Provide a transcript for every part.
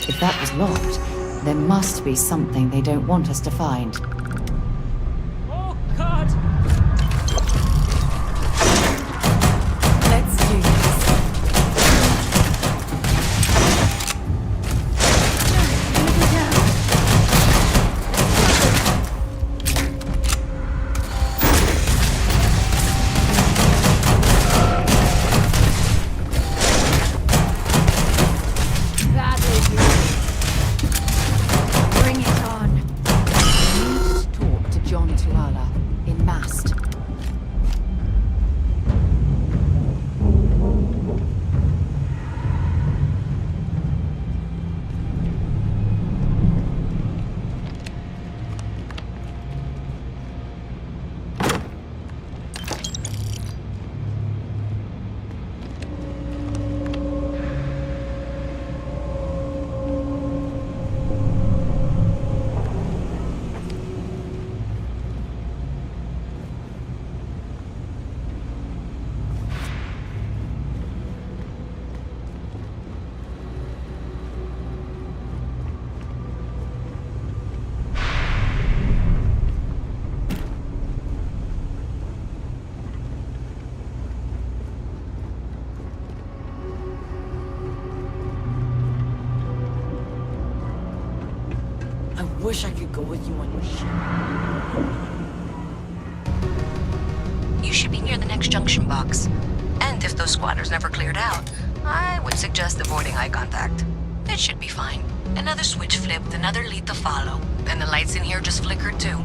If that was locked, there must be something they don't want us to find. Oh, God! Let's do this. I wish I could go with you on your ship. You should be near the next junction box. And if those squatters never cleared out, I would suggest avoiding eye contact. It should be fine. Another switch flipped, another lead to follow. Then the lights in here just flickered too.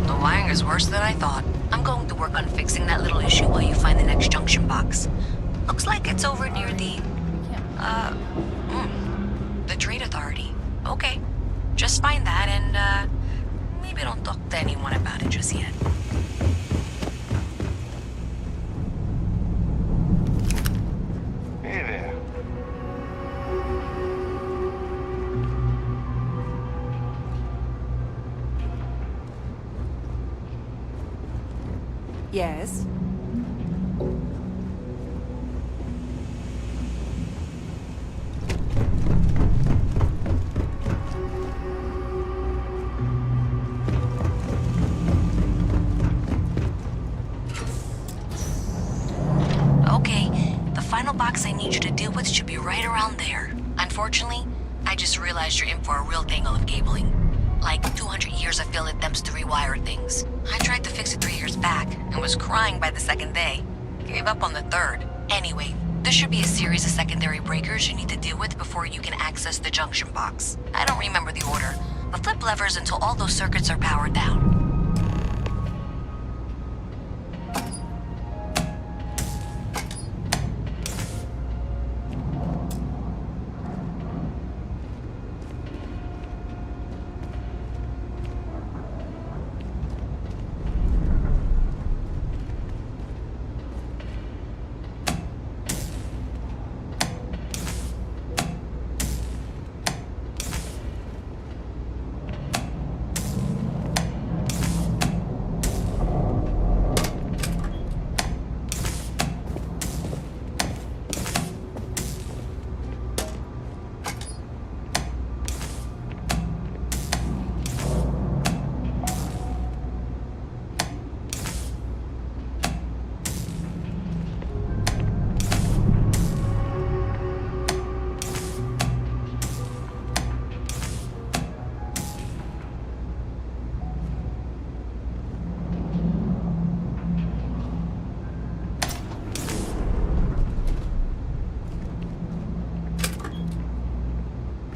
The wiring is worse than I thought. I'm going to work on fixing that little issue while you find the next junction box. Looks like it's over near the Trade Authority. Okay. Just find that and, maybe don't talk to anyone about it just yet. Hey there. Yes? Box I need you to deal with should be right around there. Unfortunately, I just realized you're in for a real tangle of cabling. Like 200 years of field attempts to rewire things. I tried to fix it 3 years back and was crying by the second day. Gave up on the third. Anyway, There should be a series of secondary breakers you need to deal with before you can access the junction box. I don't remember the order, but flip levers until all those circuits are powered down.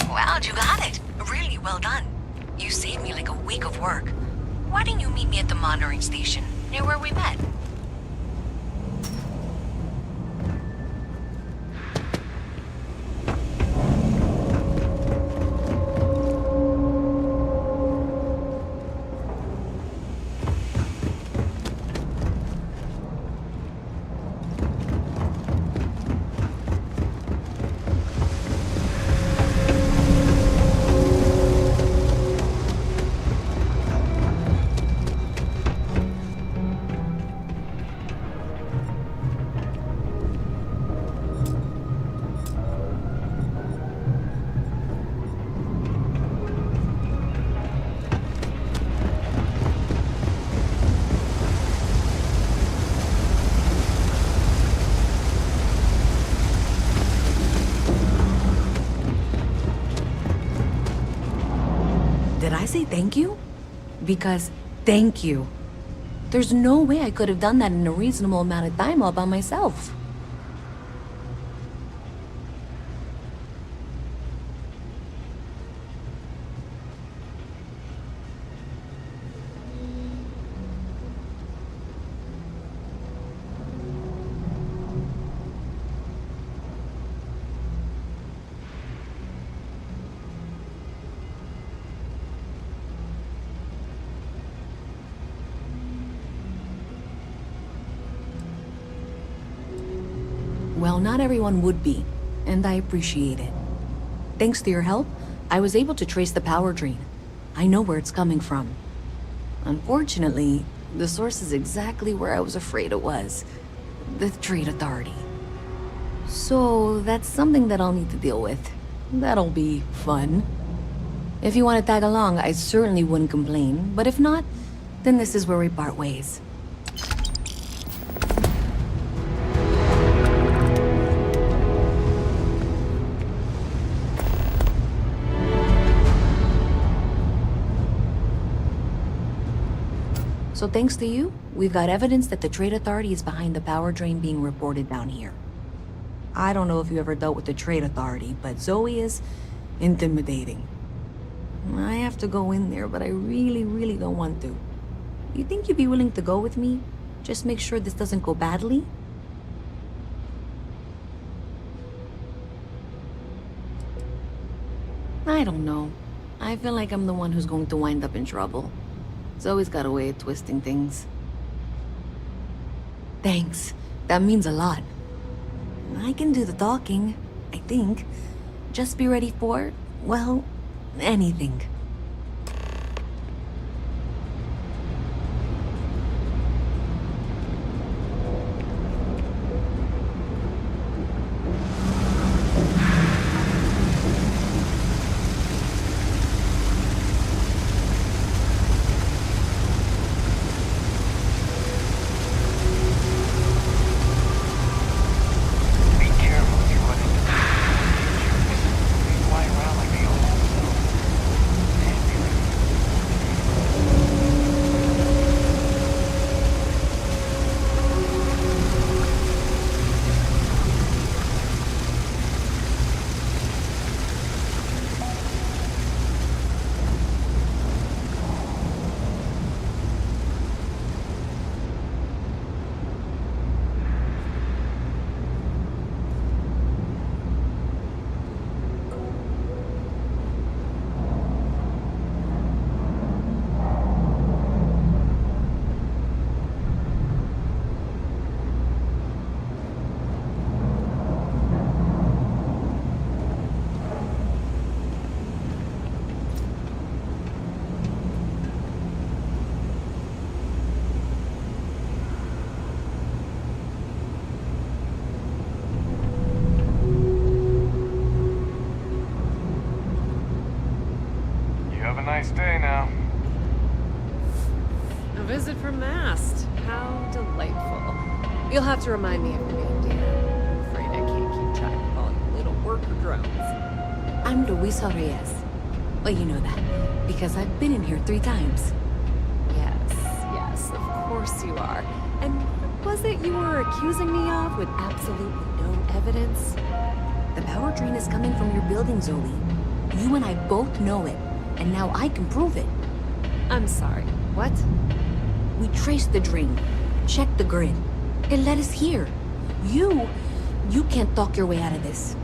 Wow, you got it. Really well done. You saved me like a week of work. Why didn't you meet me at the monitoring station, near where we met? Did I say thank you? Because thank you. There's no way I could have done that in a reasonable amount of time all by myself. Well, not everyone would be, and I appreciate it. Thanks to your help, I was able to trace the power drain. I know where it's coming from. Unfortunately, the source is exactly where I was afraid it was. The Trade Authority. So, that's something that I'll need to deal with. That'll be fun. If you want to tag along, I certainly wouldn't complain, but if not, then this is where we part ways. So thanks to you, we've got evidence that the Trade Authority is behind the power drain being reported down here. I don't know if you ever dealt with the Trade Authority, but Zoe is intimidating. I have to go in there, but I really don't want to. You think you'd be willing to go with me? Just make sure this doesn't go badly? I don't know. I feel like I'm the one who's going to wind up in trouble. Zoe's got a way of twisting things. Thanks. That means a lot. I can do the talking, I think. Just be ready for, well, anything. You'll have to remind me of your name, dear. I'm afraid I can't keep track of all your little worker drones. I'm Luisa Reyes. Well, you know that, because I've been in here 3 times. Yes, of course you are. And what was it you were accusing me of with absolutely no evidence? The power drain is coming from your building, Zoe. You and I both know it, and now I can prove it. I'm sorry, what? We traced the drain, checked the grid. It led us here. You can't talk your way out of this.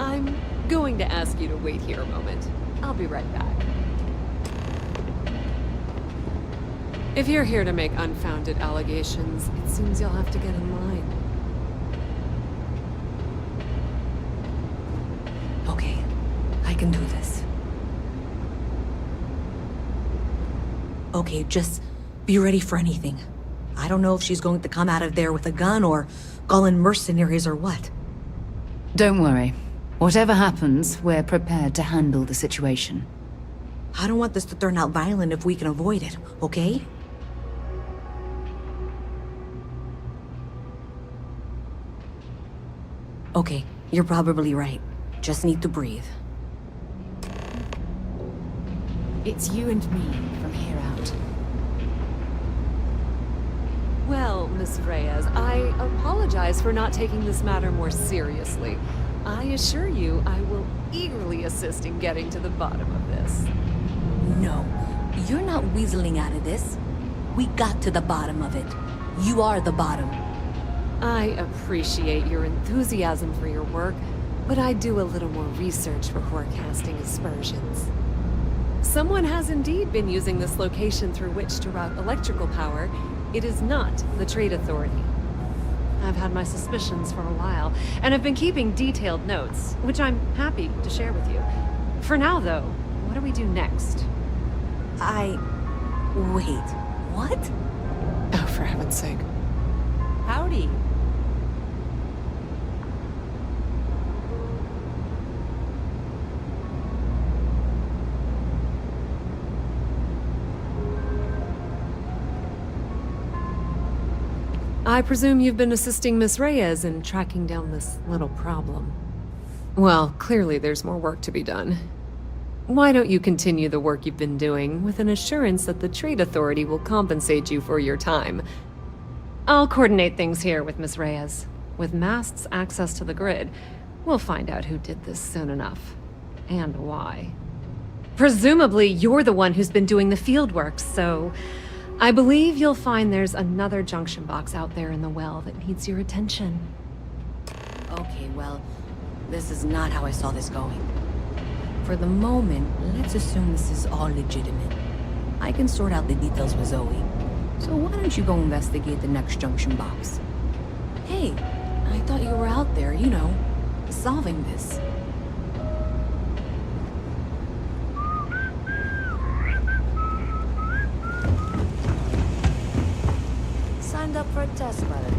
I'm going to ask you to wait here a moment. I'll be right back. If you're here to make unfounded allegations, it seems you'll have to get in line. Okay, I can do this. Okay, just be ready for anything. I don't know if she's going to come out of there with a gun or call in mercenaries or what. Don't worry. Whatever happens, we're prepared to handle the situation. I don't want this to turn out violent if we can avoid it, okay? Okay, you're probably right. Just need to breathe. It's you and me from here out. Well, Miss Reyes, I apologize for not taking this matter more seriously. I assure you I will eagerly assist in getting to the bottom of this. No, you're not weaseling out of this. We got to the bottom of it. You are the bottom. I appreciate your enthusiasm for your work, but I do a little more research before casting aspersions. Someone has indeed been using this location through which to route electrical power. It is not the Trade Authority. I've had my suspicions for a while, and have been keeping detailed notes, which I'm happy to share with you. For now, though, what do we do next? Wait, what? Oh, for heaven's sake. Howdy. I presume you've been assisting Miss Reyes in tracking down this little problem. Well, clearly there's more work to be done. Why don't you continue the work you've been doing with an assurance that the Trade Authority will compensate you for your time? I'll coordinate things here with Miss Reyes. With Mast's access to the grid, we'll find out who did this soon enough. And why. Presumably, you're the one who's been doing the field work, so I believe you'll find there's another junction box out there in the well that needs your attention. Okay, well, this is not how I saw this going. For the moment, let's assume this is all legitimate. I can sort out the details with Zoe. So why don't you go investigate the next junction box? Hey, I thought you were out there, you know, solving this. Signed up for a test pilot.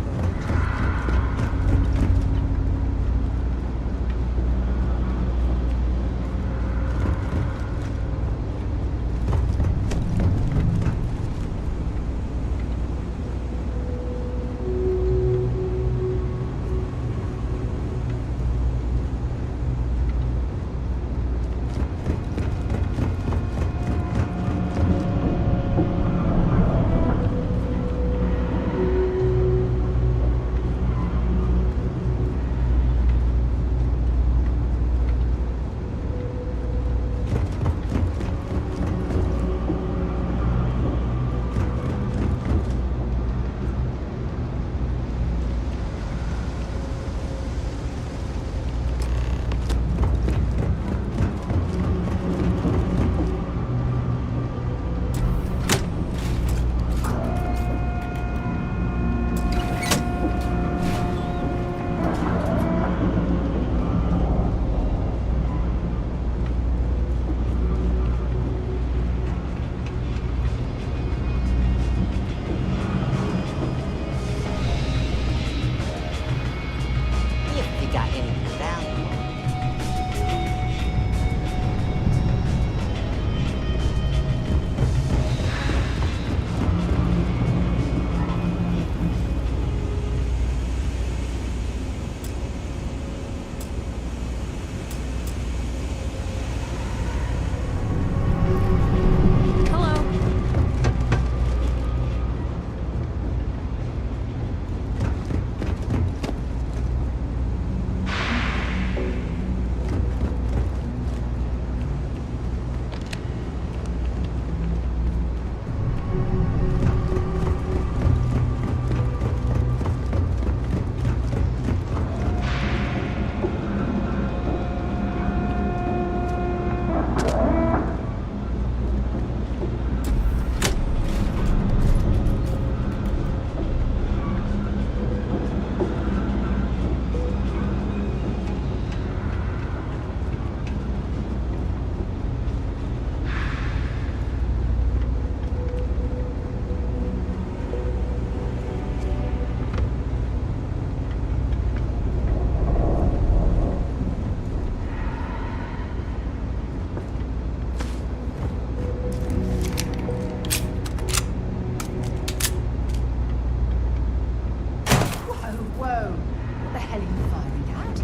Whoa! What the hell are you firing at?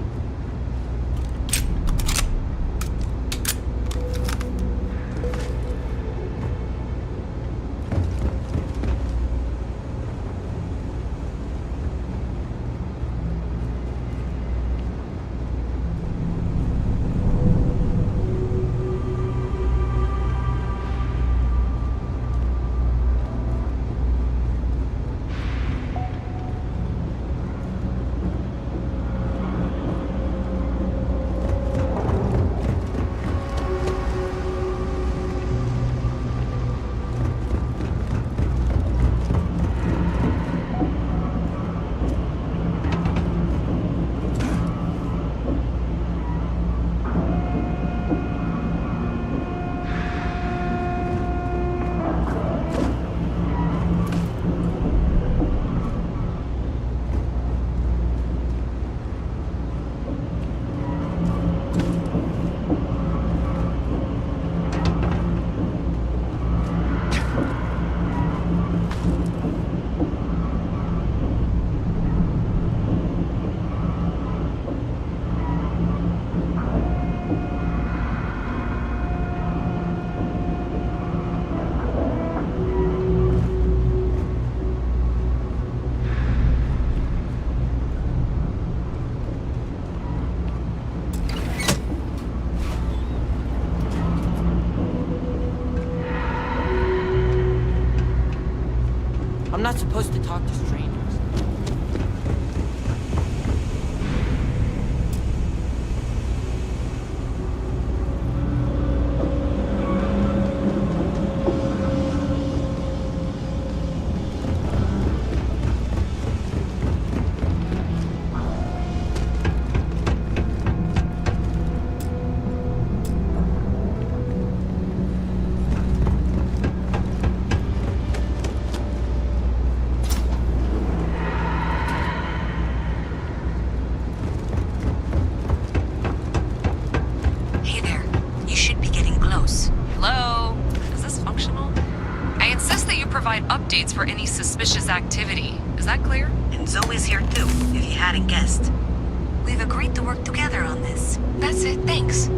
I'm not supposed to talk to strangers. Hey there. You should be getting close. Hello? Is this functional? I insist that you provide updates for any suspicious activity. Is that clear? And Zoe's here too, if you hadn't guessed. We've agreed to work together on this. That's it, thanks.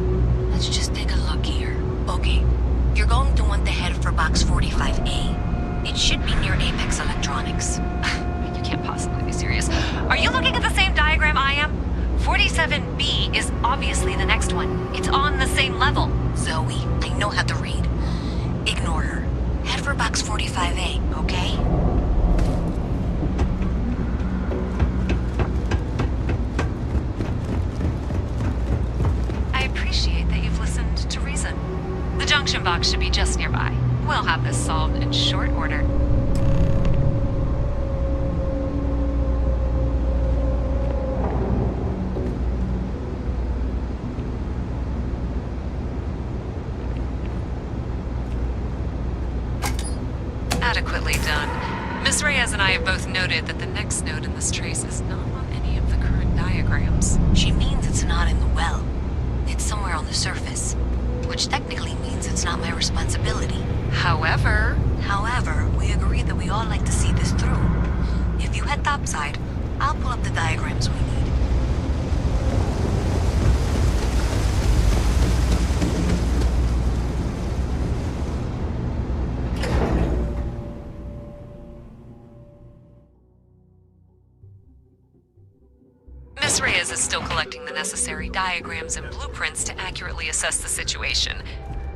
Let's just take a look here. Okay, you're going to want to head for box 45A. It should be near Apex Electronics. You can't possibly be serious. Are you looking at the same diagram I am? 47B is obviously the next one. It's on the same level. Zoe, I know how to read. Ignore her. Head for box 45A, okay? I appreciate that you've listened to reason. The junction box should be just nearby. We'll have this solved in short order. Adequately done. Miss Reyes and I have both noted that the next node in this trace is not on any of the current diagrams. She means it's not in the well. It's somewhere on the surface. Which technically means it's not my responsibility. However, We agree that we all like to see this through. If you head topside, I'll pull up the diagrams we need. Miss Reyes is still collecting the necessary diagrams and blueprints to accurately assess the situation.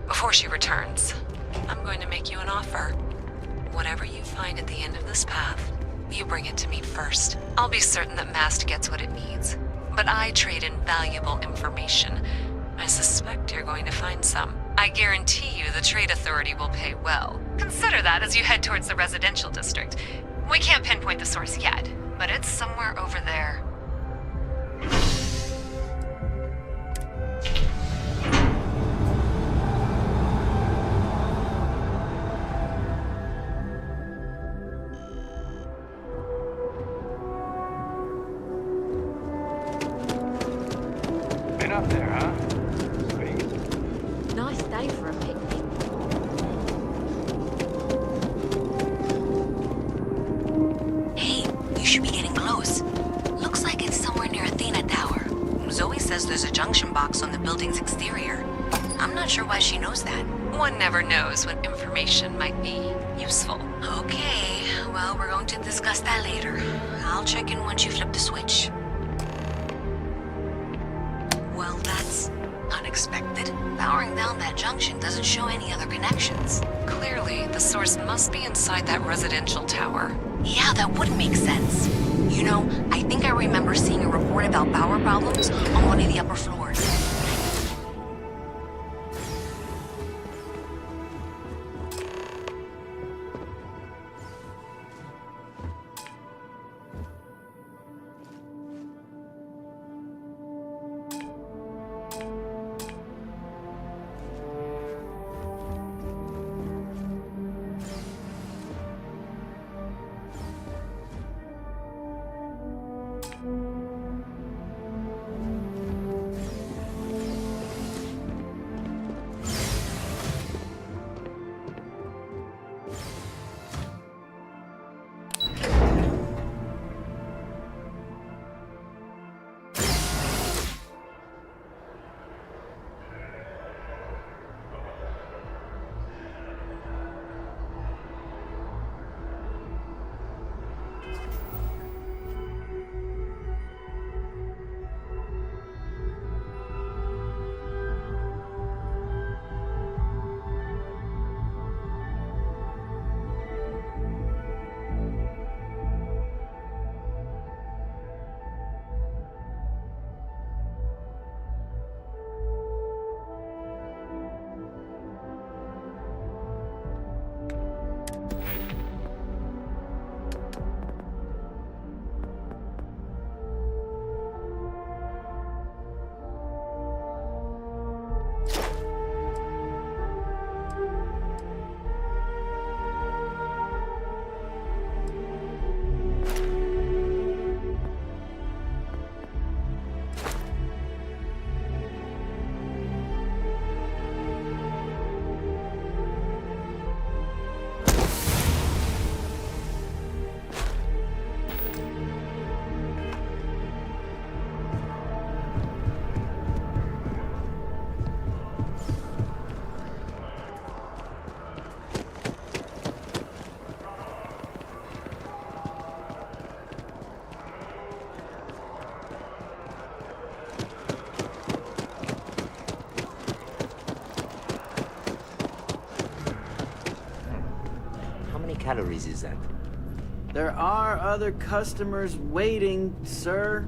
Before she returns, I'm going to make you an offer. Whatever you find at the end of this path, you bring it to me first. I'll be certain that Mast gets what it needs, but I trade in valuable information. I suspect you're going to find some. I guarantee you the Trade Authority will pay well. Consider that as you head towards the residential district. We can't pinpoint the source yet, but it's somewhere over there. Been up there, huh? Sweet. Nice day for a picnic. Hey, you should be getting close. Looks there's a junction box on the building's exterior. I'm not sure why she knows that. One never knows when information might be useful. Okay, well, we're going to discuss that later. I'll check in once you flip the switch. Well, that's unexpected. Powering down that junction doesn't show any other connections. Clearly, the source must be inside that residential tower. Yeah, that would make sense. You know, I think I remember seeing a report about power problems on one of the upper floors. Calories is that? There are other customers waiting, sir.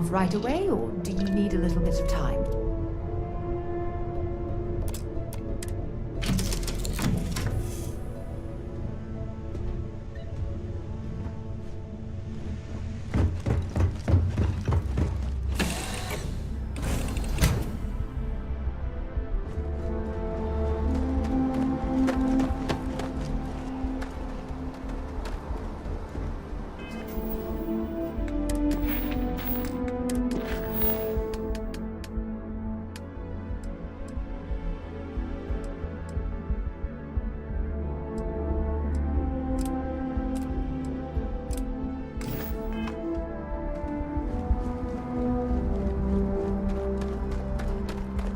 move right away, or do you need a little bit of time?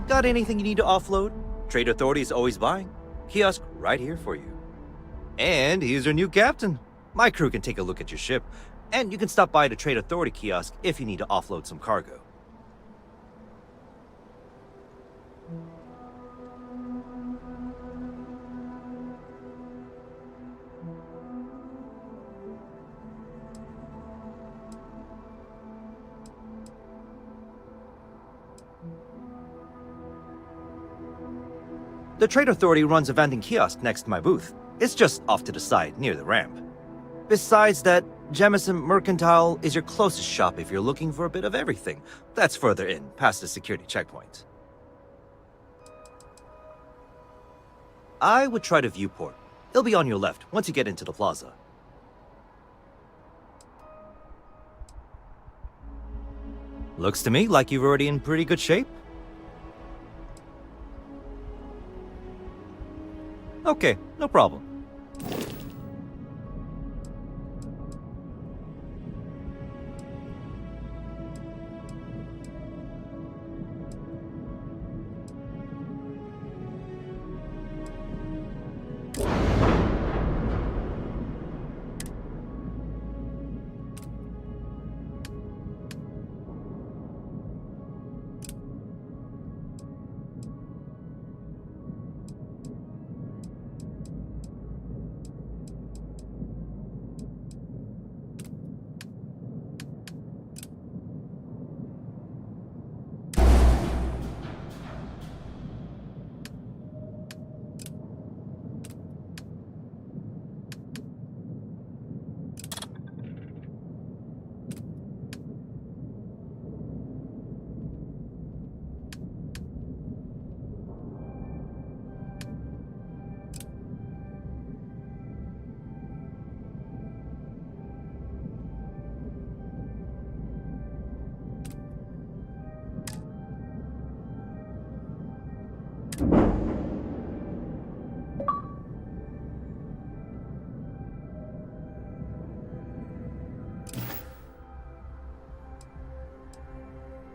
Got anything you need to offload? Trade Authority is always buying. Kiosk right here for you. And here's your new captain. My crew can take a look at your ship, and you can stop by the Trade Authority kiosk if you need to offload some cargo. The Trade Authority runs a vending kiosk next to my booth. It's just off to the side, near the ramp. Besides that, Jemison Mercantile is your closest shop if you're looking for a bit of everything. That's further in, past the security checkpoint. I would try the viewport. It'll be on your left, once you get into the plaza. Looks to me like you're already in pretty good shape. Okay, no problem.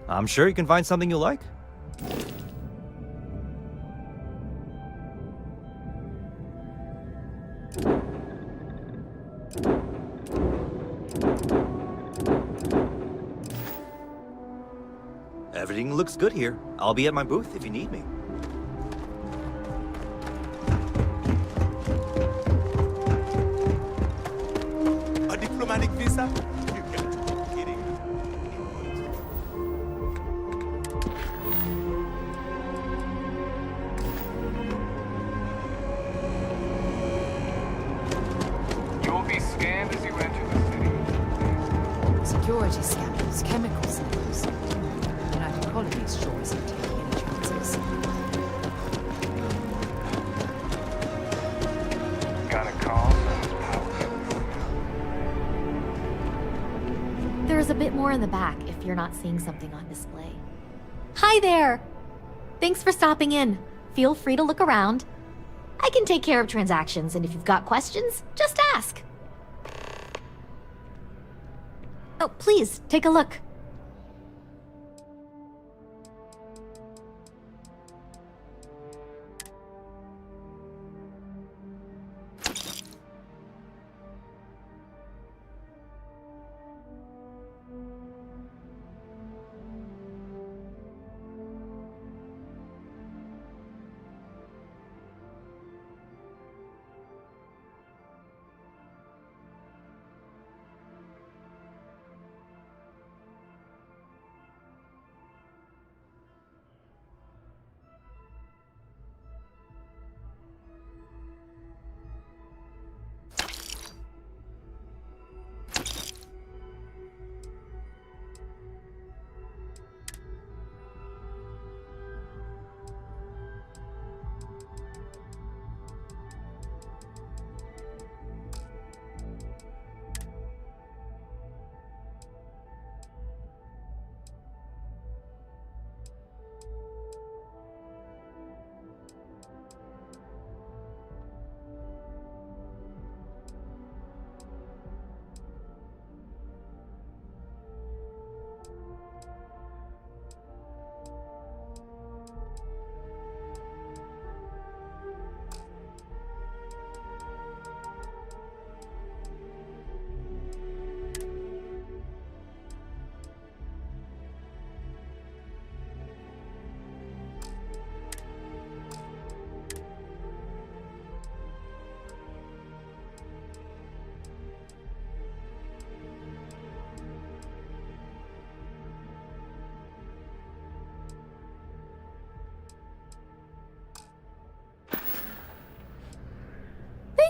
I'm sure you can find something you like. Everything looks good here. I'll be at my booth if you need me. A diplomatic visa? You gotta be kidding me. You will be scanned as you enter the city. Security scanners, chemical samples. United Colonies sure isn't taking any chances. Got a call from his power. There's a bit more in the back if you're not seeing something on display. Hi there! Thanks for stopping in. Feel free to look around. I can take care of transactions, and if you've got questions, just ask. Oh, please, take a look.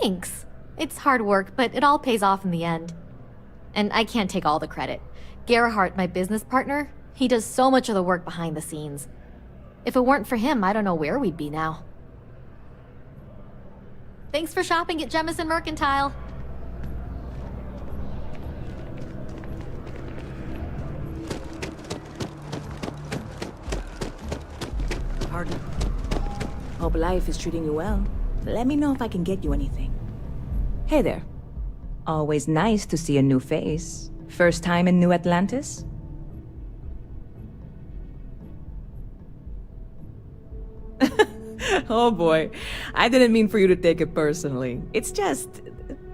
Thanks. It's hard work, but it all pays off in the end. And I can't take all the credit. Gerhardt, my business partner, he does so much of the work behind the scenes. If it weren't for him, I don't know where we'd be now. Thanks for shopping at Jemison Mercantile. Pardon. Hope life is treating you well. Let me know if I can get you anything. Hey there. Always nice to see a new face. First time in New Atlantis? Oh boy. I didn't mean for you to take it personally. It's just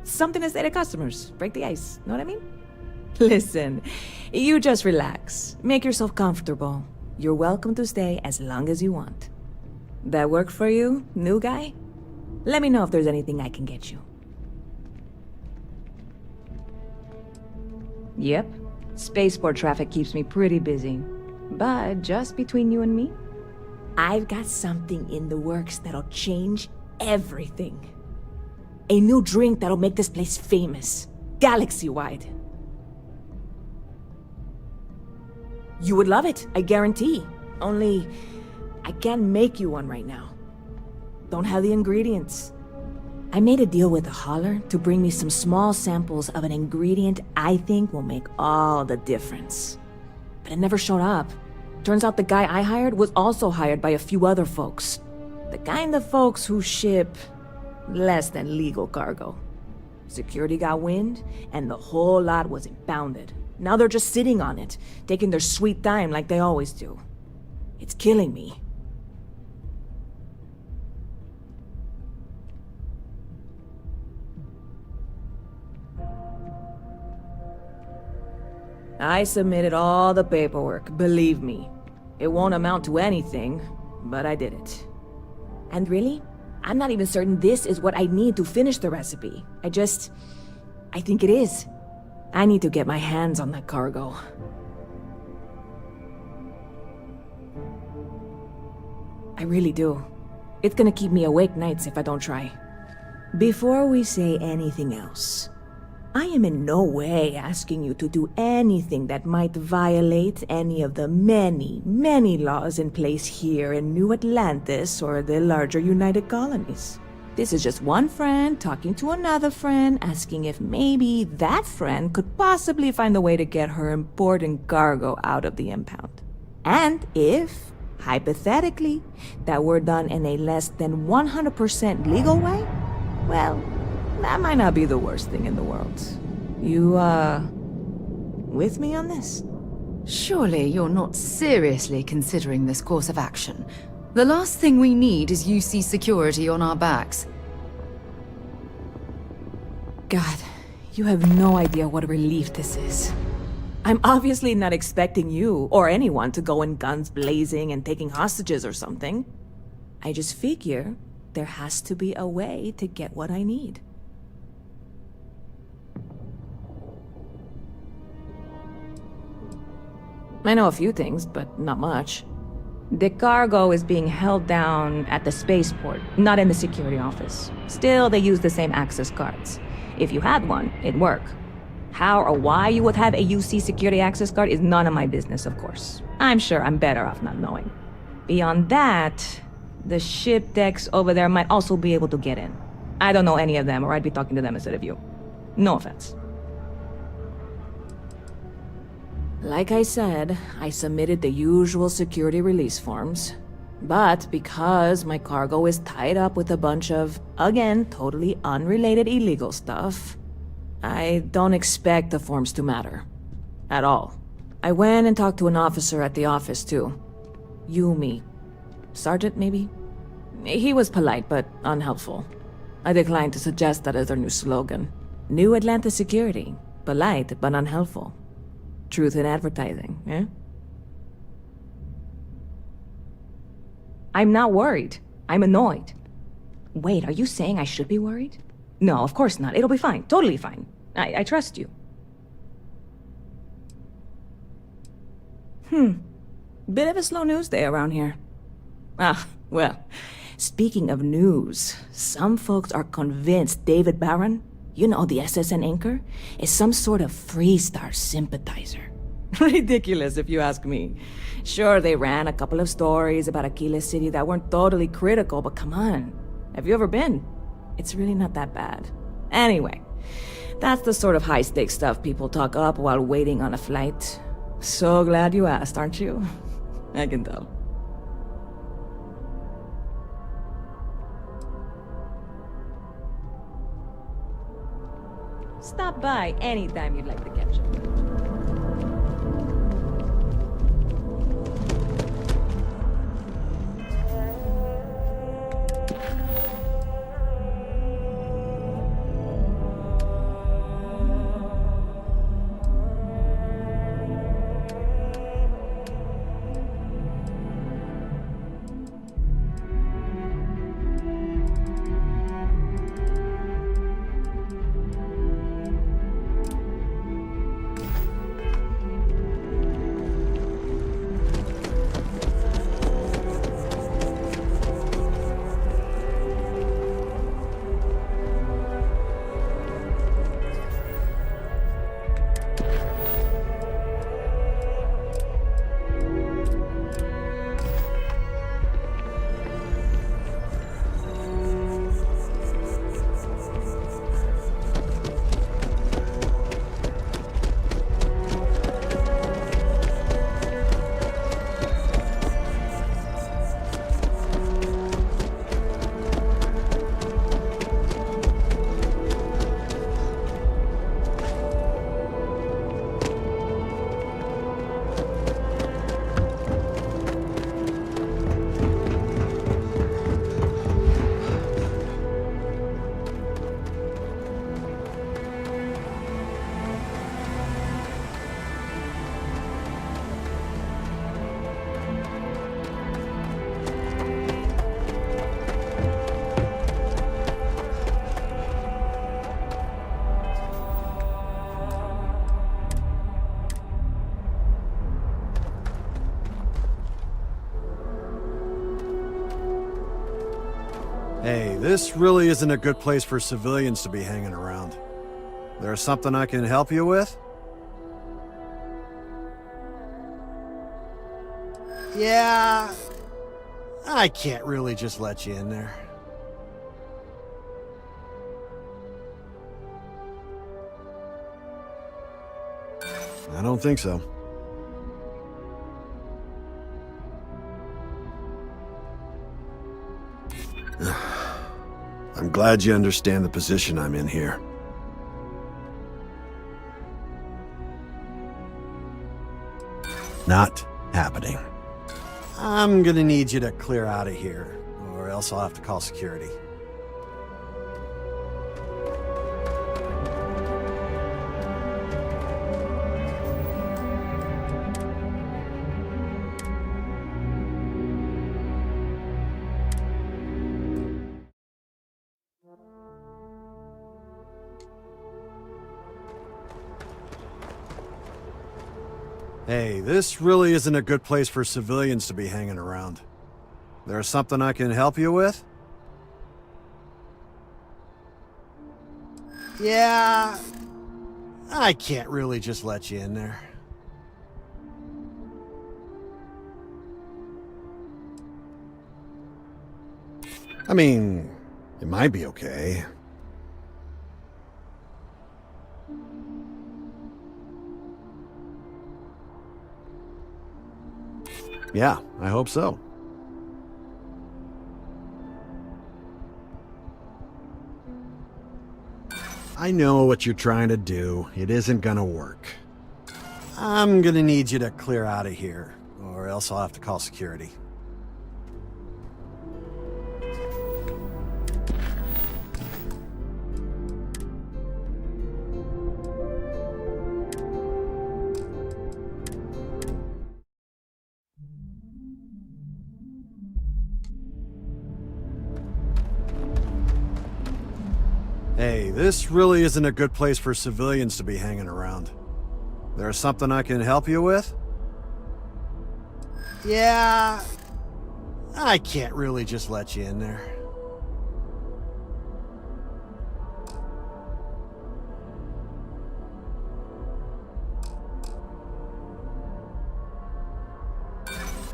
something to say to customers. Break the ice. Know what I mean? Listen, you just relax. Make yourself comfortable. You're welcome to stay as long as you want. That work for you, new guy? Let me know if there's anything I can get you. Yep. Spaceport traffic keeps me pretty busy. But just between you and me, I've got something in the works that'll change everything. A new drink that'll make this place famous, galaxy-wide. You would love it, I guarantee. Only, I can't make you one right now. Don't have the ingredients. I made a deal with a hauler to bring me some small samples of an ingredient I think will make all the difference. But it never showed up. Turns out the guy I hired was also hired by a few other folks. The kind of folks who ship less than legal cargo. Security got wind, and the whole lot was impounded. Now they're just sitting on it, taking their sweet time like they always do. It's killing me. I submitted all the paperwork, believe me. It won't amount to anything, but I did it. And really, I'm not even certain this is what I need to finish the recipe. I think it is. I need to get my hands on that cargo. I really do. It's gonna keep me awake nights if I don't try. Before we say anything else, I am in no way asking you to do anything that might violate any of the many, many laws in place here in New Atlantis or the larger United Colonies. This is just one friend talking to another friend, asking if maybe that friend could possibly find a way to get her important cargo out of the impound. And if, hypothetically, that were done in a less than 100% legal way, well, that might not be the worst thing in the world. You, with me on this? Surely you're not seriously considering this course of action. The last thing we need is UC security on our backs. God, you have no idea what a relief this is. I'm obviously not expecting you or anyone to go in guns blazing and taking hostages or something. I just figure there has to be a way to get what I need. I know a few things, but not much. The cargo is being held down at the spaceport, not in the security office. Still, they use the same access cards. If you had one, it'd work. How or why you would have a UC security access card is none of my business, of course. I'm sure I'm better off not knowing. Beyond that, the ship decks over there might also be able to get in. I don't know any of them, or I'd be talking to them instead of you. No offense. Like I said, I submitted the usual security release forms. But because my cargo is tied up with a bunch of, again, totally unrelated illegal stuff, I don't expect the forms to matter. At all. I went and talked to an officer at the office, too. Yumi. Sergeant, maybe? He was polite, but unhelpful. I declined to suggest that as their new slogan. New Atlantis Security. Polite, but unhelpful. Truth in advertising, eh? I'm not worried. I'm annoyed. Wait, are you saying I should be worried? No, of course not. It'll be fine. Totally fine. I trust you. Bit of a slow news day around here. Ah, well, Speaking of news, some folks are convinced David Barron, you know, the SSN anchor, is some sort of Freestar sympathizer. Ridiculous, if you ask me. Sure, they ran a couple of stories about Aquila City that weren't totally critical, but come on. Have you ever been? It's really not that bad. Anyway, that's the sort of high-stakes stuff people talk up while waiting on a flight. So glad you asked, aren't you? I can tell. Stop by anytime you'd like to catch up. Hey, this really isn't a good place for civilians to be hanging around. There's something I can help you with? Yeah, I can't really just let you in there. I don't think so. I'm glad you understand the position I'm in here. Not happening. I'm gonna need you to clear out of here, or else I'll have to call security. Hey, this really isn't a good place for civilians to be hanging around. There's something I can help you with? Yeah, I can't really just let you in there. I mean, it might be okay. Yeah, I hope so. I know what you're trying to do. It isn't gonna work. I'm gonna need you to clear out of here, or else I'll have to call security. Hey, this really isn't a good place for civilians to be hanging around. There's something I can help you with? Yeah, I can't really just let you in there.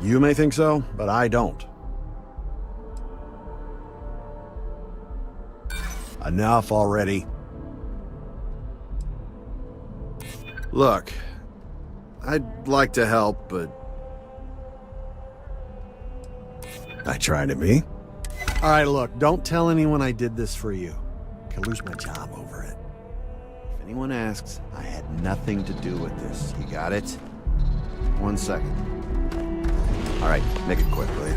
You may think so, but I don't. Enough already. Look, I'd like to help, but I try to be. All right, look, don't tell anyone I did this for you. I could lose my job over it. If anyone asks, I had nothing to do with this. You got it? 1 second. All right, make it quick, will you?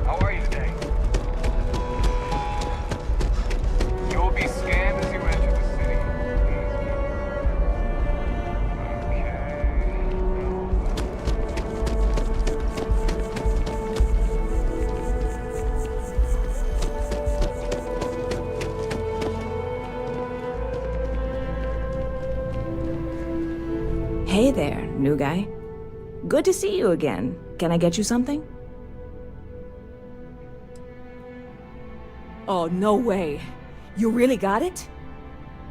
How are you today? You will be scanned as you enter the city. Hey there, new guy. Good to see you again. Can I get you something? Oh, no way. You really got it?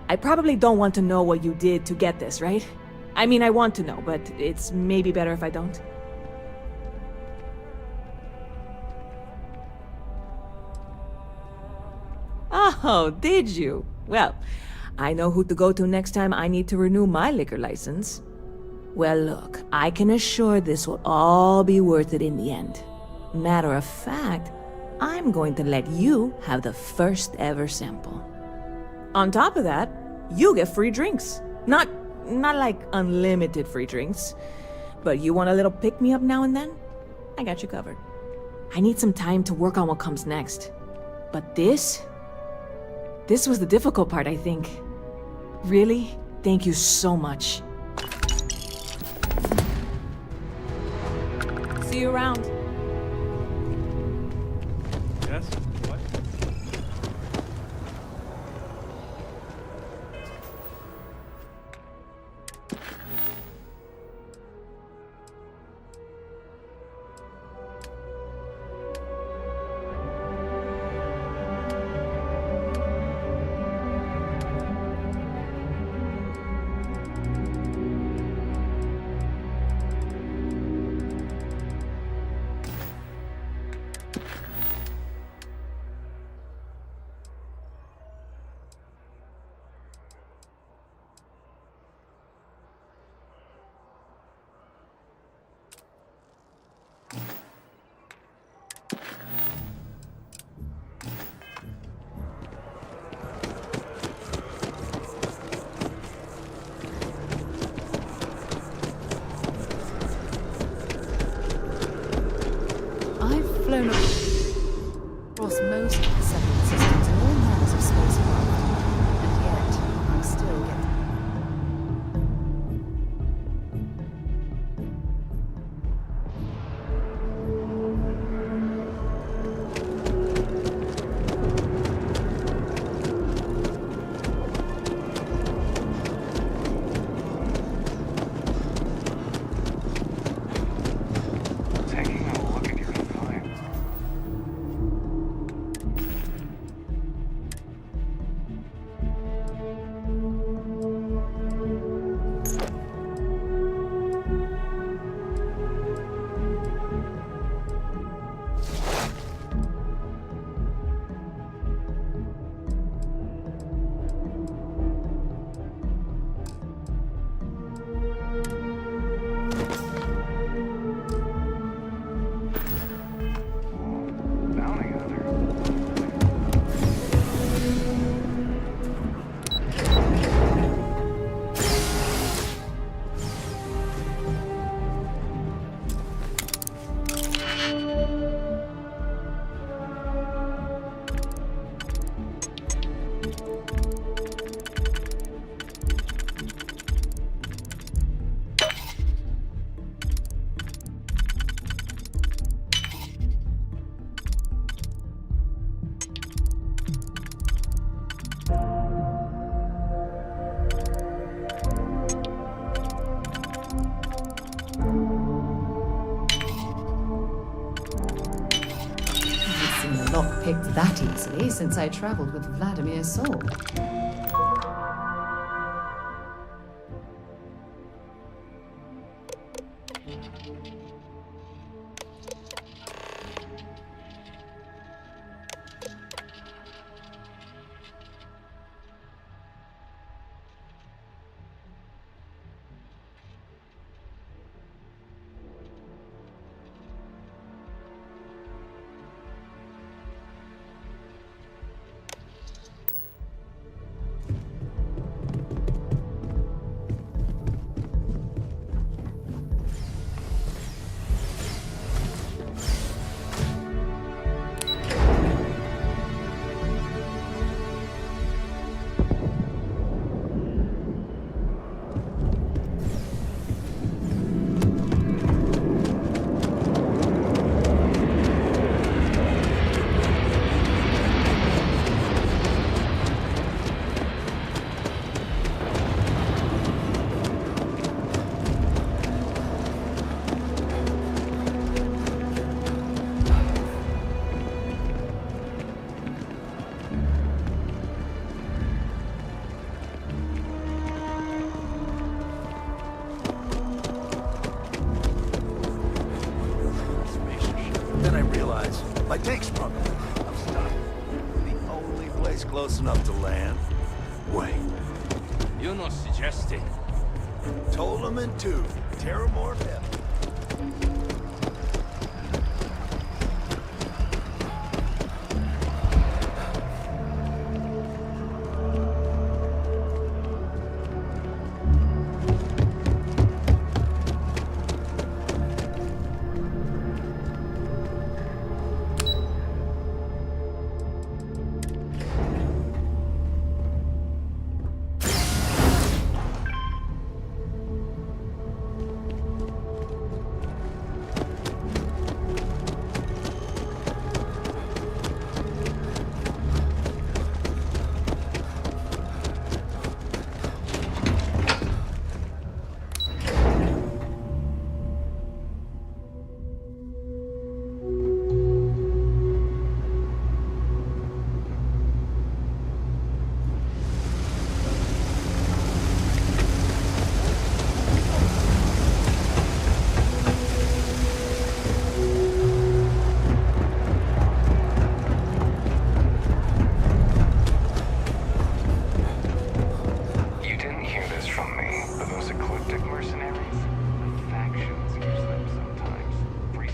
I probably don't want to know what you did to get this, right? I mean, I want to know, but it's maybe better if I don't. Oh, did you? Well, I know who to go to next time I need to renew my liquor license. Well, look, I can assure this will all be worth it in the end. Matter of fact, I'm going to let you have the first ever sample. On top of that, you get free drinks. Not like unlimited free drinks, but you want a little pick-me-up now and then? I got you covered. I need some time to work on what comes next. But this was the difficult part, I think. Really, thank you so much. See you around. Yes? What? Seen a lock picked that easily since I traveled with Vladimir's soul. Then I realize my tank's sprung. I'm stuck. The only place close enough to land. Wait. You no suggested. Tolaman 2. Terramore F.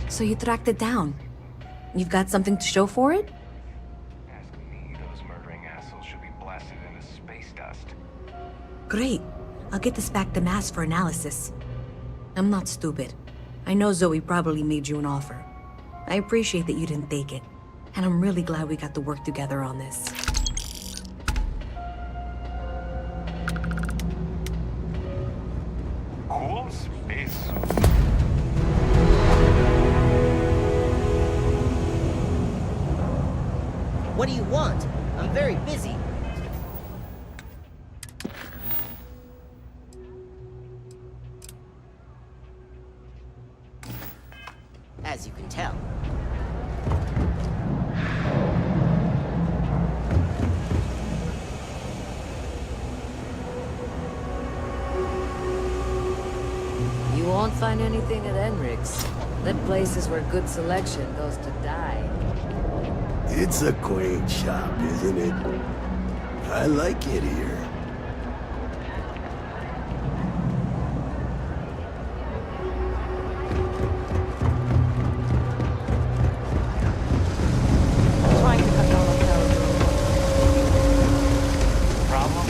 So you tracked it down. You've got something to show for it? Ask me, those murdering assholes should be blasted into space dust. Great. I'll get this back to Mass for analysis. I'm not stupid. I know Zoe probably made you an offer. I appreciate that you didn't take it. And I'm really glad we got to work together on this. Cool space. What do you want? I'm very busy. As you can tell. You won't find anything at Enric's. That place is where good selection goes to die. It's a quaint shop, isn't it? I like it here. Trying to cut down on Problem?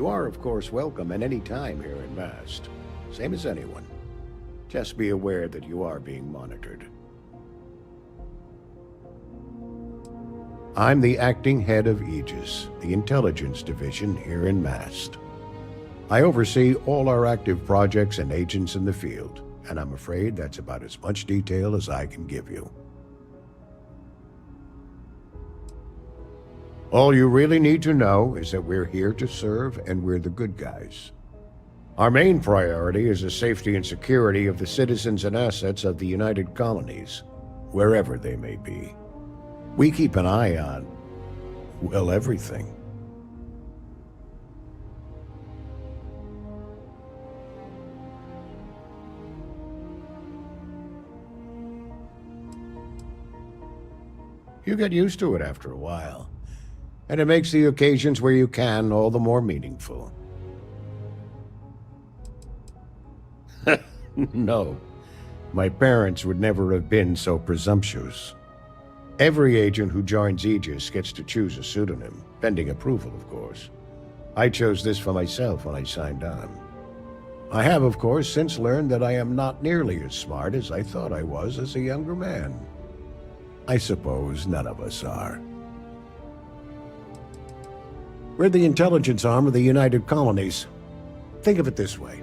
You are, of course, welcome at any time here in Mast. Same as anyone. Just be aware that you are being monitored. I'm the acting head of Aegis, the intelligence division here in Mast. I oversee all our active projects and agents in the field, and I'm afraid that's about as much detail as I can give you. All you really need to know is that we're here to serve and we're the good guys. Our main priority is the safety and security of the citizens and assets of the United Colonies, wherever they may be. We keep an eye on, well, everything. You get used to it after a while, and it makes the occasions where you can all the more meaningful. No, my parents would never have been so presumptuous. Every agent who joins Aegis gets to choose a pseudonym, pending approval, of course. I chose this for myself when I signed on. I have, of course, since learned that I am not nearly as smart as I thought I was as a younger man. I suppose none of us are. We're the intelligence arm of the United Colonies. Think of it this way.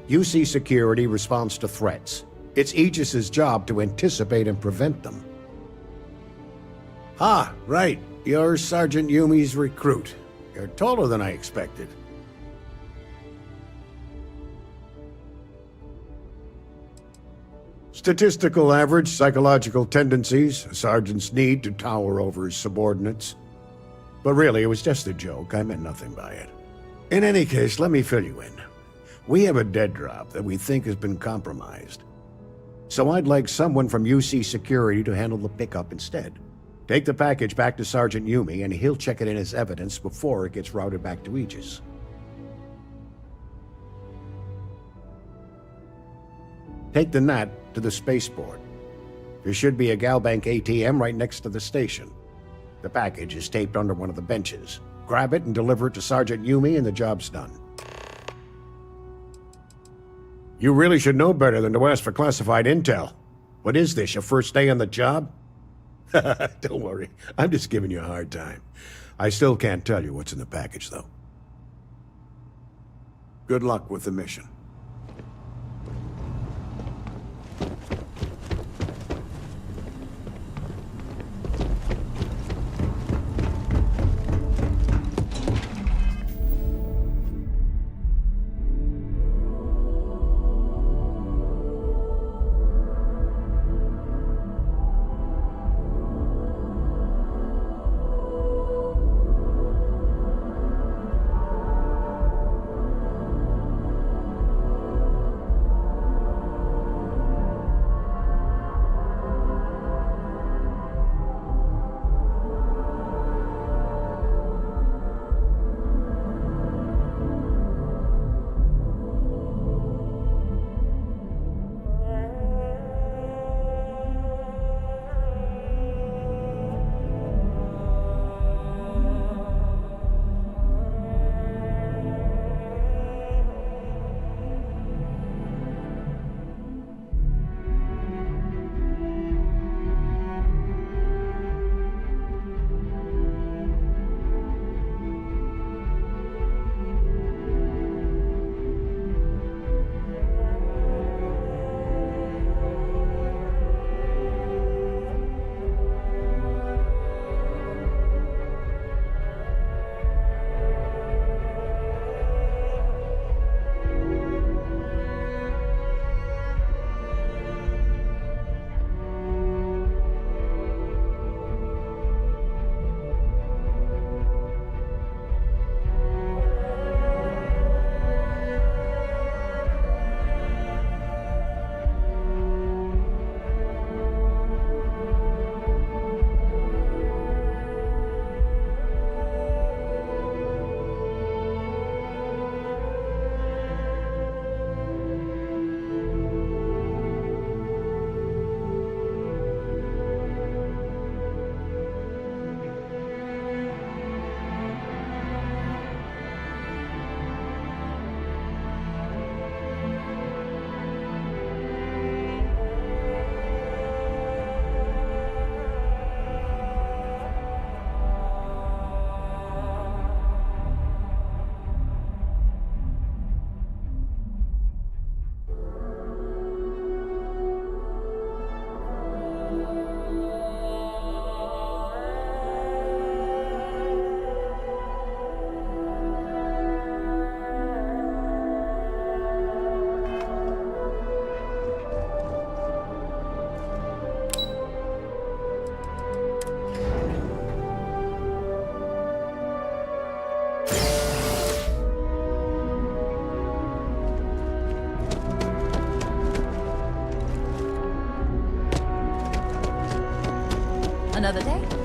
UC Security responds to threats. It's Aegis's job to anticipate and prevent them. Ah, right. You're Sergeant Yumi's recruit. You're taller than I expected. Statistical average psychological tendencies, a sergeant's need to tower over his subordinates. But really, it was just a joke. I meant nothing by it. In any case, let me fill you in. We have a dead drop that we think has been compromised. So I'd like someone from UC Security to handle the pickup instead. Take the package back to Sergeant Yumi, and he'll check it in as evidence before it gets routed back to Aegis. Take the NAT to the spaceport. There should be a Galbank ATM right next to the station. The package is taped under one of the benches. Grab it and deliver it to Sergeant Yumi, and the job's done. You really should know better than to ask for classified intel. What is this, your first day on the job? Don't worry, I'm just giving you a hard time. I still can't tell you what's in the package, though. Good luck with the mission. Another day.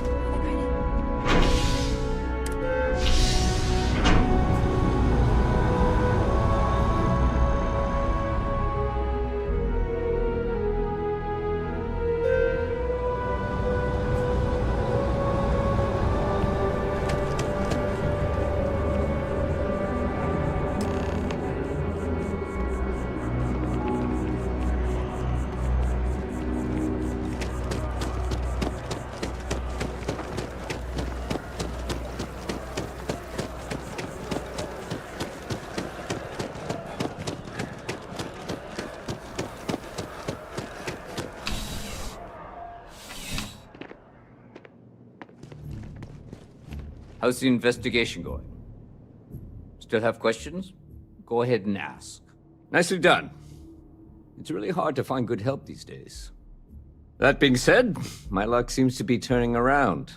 How's the investigation going? Still have questions? Go ahead and ask. Nicely done. It's really hard to find good help these days. That being said, my luck seems to be turning around.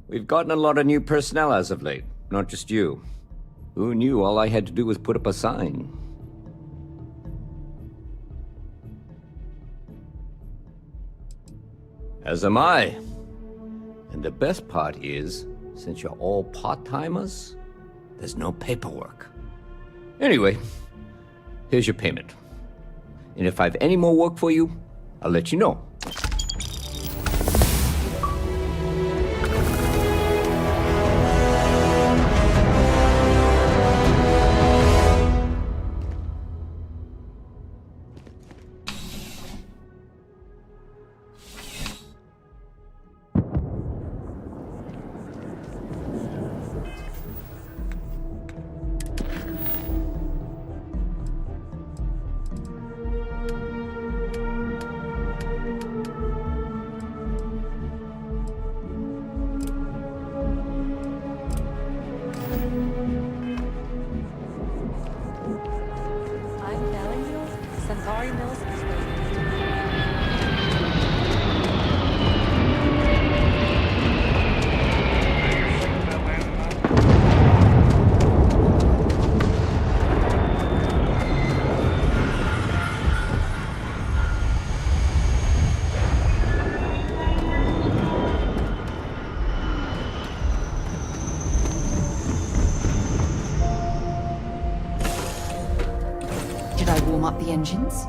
We've gotten a lot of new personnel as of late, not just you. Who knew all I had to do was put up a sign? As am I. And the best part is, since you're all part-timers, there's no paperwork. Anyway, here's your payment. And if I have any more work for you, I'll let you know. Up the engines?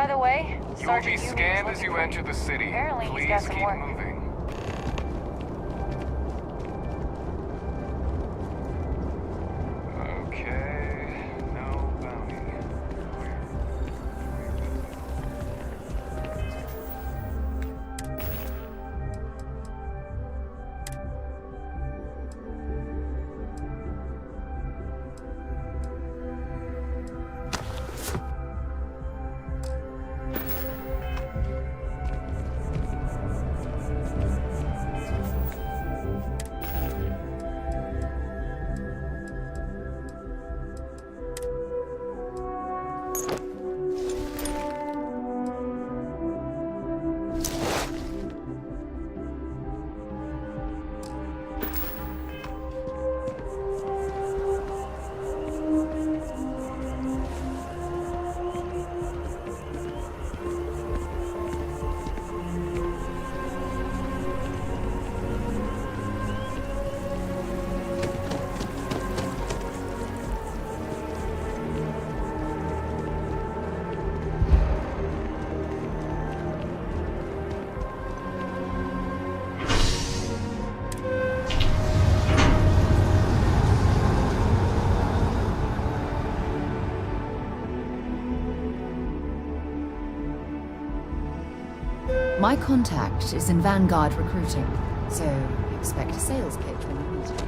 By the way, You will be Sergeant scanned as you enter the city. Apparently he's Please got some keep work. moving. Okay, no bounty. My contact is in Vanguard recruiting, so expect a sales pitch when you meet him.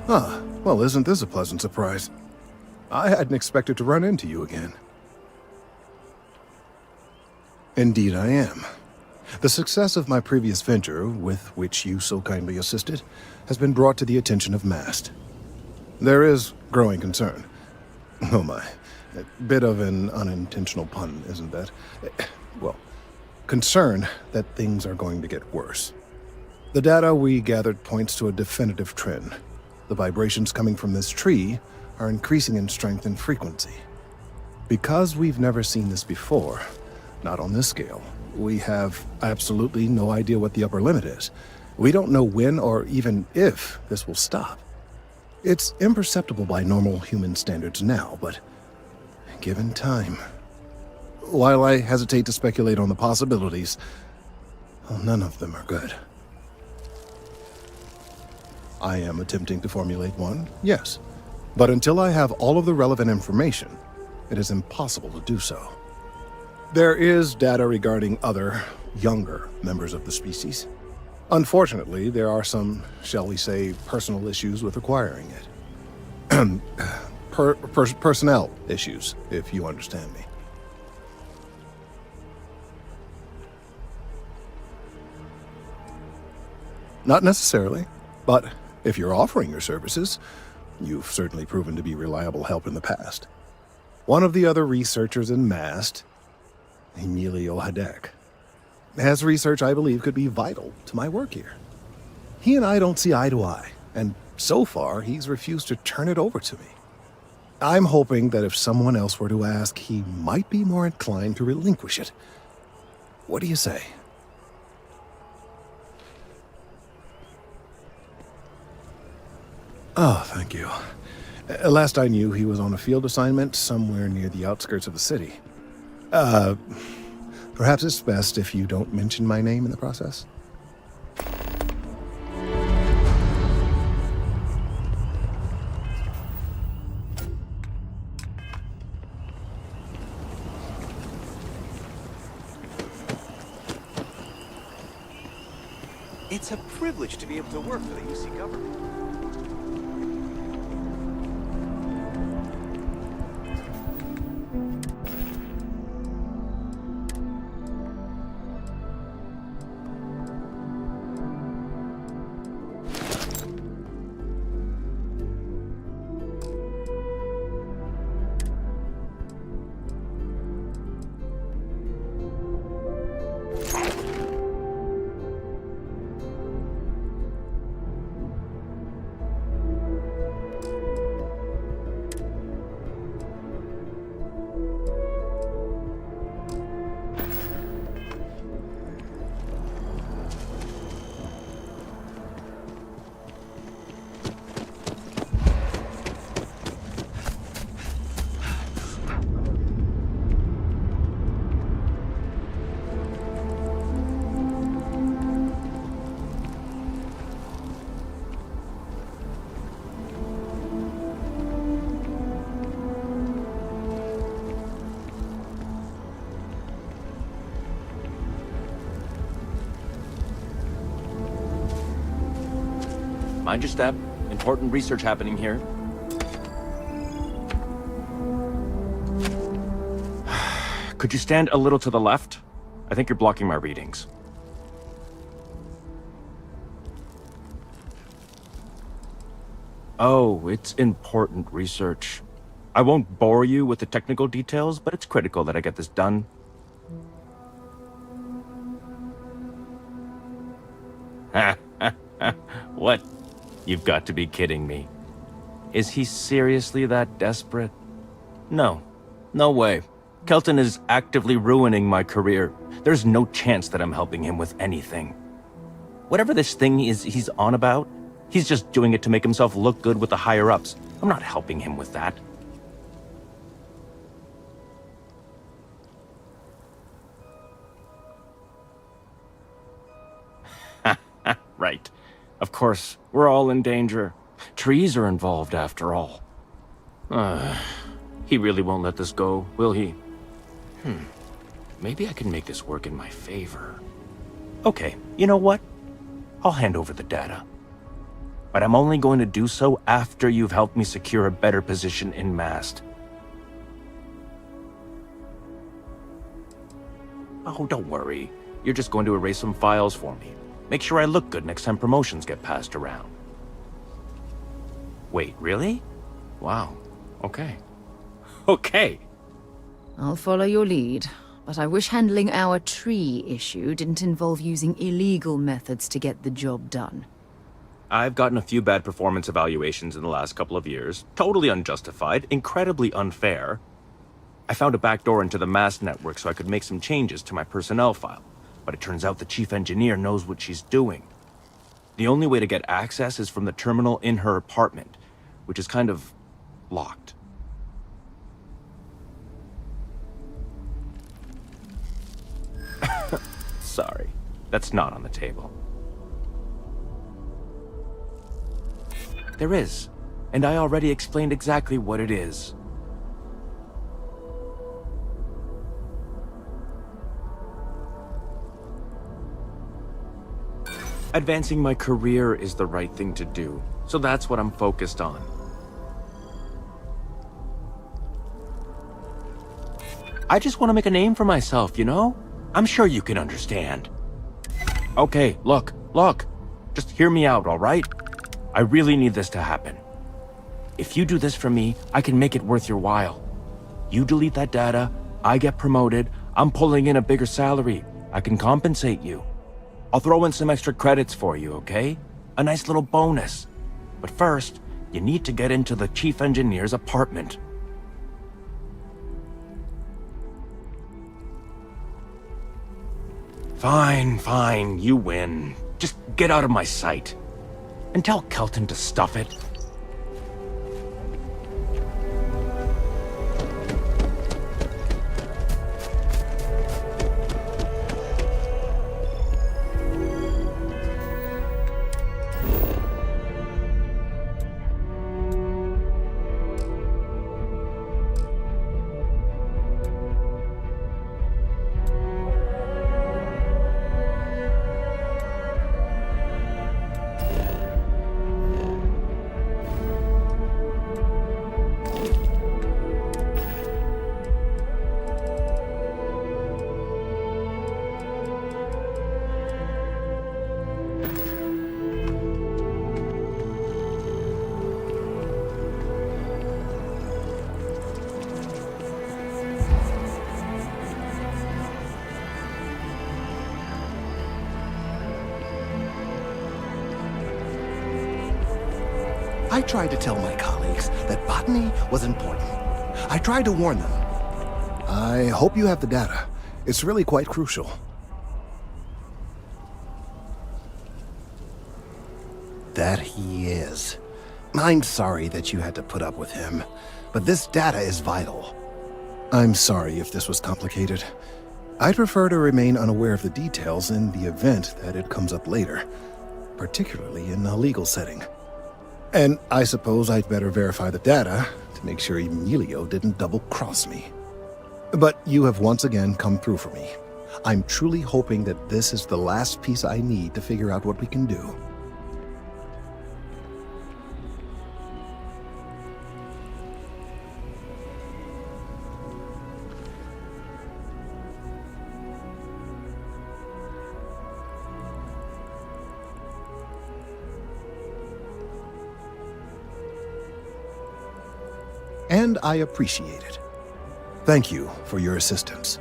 Ah, well, isn't this a pleasant surprise? I hadn't expected to run into you again. Indeed I am. The success of my previous venture, with which you so kindly assisted, has been brought to the attention of MAST. There is growing concern. Oh my, a bit of an unintentional pun, isn't that? Well, concern that things are going to get worse. The data we gathered points to a definitive trend. The vibrations coming from this tree are increasing in strength and frequency. Because we've never seen this before, not on this scale, we have absolutely no idea what the upper limit is. We don't know when or even if this will stop. It's imperceptible by normal human standards now, but given time... While I hesitate to speculate on the possibilities, well, none of them are good. I am attempting to formulate one, yes. But until I have all of the relevant information, it is impossible to do so. There is data regarding other, younger members of the species. Unfortunately, there are some, shall we say, personal issues with acquiring it. Personnel issues, if you understand me. Not necessarily, but if you're offering your services, you've certainly proven to be reliable help in the past. One of the other researchers in MAST, Emilio Hadek, has research I believe could be vital to my work here. He and I don't see eye to eye, and so far he's refused to turn it over to me. I'm hoping that if someone else were to ask, he might be more inclined to relinquish it. What do you say? Oh, thank you. Last I knew, he was on a field assignment somewhere near the outskirts of the city. Perhaps it's best if you don't mention my name in the process? It's a privilege to be able to work for the UC government. Mind your step. Important research happening here. Could you stand a little to the left? I think you're blocking my readings. Oh, it's important research. I won't bore you with the technical details, but it's critical that I get this done. What? You've got to be kidding me. Is he seriously that desperate? No. No way. Kelton is actively ruining my career. There's no chance that I'm helping him with anything. Whatever this thing is he's on about, he's just doing it to make himself look good with the higher-ups. I'm not helping him with that. Right. Of course, we're all in danger. Trees are involved after all. He really won't let this go, will he? Maybe I can make this work in my favor. Okay, you know what? I'll hand over the data. But I'm only going to do so after you've helped me secure a better position in Mast. Oh, don't worry. You're just going to erase some files for me. Make sure I look good next time promotions get passed around. Wait, really? Wow. Okay. Okay. I'll follow your lead, but I wish handling our tree issue didn't involve using illegal methods to get the job done. I've gotten a few bad performance evaluations in the last couple of years. Totally unjustified, incredibly unfair. I found a backdoor into the Mast network so I could make some changes to my personnel file. But it turns out the chief engineer knows what she's doing. The only way to get access is from the terminal in her apartment, which is kind of locked. Sorry, that's not on the table. There is, and I already explained exactly what it is. Advancing my career is the right thing to do, so that's what I'm focused on. I just want to make a name for myself, you know? I'm sure you can understand. Okay, look. Just hear me out, all right? I really need this to happen. If you do this for me, I can make it worth your while. You delete that data, I get promoted, I'm pulling in a bigger salary. I can compensate you. I'll throw in some extra credits for you, okay? A nice little bonus. But first, you need to get into the chief engineer's apartment. Fine, you win. Just get out of my sight. And tell Kelton to stuff it. I tried to tell my colleagues that botany was important. I tried to warn them. I hope you have the data. It's really quite crucial. That he is. I'm sorry that you had to put up with him, but this data is vital. I'm sorry if this was complicated. I'd prefer to remain unaware of the details in the event that it comes up later, particularly in a legal setting. And I suppose I'd better verify the data to make sure Emilio didn't double-cross me. But you have once again come through for me. I'm truly hoping that this is the last piece I need to figure out what we can do. and I appreciate it. Thank you for your assistance.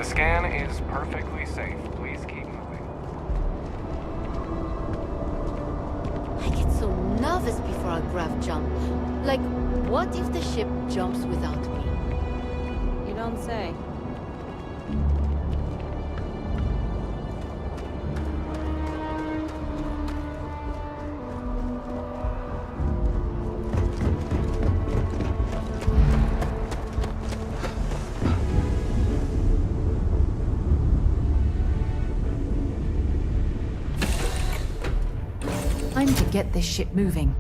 The scan is perfectly safe. Please keep moving. I get so nervous before a grav jump. Like, what if the ship jumps without me? You don't say. Time to get this ship moving.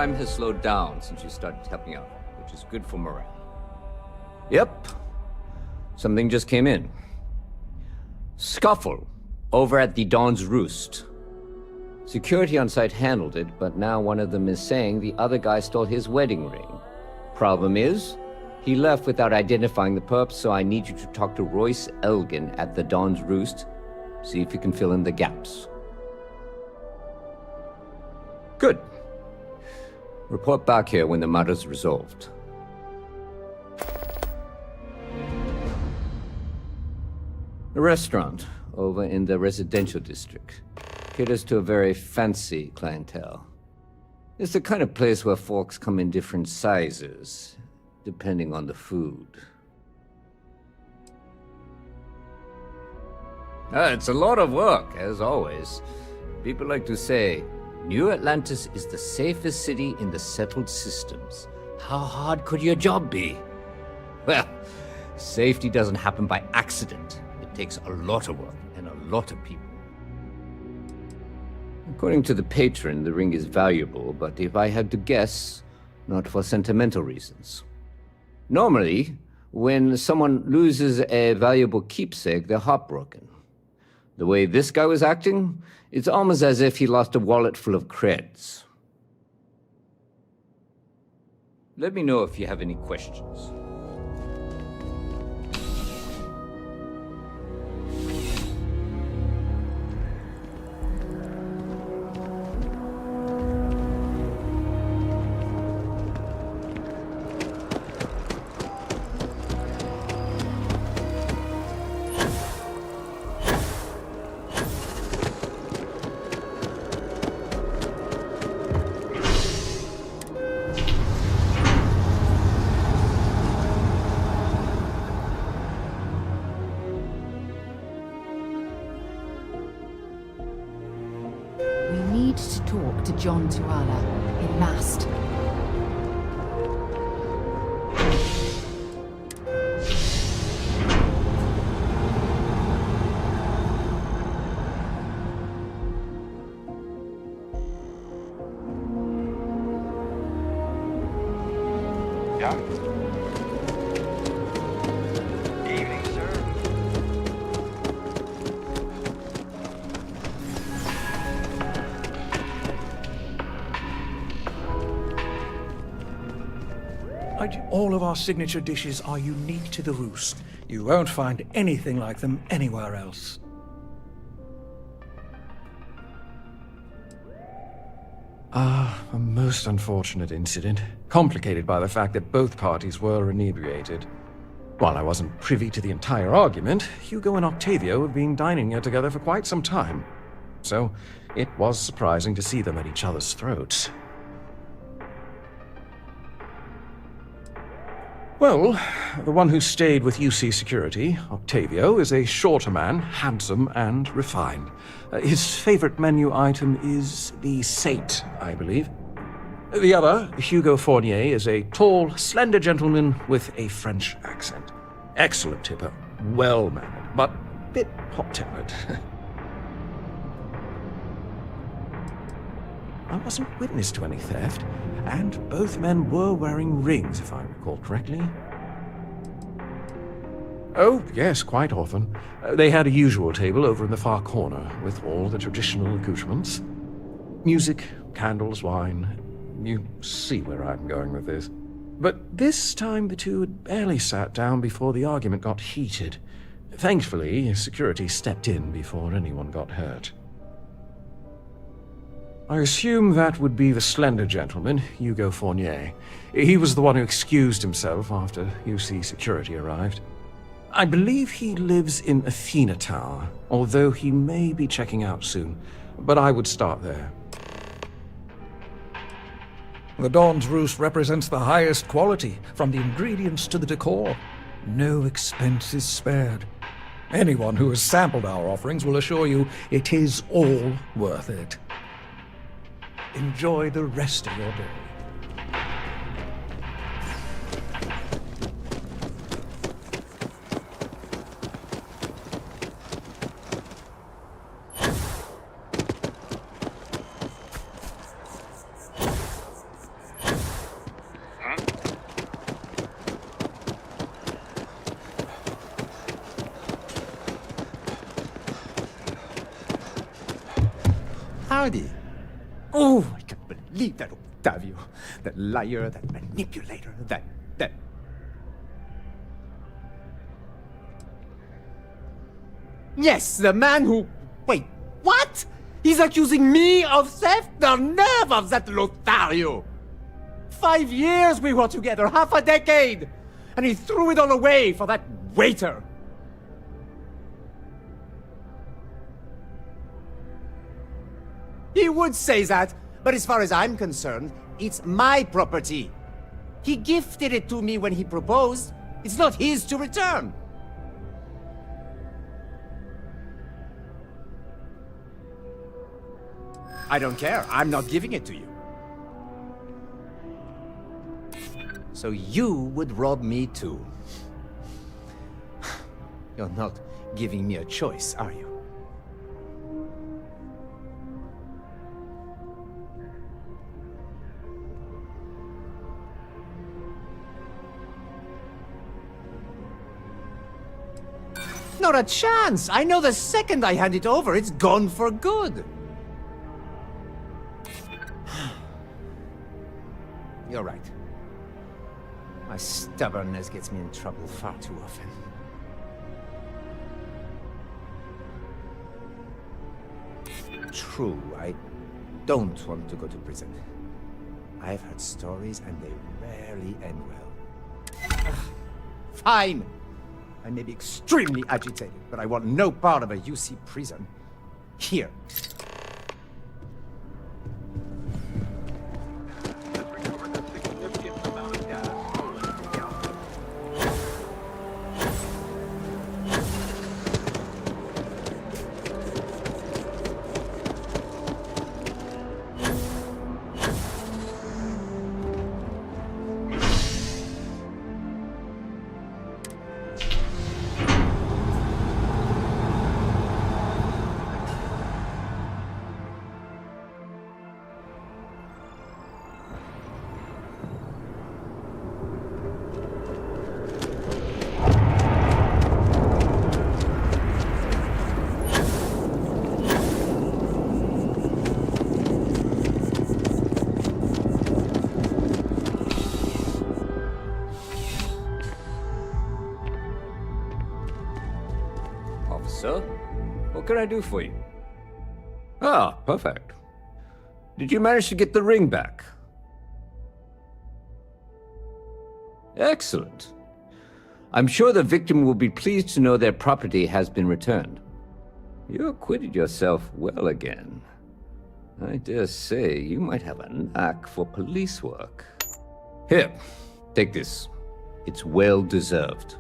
crime has slowed down since you started helping out, which is good for morale. Yep. Something just came in. Scuffle over at the Dawn's Roost. Security on site handled it, but now one of them is saying the other guy stole his wedding ring. Problem is, he left without identifying the perp, so I need you to talk to Royce Elgin at the Dawn's Roost. See if you can fill in the gaps. Good. Report back here when the matter's resolved. The restaurant over in the residential district caters to a very fancy clientele. It's the kind of place where folks come in different sizes, depending on the food. It's a lot of work, as always. People like to say, New Atlantis is the safest city in the settled systems. How hard could your job be? Well, safety doesn't happen by accident. It takes a lot of work and a lot of people. According to the patron, the ring is valuable, but if I had to guess, not for sentimental reasons. Normally, when someone loses a valuable keepsake, they're heartbroken. The way this guy was acting, it's almost as if he lost a wallet full of creds. Let me know if you have any questions. John Tuala in Mast. Yeah. Evening, sir. All of our signature dishes are unique to the Roost. You won't find anything like them anywhere else. A most unfortunate incident, complicated by the fact that both parties were inebriated. While I wasn't privy to the entire argument, Hugo and Octavio have been dining here together for quite some time. So, it was surprising to see them at each other's throats. Well, the one who stayed with UC Security, Octavio, is a shorter man, handsome and refined. His favorite menu item is the Sate, I believe. The other, Hugo Fournier, is a tall, slender gentleman with a French accent. Excellent tipper, well-mannered, but a bit hot-tempered. I wasn't witness to any theft, and both men were wearing rings, if I recall correctly. Oh, yes, quite often. They had a usual table over in the far corner, with all the traditional accoutrements. Music, candles, wine. You see where I'm going with this. But this time the two had barely sat down before the argument got heated. Thankfully, security stepped in before anyone got hurt. I assume that would be the slender gentleman, Hugo Fournier. He was the one who excused himself after UC Security arrived. I believe he lives in Athena Tower, although he may be checking out soon. But I would start there. The Dawn's Roost represents the highest quality, from the ingredients to the decor. No expense is spared. Anyone who has sampled our offerings will assure you it is all worth it. Enjoy the rest of your day. Howdy. Oh, I can't believe that Octavio. That liar, that manipulator, that... Yes, the man who... Wait, what? He's accusing me of theft? The nerve of that Lothario! 5 years we were together, half a decade! And he threw it all away for that waiter! He would say that, but as far as I'm concerned, it's my property. He gifted it to me when he proposed. It's not his to return. I don't care. I'm not giving it to you. So you would rob me too. You're not giving me a choice, are you? Not a chance! I know the second I hand it over, it's gone for good! You're right. My stubbornness gets me in trouble far too often. True, I don't want to go to prison. I've heard stories and they rarely end well. Ugh. Fine! I may be extremely agitated, but I want no part of a UC prison. Here. Officer, what can I do for you? Ah, perfect. Did you manage to get the ring back? Excellent. I'm sure the victim will be pleased to know their property has been returned. You acquitted yourself well again. I dare say you might have a knack for police work. Here, take this. It's well deserved.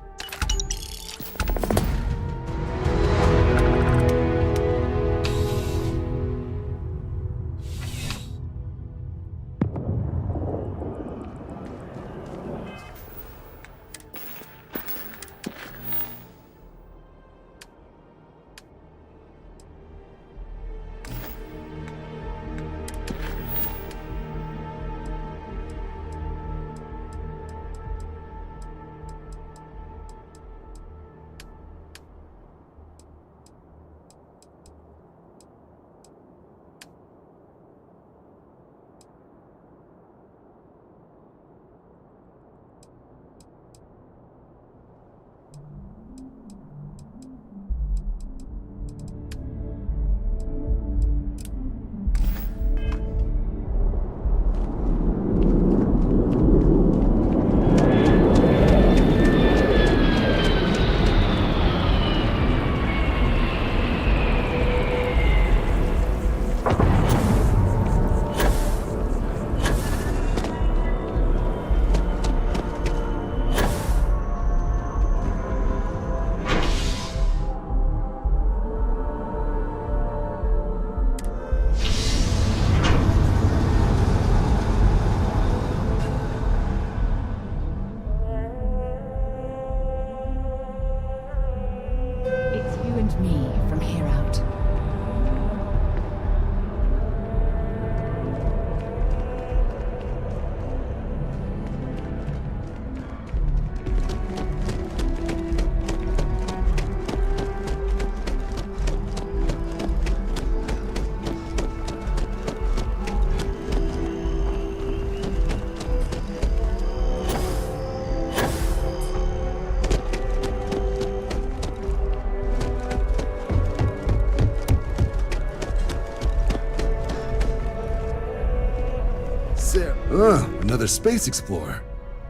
Another space explorer.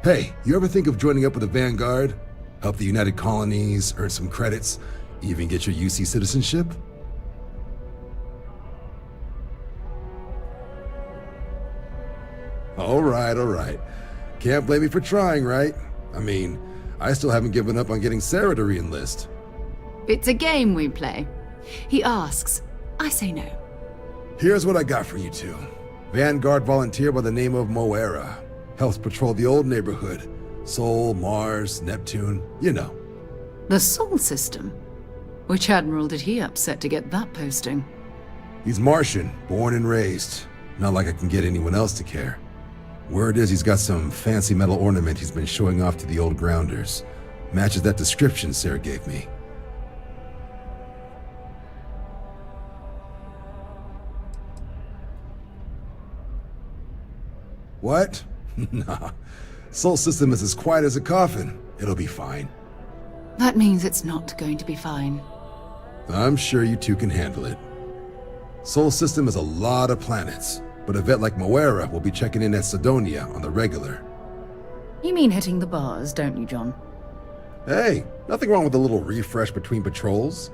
Hey, you ever think of joining up with the Vanguard? Help the United Colonies, earn some credits, even get your UC citizenship? All right. Can't blame me for trying, right? I mean, I still haven't given up on getting Sarah to re-enlist. It's a game we play. He asks, I say no. Here's what I got for you two. Vanguard volunteer by the name of Moera. Helps patrol the old neighborhood. Sol, Mars, Neptune, you know. The Sol system? Which admiral did he upset to get that posting? He's Martian, born and raised. Not like I can get anyone else to care. Word is he's got some fancy metal ornament he's been showing off to the old grounders. Matches that description Sarah gave me. What? Nah. Sol system is as quiet as a coffin. It'll be fine. That means it's not going to be fine. I'm sure you two can handle it. Sol system is a lot of planets, but a vet like Moera will be checking in at Sidonia on the regular. You mean hitting the bars, don't you, John? Hey, nothing wrong with a little refresh between patrols.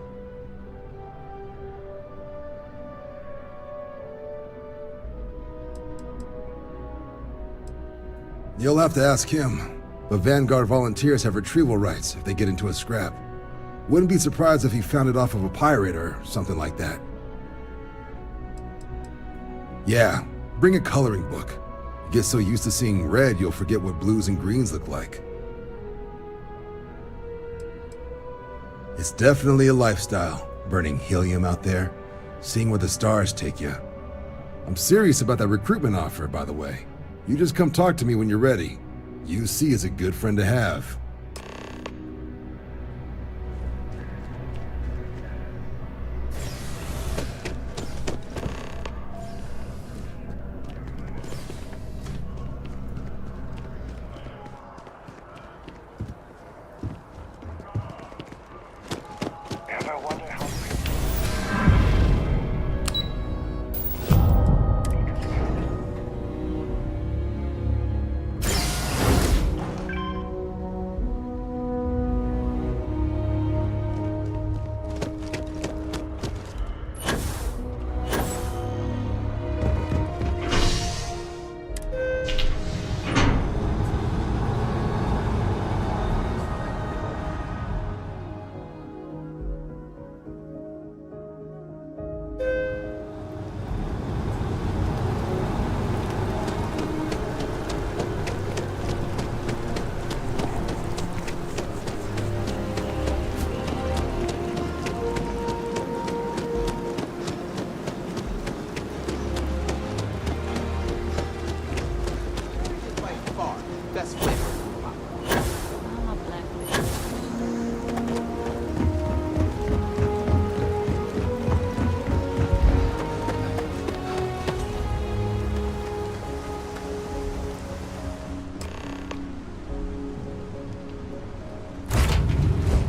You'll have to ask him, but Vanguard volunteers have retrieval rights if they get into a scrap. Wouldn't be surprised if he found it off of a pirate or something like that. Yeah, bring a coloring book. You get so used to seeing red, you'll forget what blues and greens look like. It's definitely a lifestyle, burning helium out there, seeing where the stars take you. I'm serious about that recruitment offer, by the way. You just come talk to me when you're ready. UC is a good friend to have.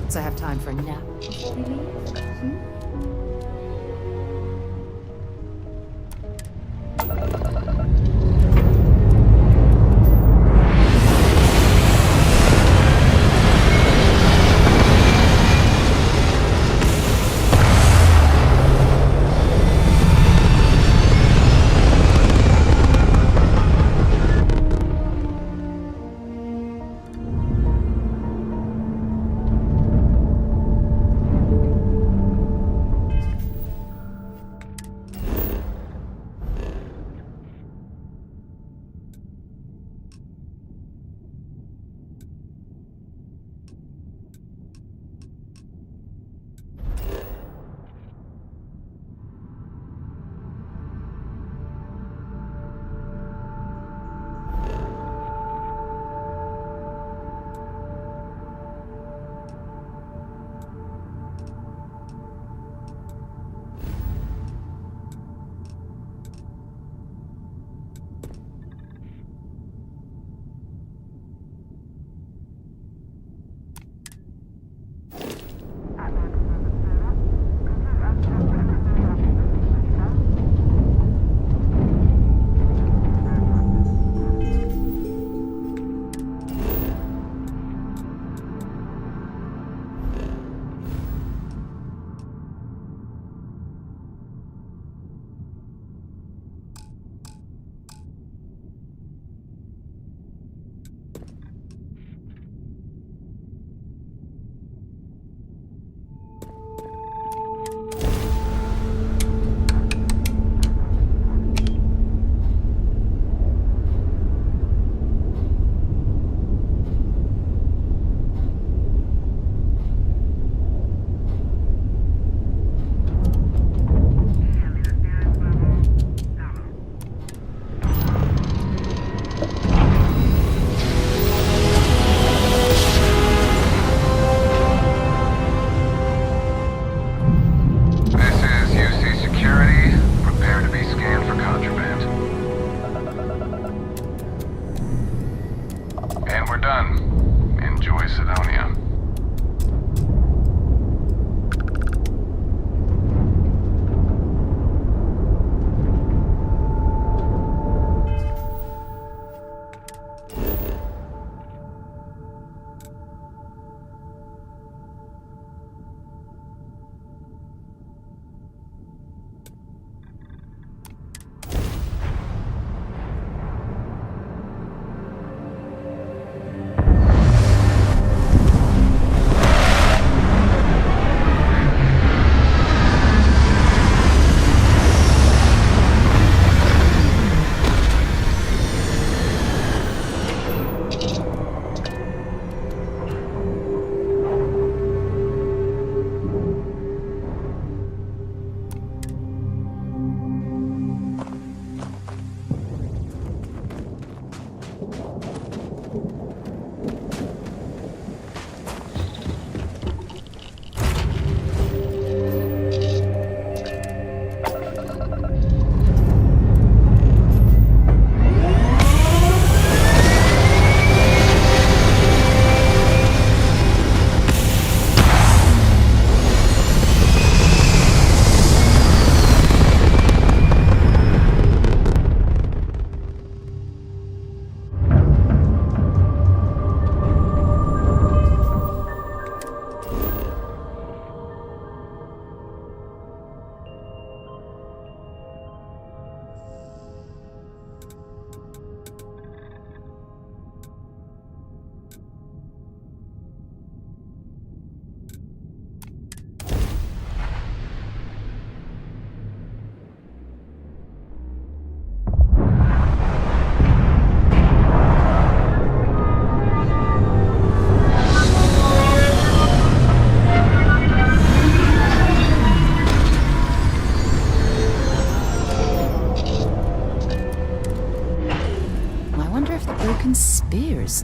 So I have time for a nap before we leave?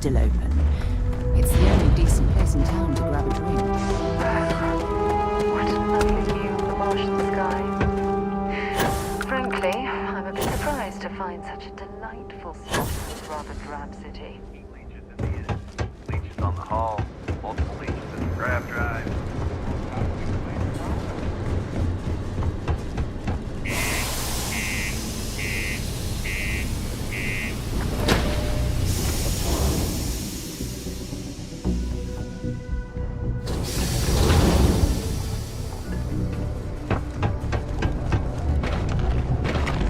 still open. It's the only decent place in town to grab a drink. What a lovely view of the Martian sky. Frankly, I'm a bit surprised to find such a delightful spot in this rather drab city. Leeches on the hull, multiple leeches in the grav drive.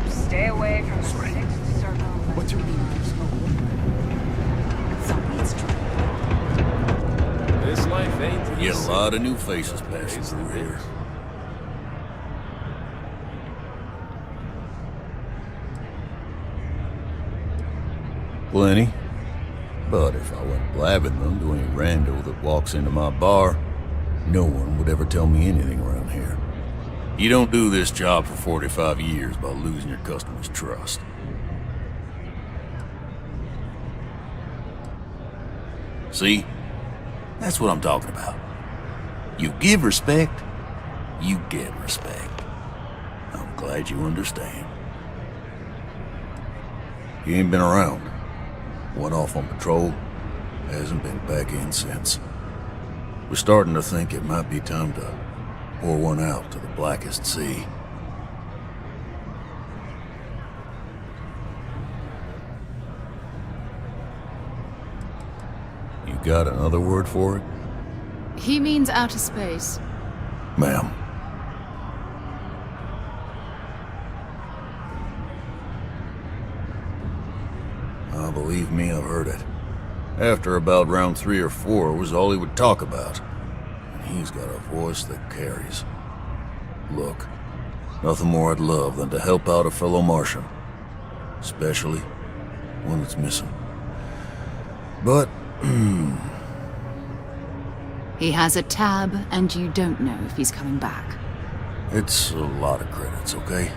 Stay away from the sixth circle. What do you mean there's no This life ain't Get a lot of new faces passing through here. Plenty. But if I went blabbing them to any rando that walks into my bar, no one would ever tell me anything around here. You don't do this job for 45 years by losing your customers' trust. See? That's what I'm talking about. You give respect, you get respect. I'm glad you understand. You ain't been around. Went off on patrol, hasn't been back in since. We're starting to think it might be time to pour one out to the blackest sea. You got another word for it? He means outer space. Ma'am. Believe me, I've heard it. After about round 3 or 4 was all he would talk about. And he's got a voice that carries. Look, nothing more I'd love than to help out a fellow Martian. Especially one that's missing. But, He has a tab, and you don't know if he's coming back. it's a lot of credits, okay?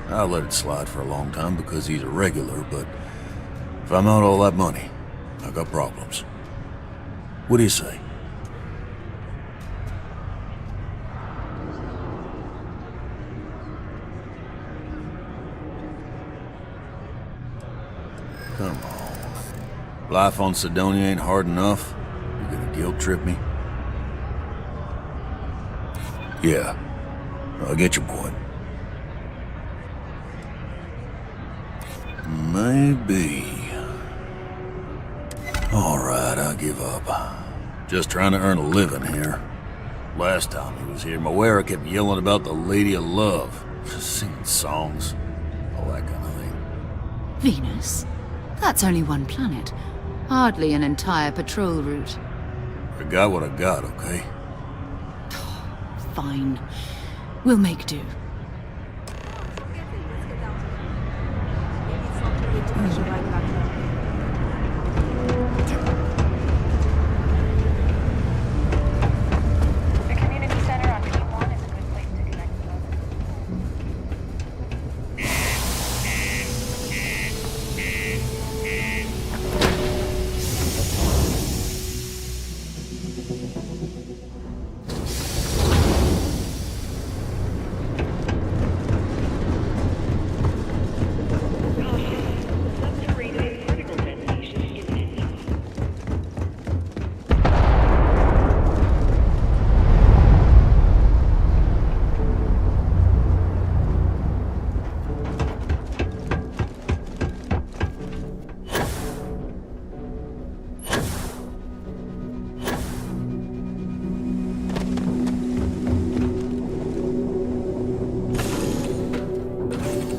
I let it slide for a long time because he's a regular, but if I'm out all that money, I got problems. What do you say? Come on. Life on Sidonia ain't hard enough. You're gonna guilt trip me? Yeah, I get your point. Maybe. Alright, I'll give up. Just trying to earn a living here. Last time he was here, Moira kept yelling about the Lady of Love. Just singing songs. All that kind of thing. Venus? That's only one planet. Hardly an entire patrol route. I got what I got, okay? Fine. We'll make do. The community center on P1 is a good place to connect with others.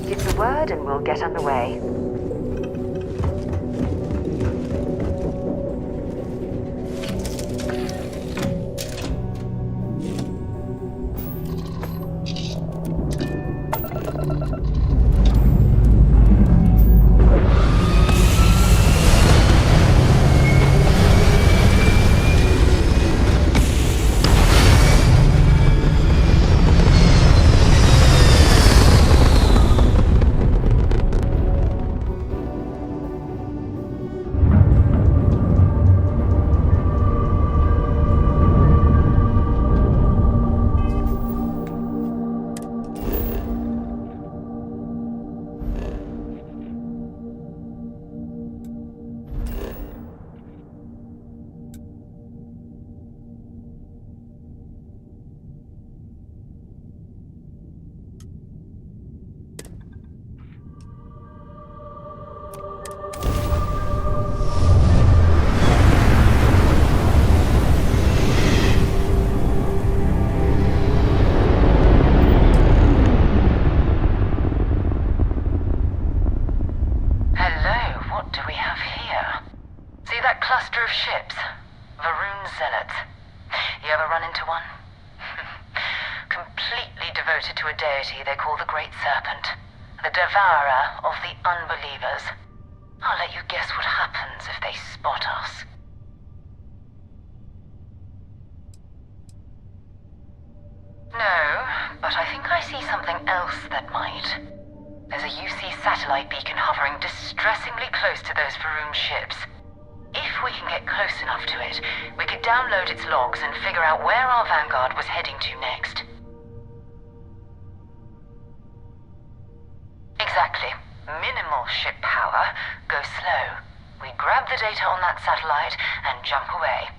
Give the word and we'll get underway. devoted to a deity they call the Great Serpent, the devourer of the unbelievers. I'll let you guess what happens if they spot us. No, but I think I see something else that might. There's a UC satellite beacon hovering distressingly close to those Faroon ships. If we can get close enough to it, we could download its logs and figure out where our Vanguard was heading to next. Exactly. Minimal ship power, go slow. We grab the data on that satellite and jump away.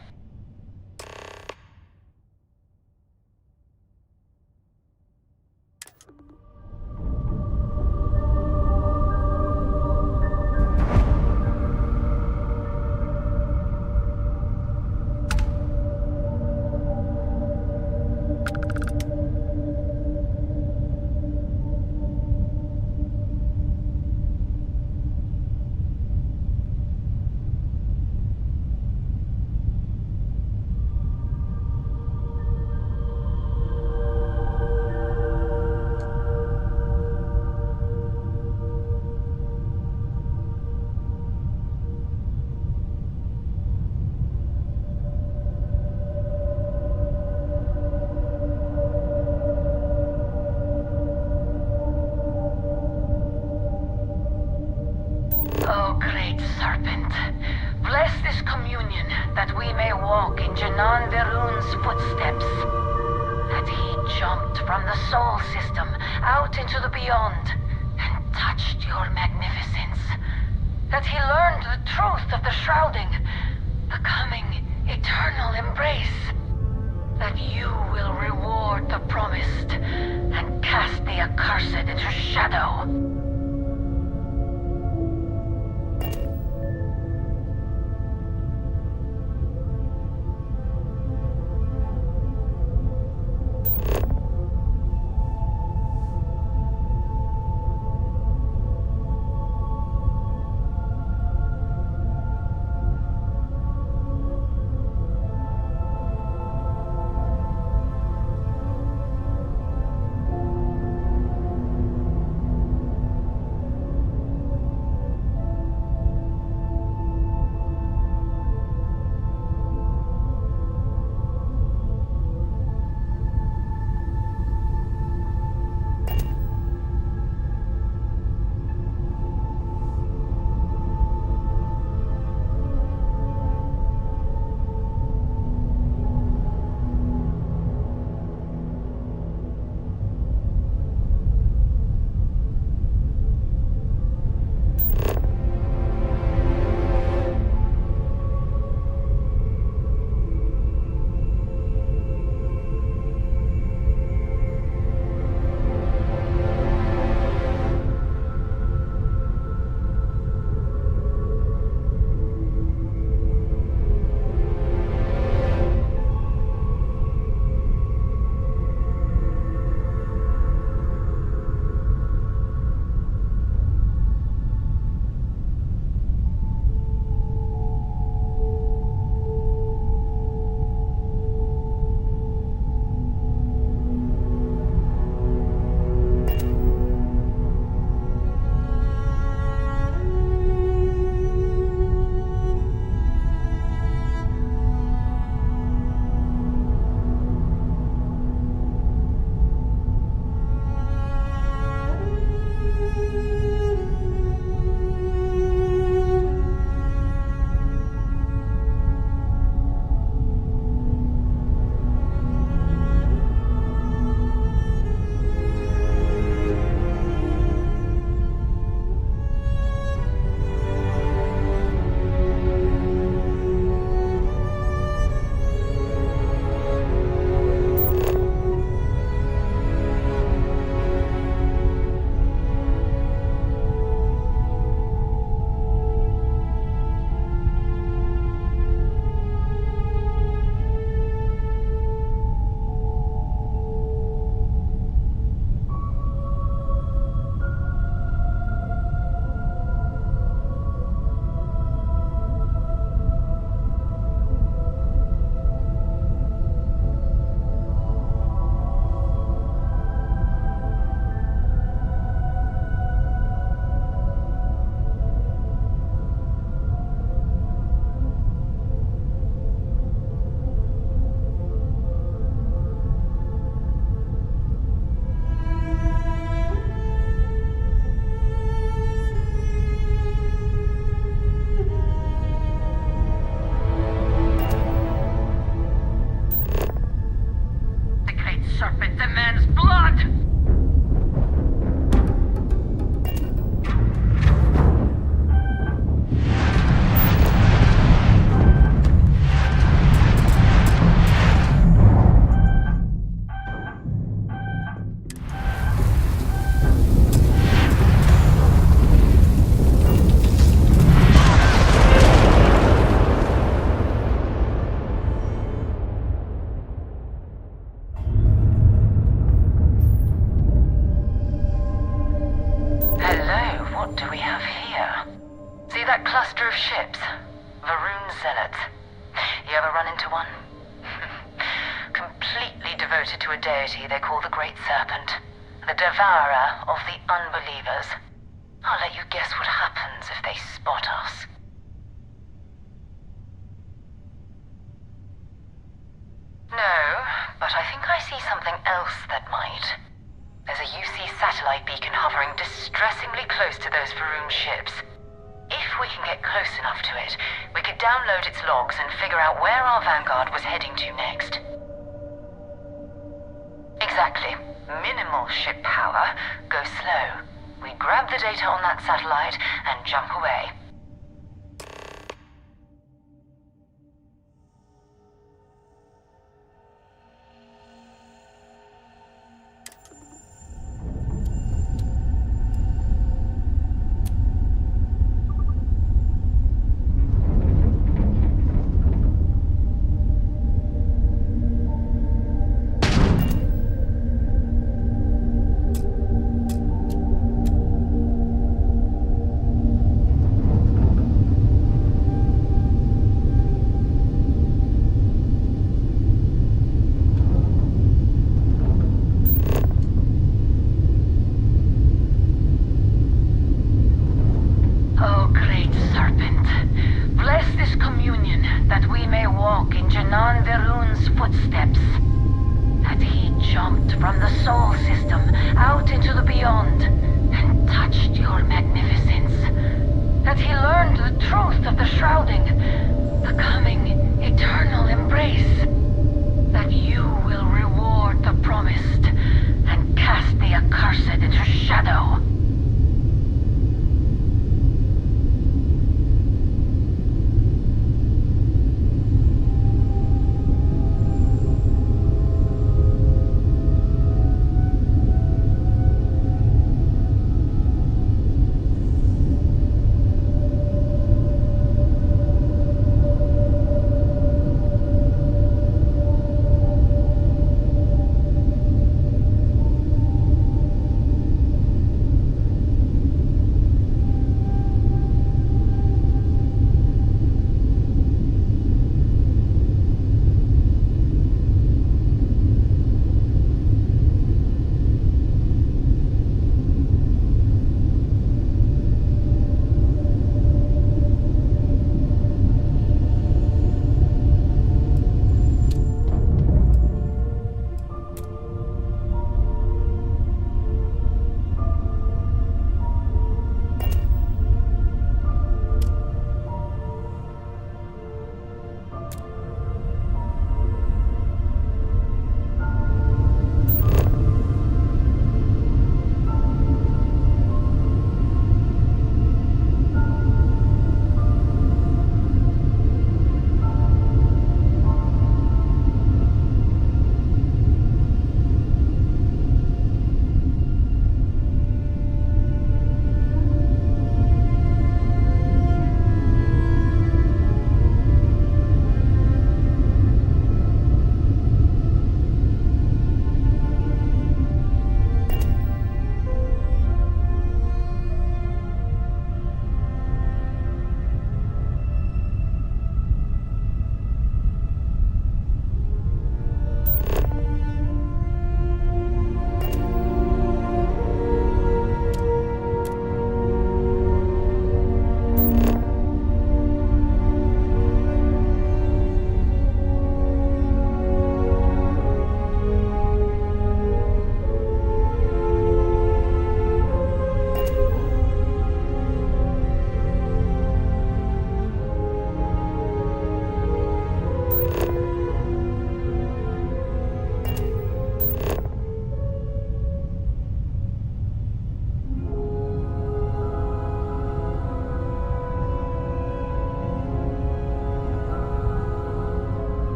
Oh, great serpent, bless this communion that we may walk in Janan Verun's footsteps. That he jumped from the soul system out into the beyond and touched your magnificence. That he learned the truth of the shrouding, the coming eternal embrace. That you will reward the promised and cast the accursed into shadow. man's blood!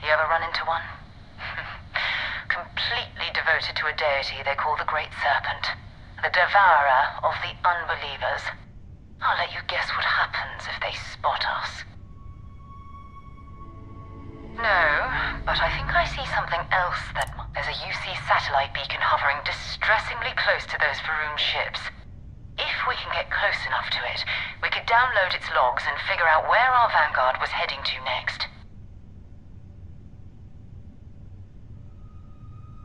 You ever run into one? Completely devoted to a deity they call the Great Serpent. The devourer of the unbelievers. I'll let you guess what happens if they spot us. No, but I think I see something else that... There's a UC satellite beacon hovering distressingly close to those Faroum ships. If we can get close enough to it, we could download its logs and figure out where our Vanguard was heading to next.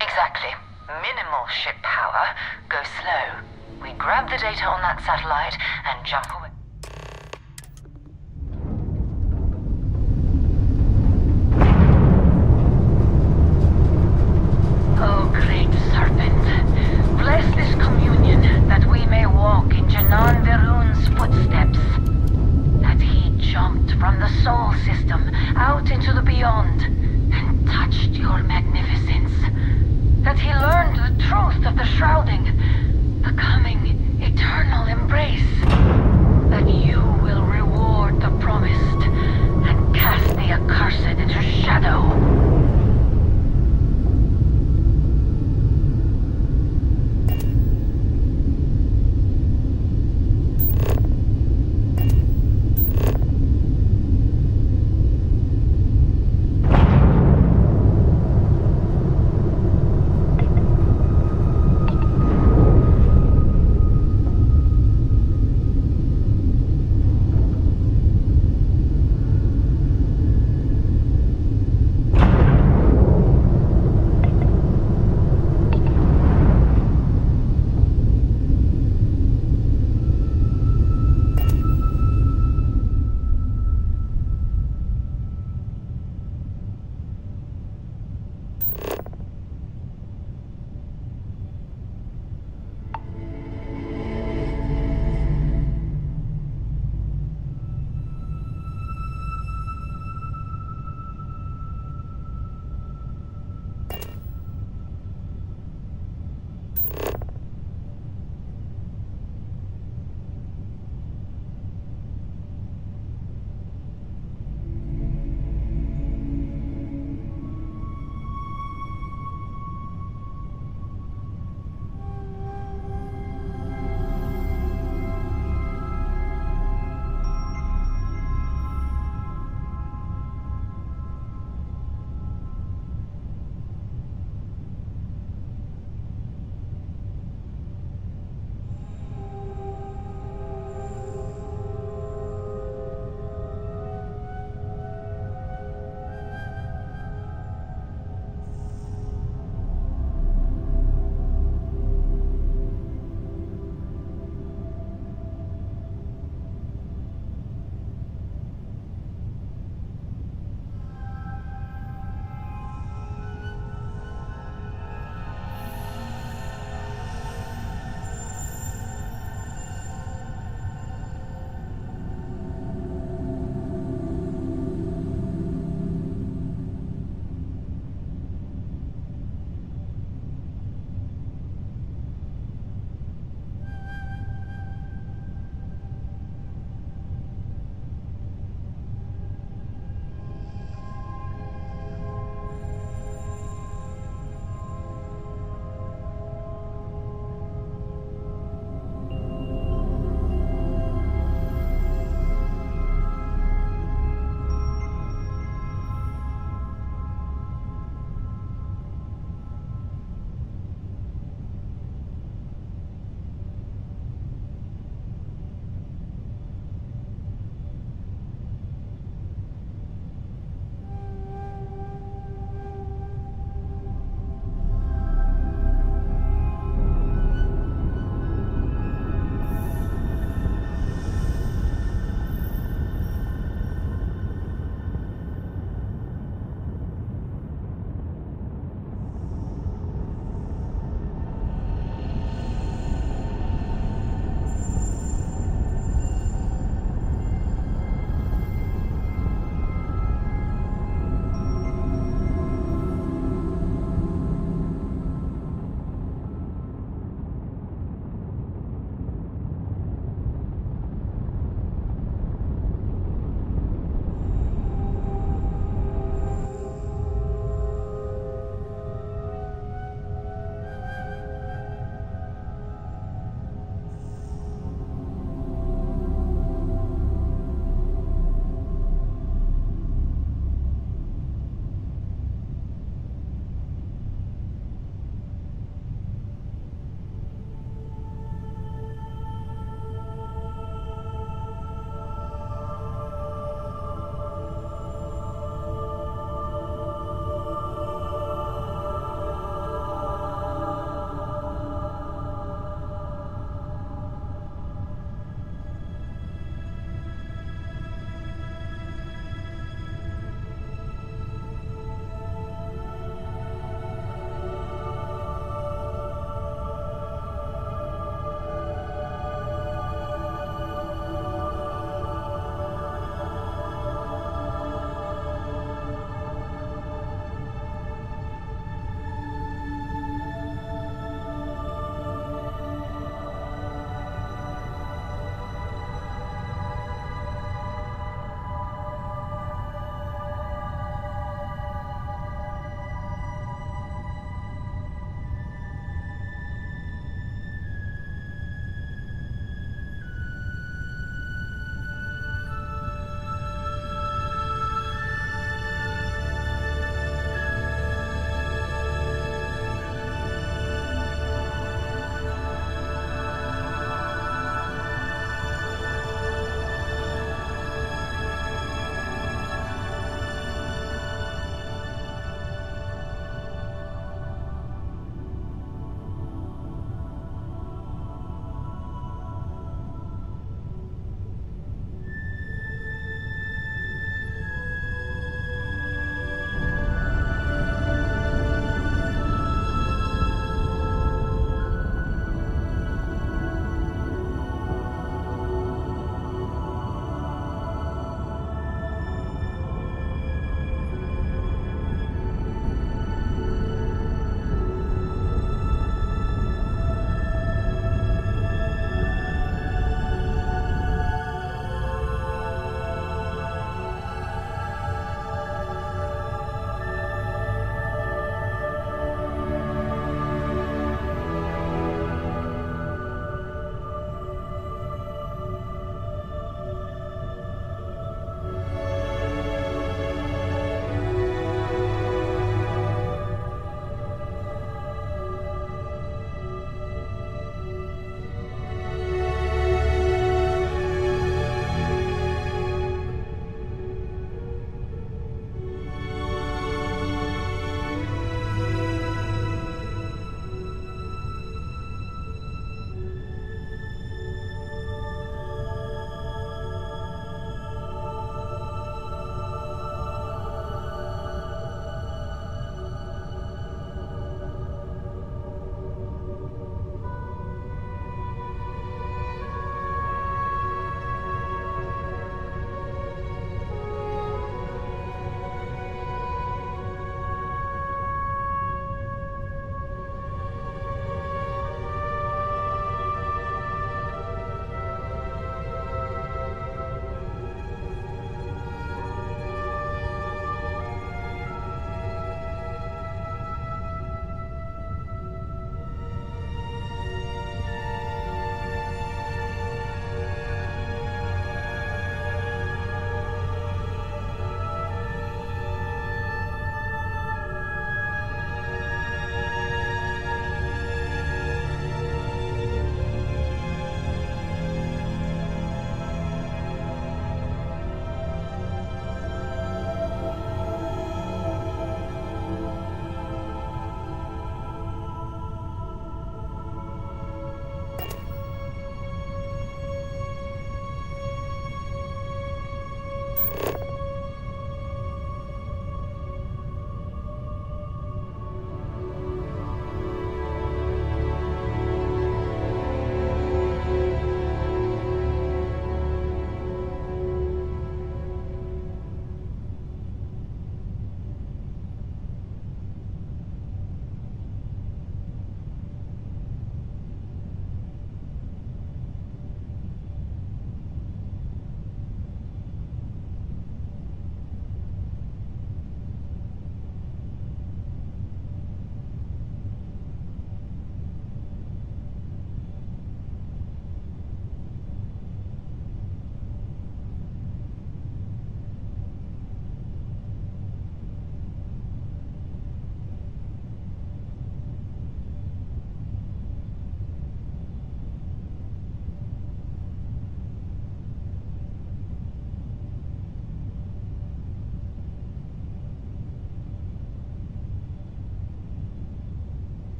Exactly. Minimal ship power, go slow. We grab the data on that satellite and jump away. Oh, great serpent, bless this communion that we may walk in Janan Verun's footsteps. That he jumped from the Sol system out into the beyond and touched your magnificence. That he learned the truth of the shrouding, the coming eternal embrace. That you will reward the promised and cast the accursed into shadow.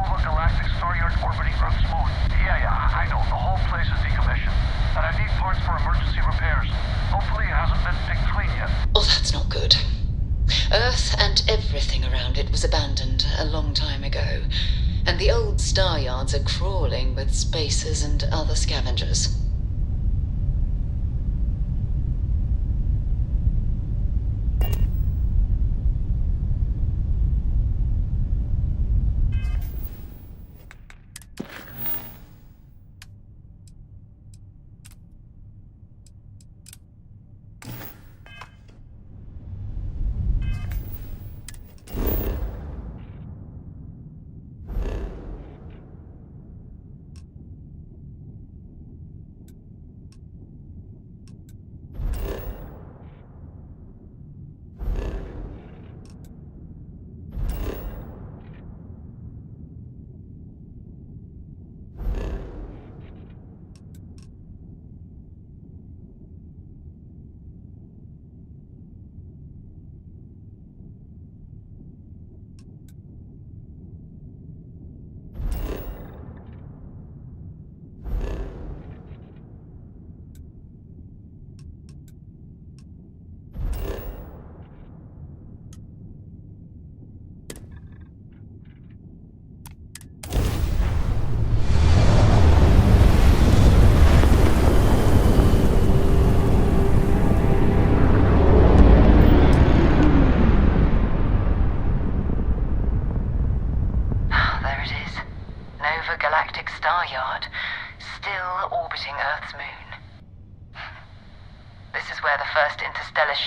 of a galactic star yard orbiting Earth's moon. Yeah, I know. The whole place is decommissioned. And I need parts for emergency repairs. Hopefully it hasn't been picked clean yet. Oh, that's not good. Earth and everything around it was abandoned a long time ago, and the old star yards are crawling with spacers and other scavengers.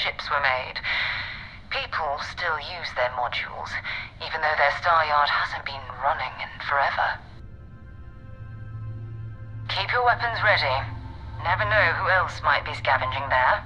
Ships were made. People still use their modules, even though their star yard hasn't been running in forever. Keep your weapons ready. Never know who else might be scavenging there.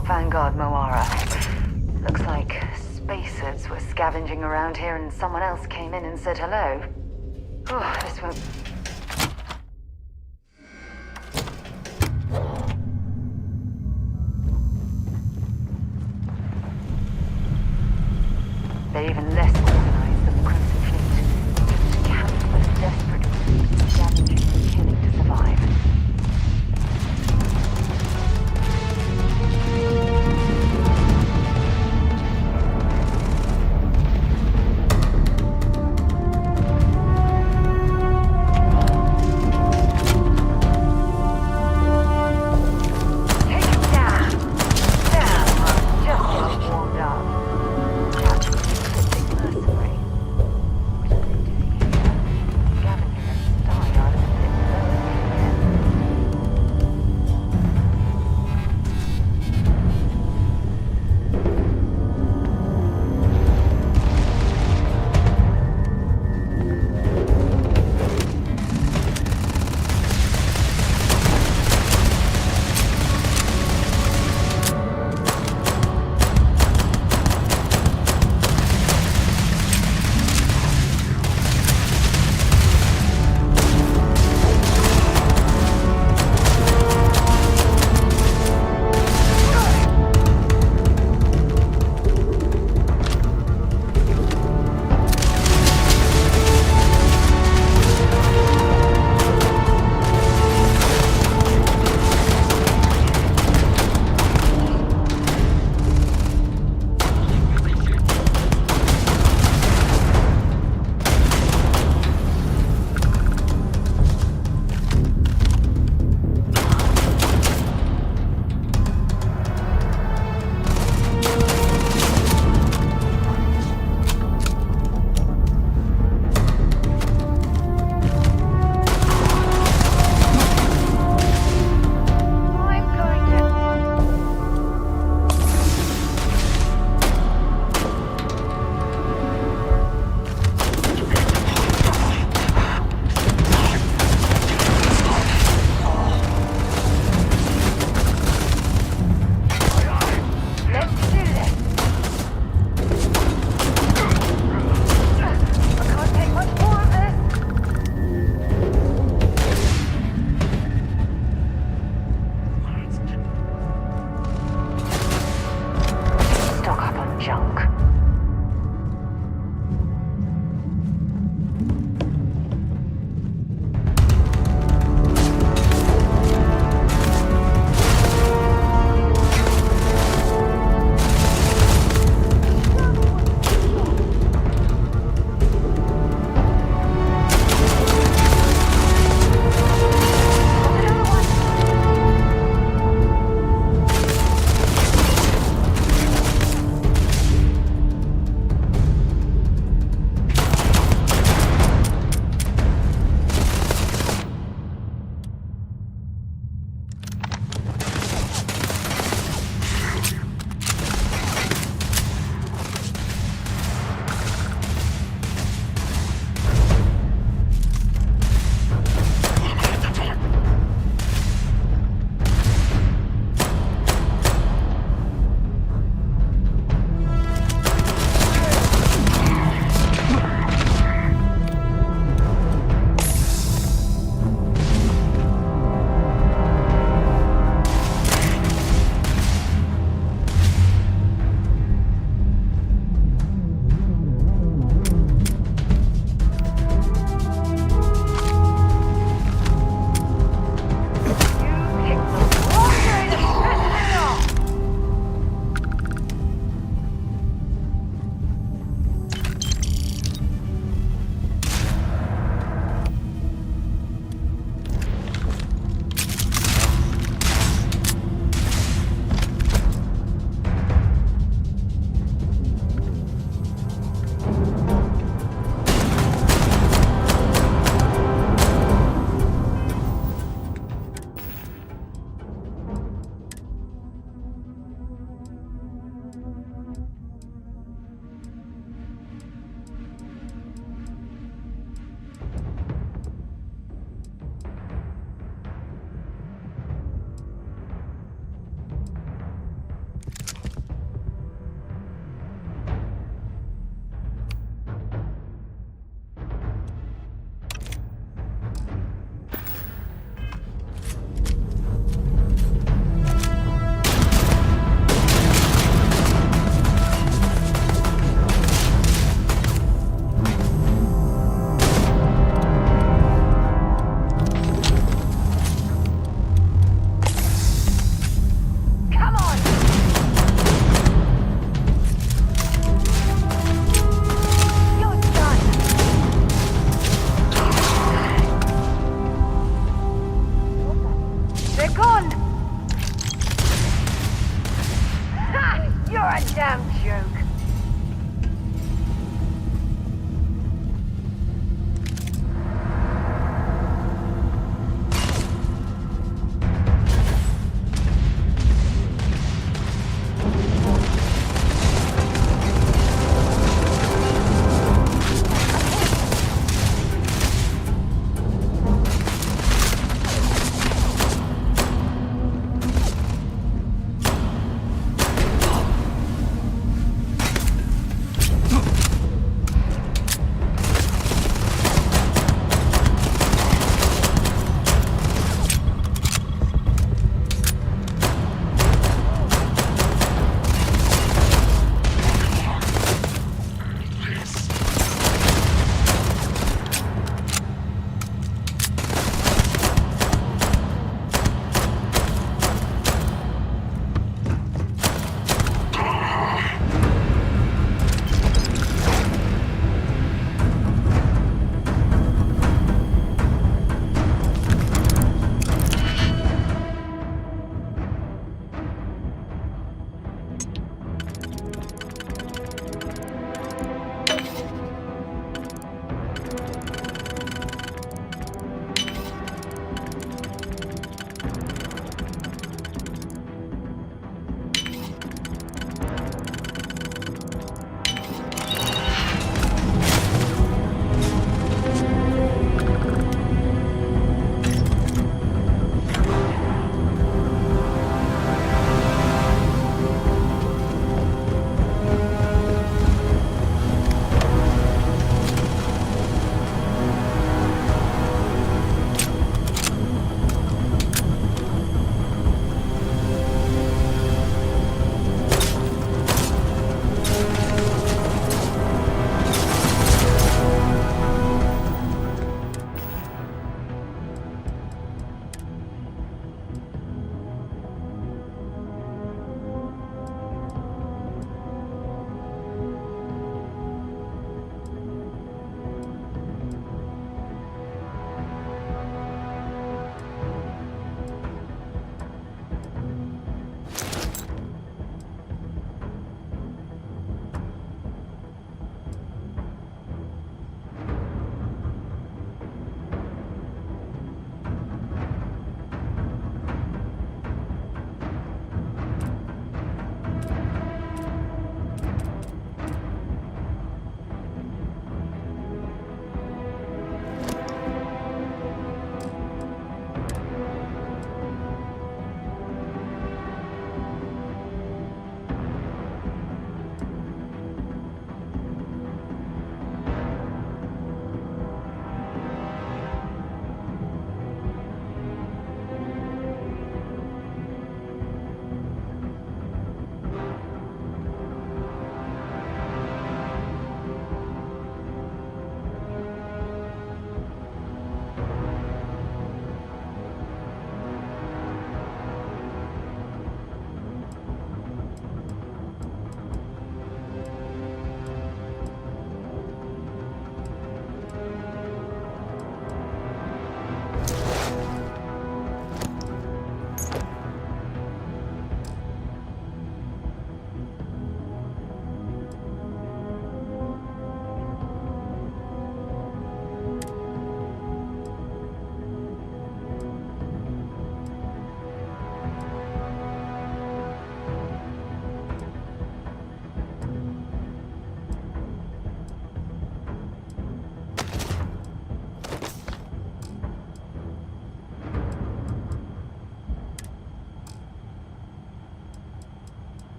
not Vanguard Moara. Looks like spacers were scavenging around here and someone else came in and said hello. Oh, this won't... They're even less organized than the Crimson Fleet. Countless desperate crews scavenging and killing to survive. Take him down! Down! Just getting warmed up. Captain,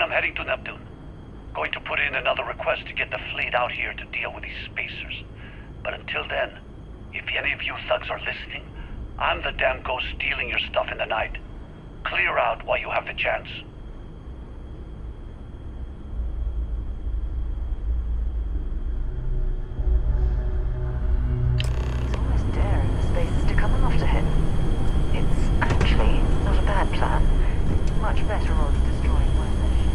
Then I'm heading to Neptune. Going to put in another request to get the fleet out here to deal with these spacers. But until then, if any of you thugs are listening, I'm the damn ghost stealing your stuff in the night. Clear out while you have the chance. He's almost daring the spacers to come after him. It's actually not a bad plan. Much better odds destroying one of their ships.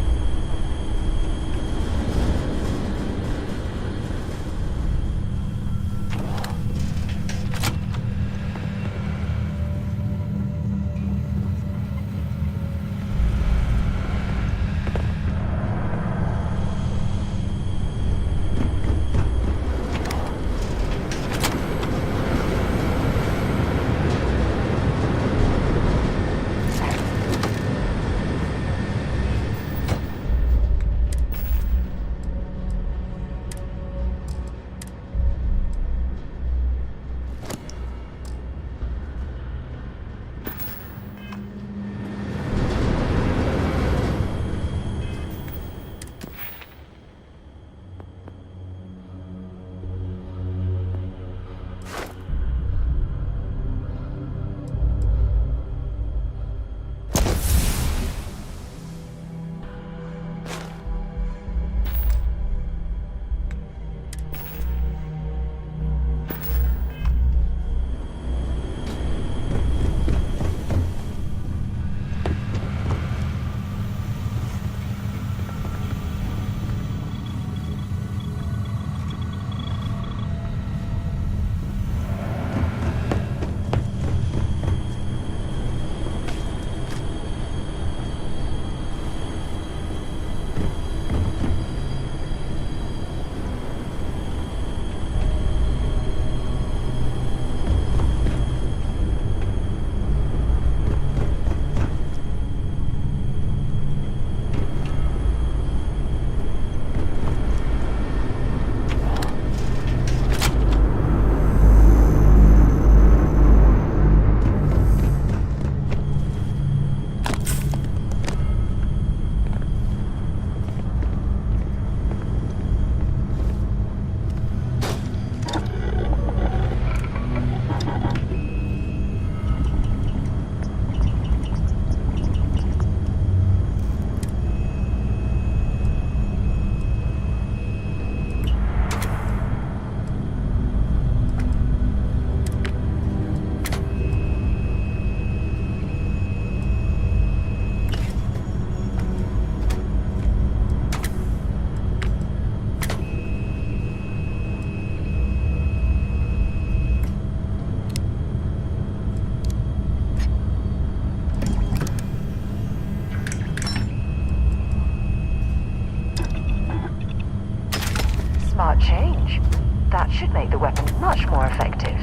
Smart change. That should make the weapon much more effective.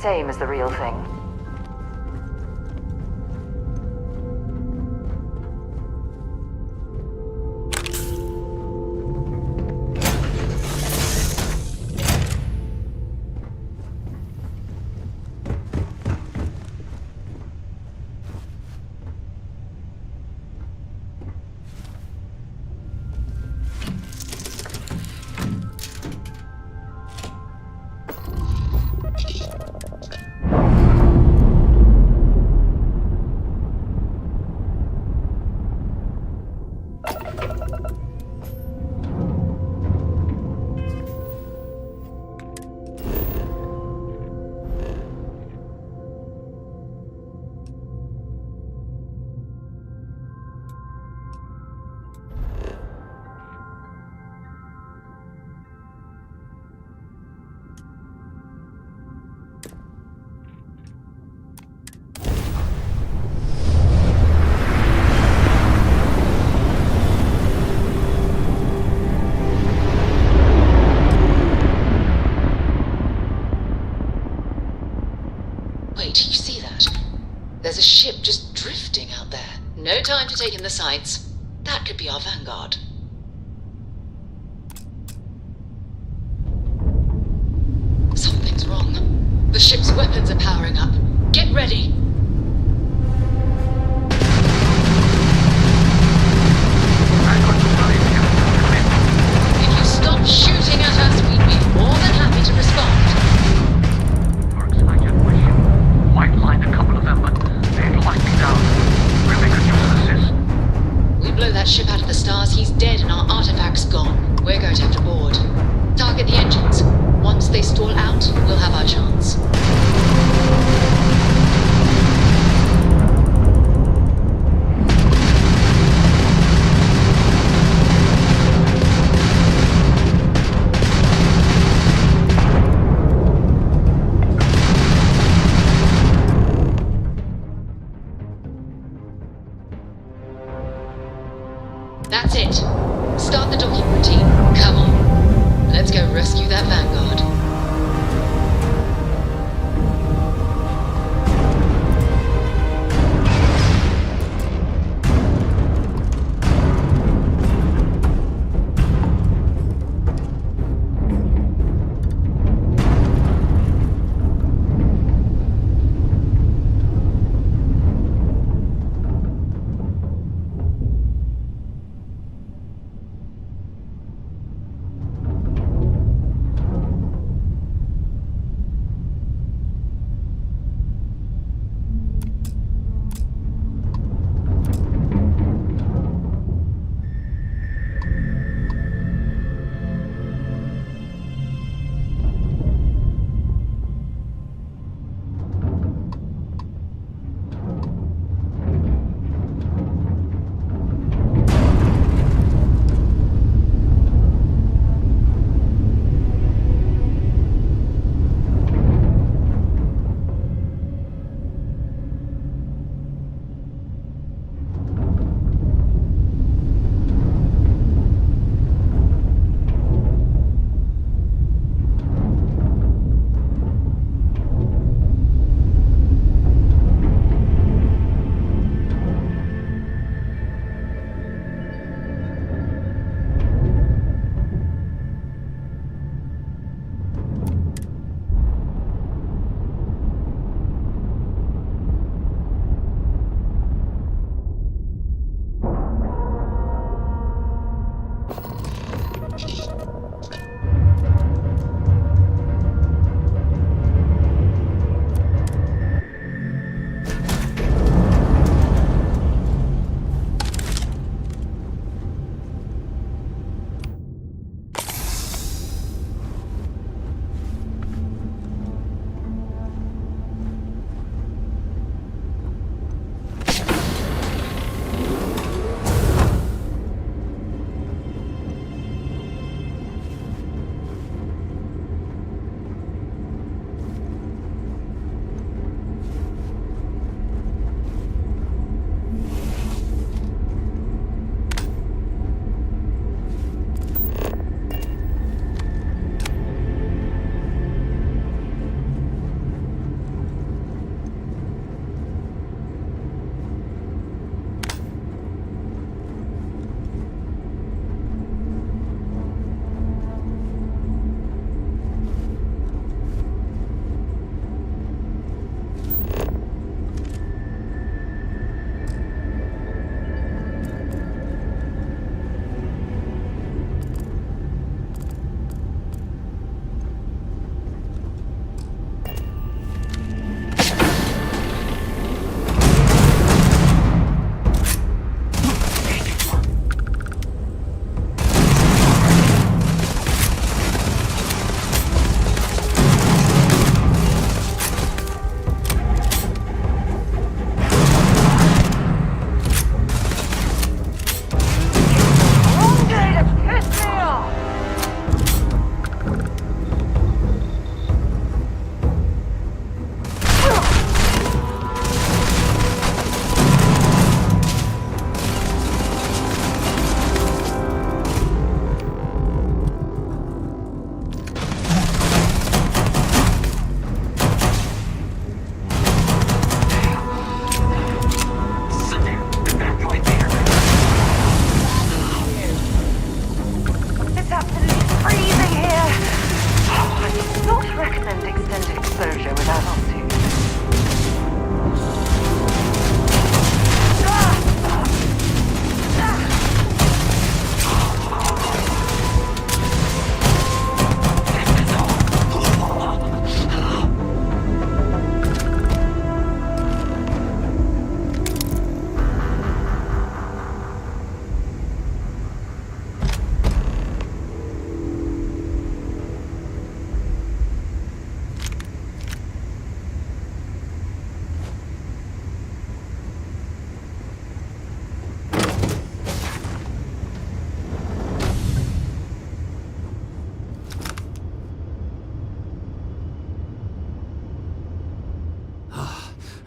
same as the real thing. Wait, you see that? There's a ship just drifting out there. No time to take in the sights. That could be our vanguard. Something's wrong. The ship's weapons are powering up. Get ready! If you stop shooting at us, we'd be more than happy to respond. Might line a couple of them, but they'd lock me down. Really could use an assist. We blow that ship out of the stars, he's dead and our artifact's gone. We're going to have to board. Target the engines. Once they stall out, we'll have our chance. That's it. Start the docking routine. Come on. Let's go rescue that vanguard.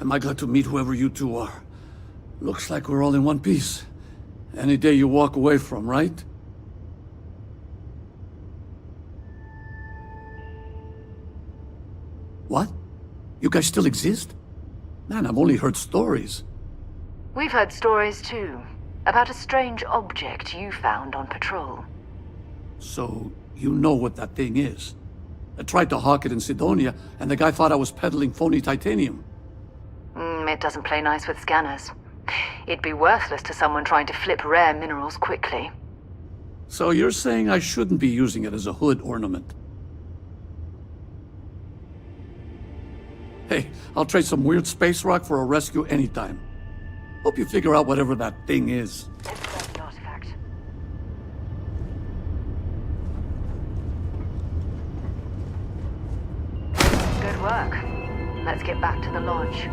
Am I glad to meet whoever you two are. Looks like we're all in one piece. Any day you walk away from, right? What? You guys still exist? Man, I've only heard stories. We've heard stories too, about a strange object you found on patrol. So, you know what that thing is? I tried to hawk it in Sidonia, and the guy thought I was peddling phony titanium. It doesn't play nice with scanners. It'd be worthless to someone trying to flip rare minerals quickly. So you're saying I shouldn't be using it as a hood ornament? Hey, I'll trade some weird space rock for a rescue anytime. Hope you figure out whatever that thing is. Good work. Let's get back to the lodge.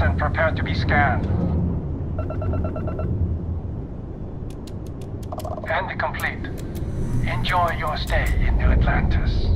and prepare to be scanned. And complete. Enjoy your stay in New Atlantis.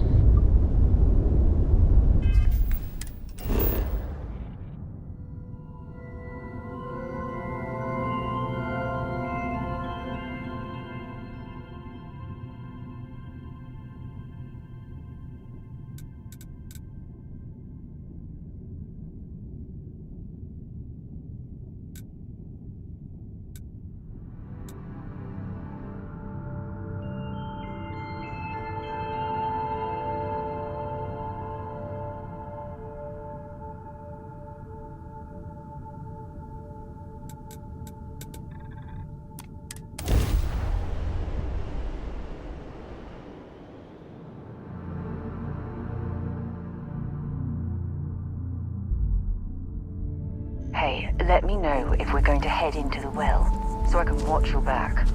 Hey, let me know if we're going to head into the well, so I can watch your back.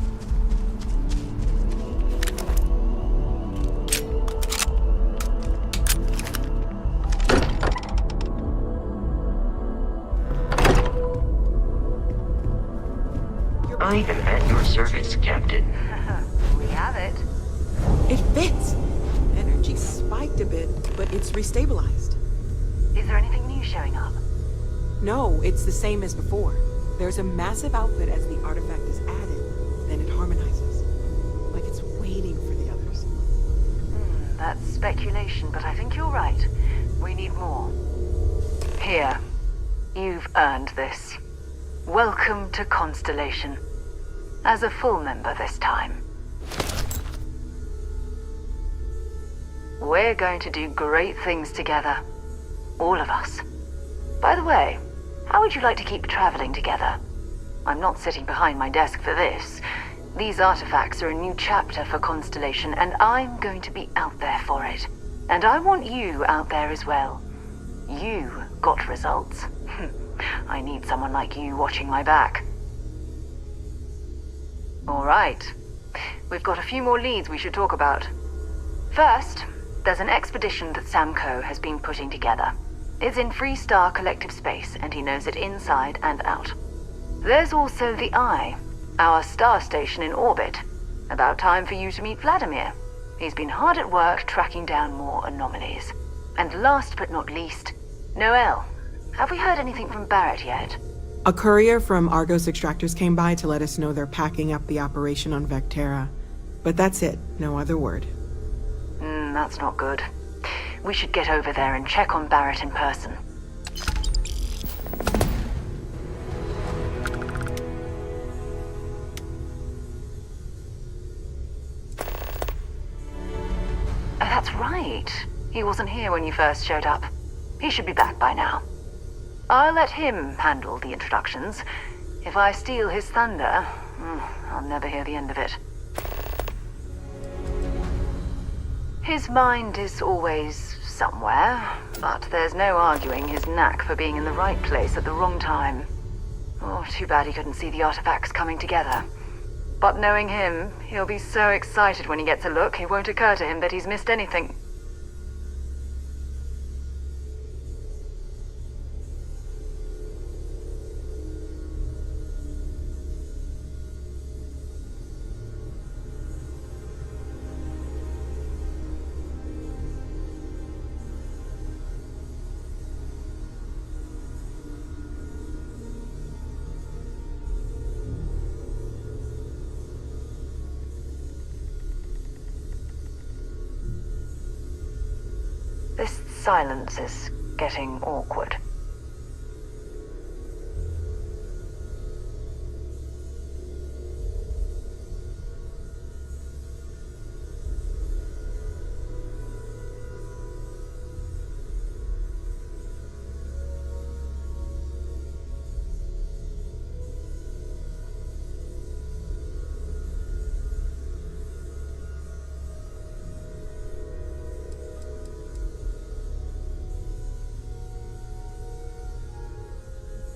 I am at your service, Captain. We have it. It fits. Energy spiked a bit, but it's restabilized. Is there anything new showing up? No, it's the same as before. There's a massive output as the artifact is added, then it harmonizes. Like it's waiting for the others. That's speculation, but I think you're right. We need more. Here. You've earned this. Welcome to Constellation. As a full member this time. We're going to do great things together. All of us. By the way, how would you like to keep traveling together? I'm not sitting behind my desk for this. These artifacts are a new chapter for Constellation, and I'm going to be out there for it. And I want you out there as well. You got results. I need someone like you watching my back. All right. We've got a few more leads we should talk about. First, there's an expedition that Samco has been putting together. It's in Freestar Collective Space, and he knows it inside and out. There's also the Eye, our star station in orbit. About time for you to meet Vladimir. He's been hard at work tracking down more anomalies. And last but not least, Noel. Have we heard anything from Barrett yet? A courier from Argos Extractors came by to let us know they're packing up the operation on Vectera. But that's it, no other word. That's not good. We should get over there and check on Barrett in person. That's right. He wasn't here when you first showed up. He should be back by now. I'll let him handle the introductions. If I steal his thunder, I'll never hear the end of it. His mind is always somewhere, but there's no arguing his knack for being in the right place at the wrong time. Oh, too bad he couldn't see the artifacts coming together. But knowing him, he'll be so excited when he gets a look, it won't occur to him that he's missed anything. This silence is getting awkward.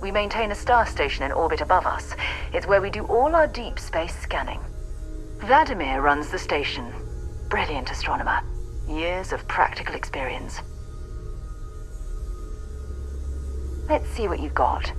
We maintain a star station in orbit above us. It's where we do all our deep space scanning. Vladimir runs the station. Brilliant astronomer. Years of practical experience. Let's see what you've got.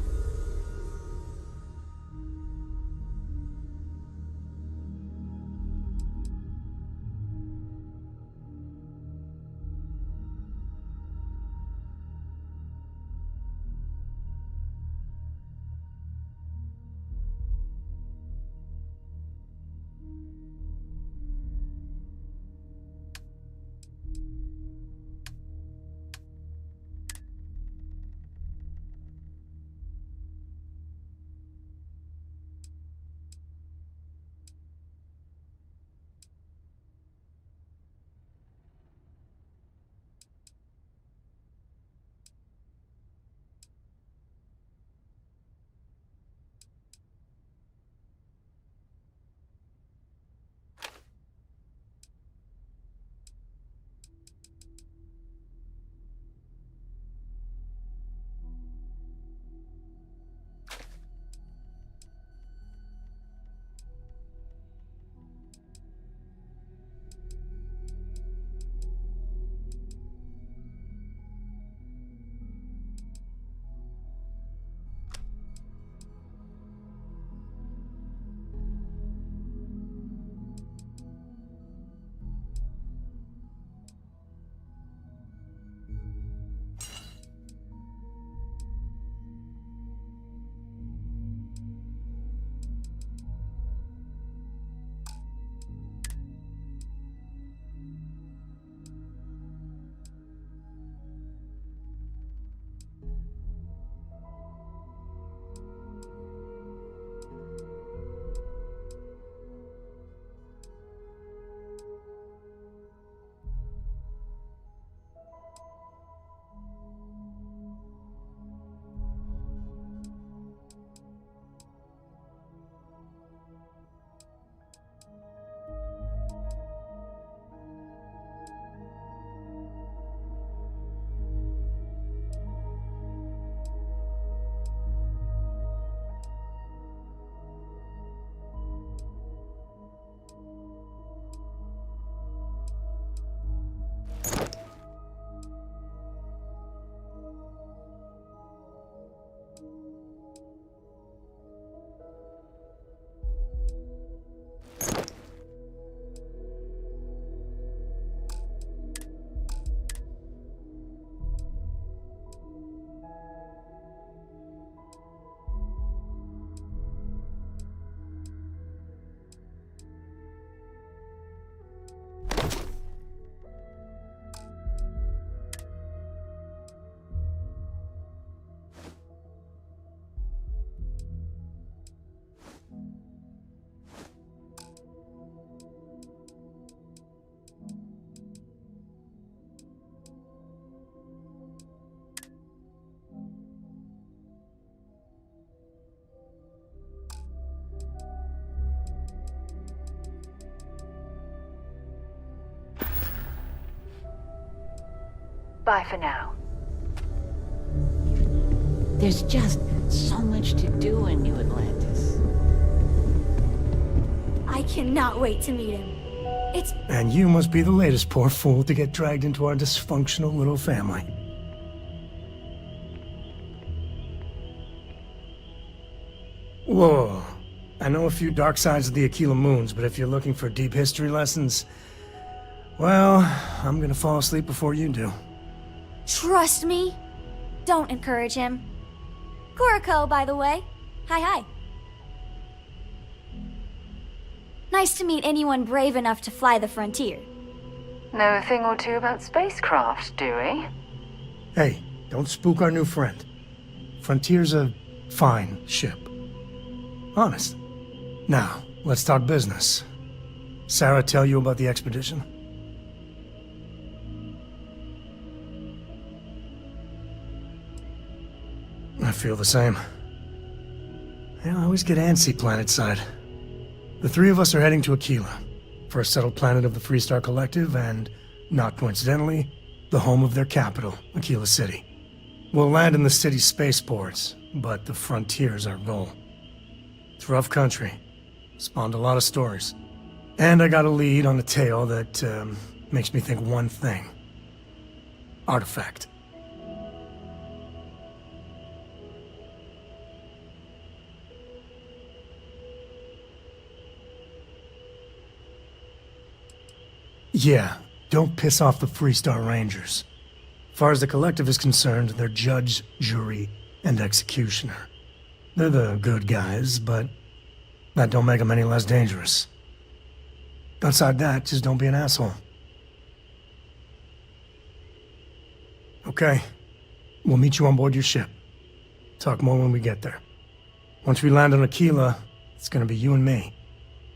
Bye for now. There's just so much to do in New Atlantis. I cannot wait to meet him. It's... And you must be the latest poor fool to get dragged into our dysfunctional little family. Whoa. I know a few dark sides of the Aquila Moons, but if you're looking for deep history lessons, well, I'm gonna fall asleep before you do. Trust me. Don't encourage him. Kuriko, by the way. Hi. Nice to meet anyone brave enough to fly the frontier. Know a thing or two about spacecraft, do we? Hey, don't spook our new friend. Frontier's a fine ship. Honest. Now, let's talk business. Sarah tell you about the expedition? I feel the same. I always get antsy planetside. The three of us are heading to Aquila, first settled planet of the Freestar Collective, and, not coincidentally, the home of their capital, Aquila City. We'll land in the city's spaceports, but the frontier's our goal. It's rough country. Spawned a lot of stories. And I got a lead on a tale that makes me think one thing. Artifact. Yeah, don't piss off the Freestar Rangers. As far as the Collective is concerned, they're judge, jury, and executioner. They're the good guys, but that don't make them any less dangerous. Outside that, just don't be an asshole. Okay, we'll meet you on board your ship. Talk more when we get there. Once we land on Aquila, it's gonna be you and me.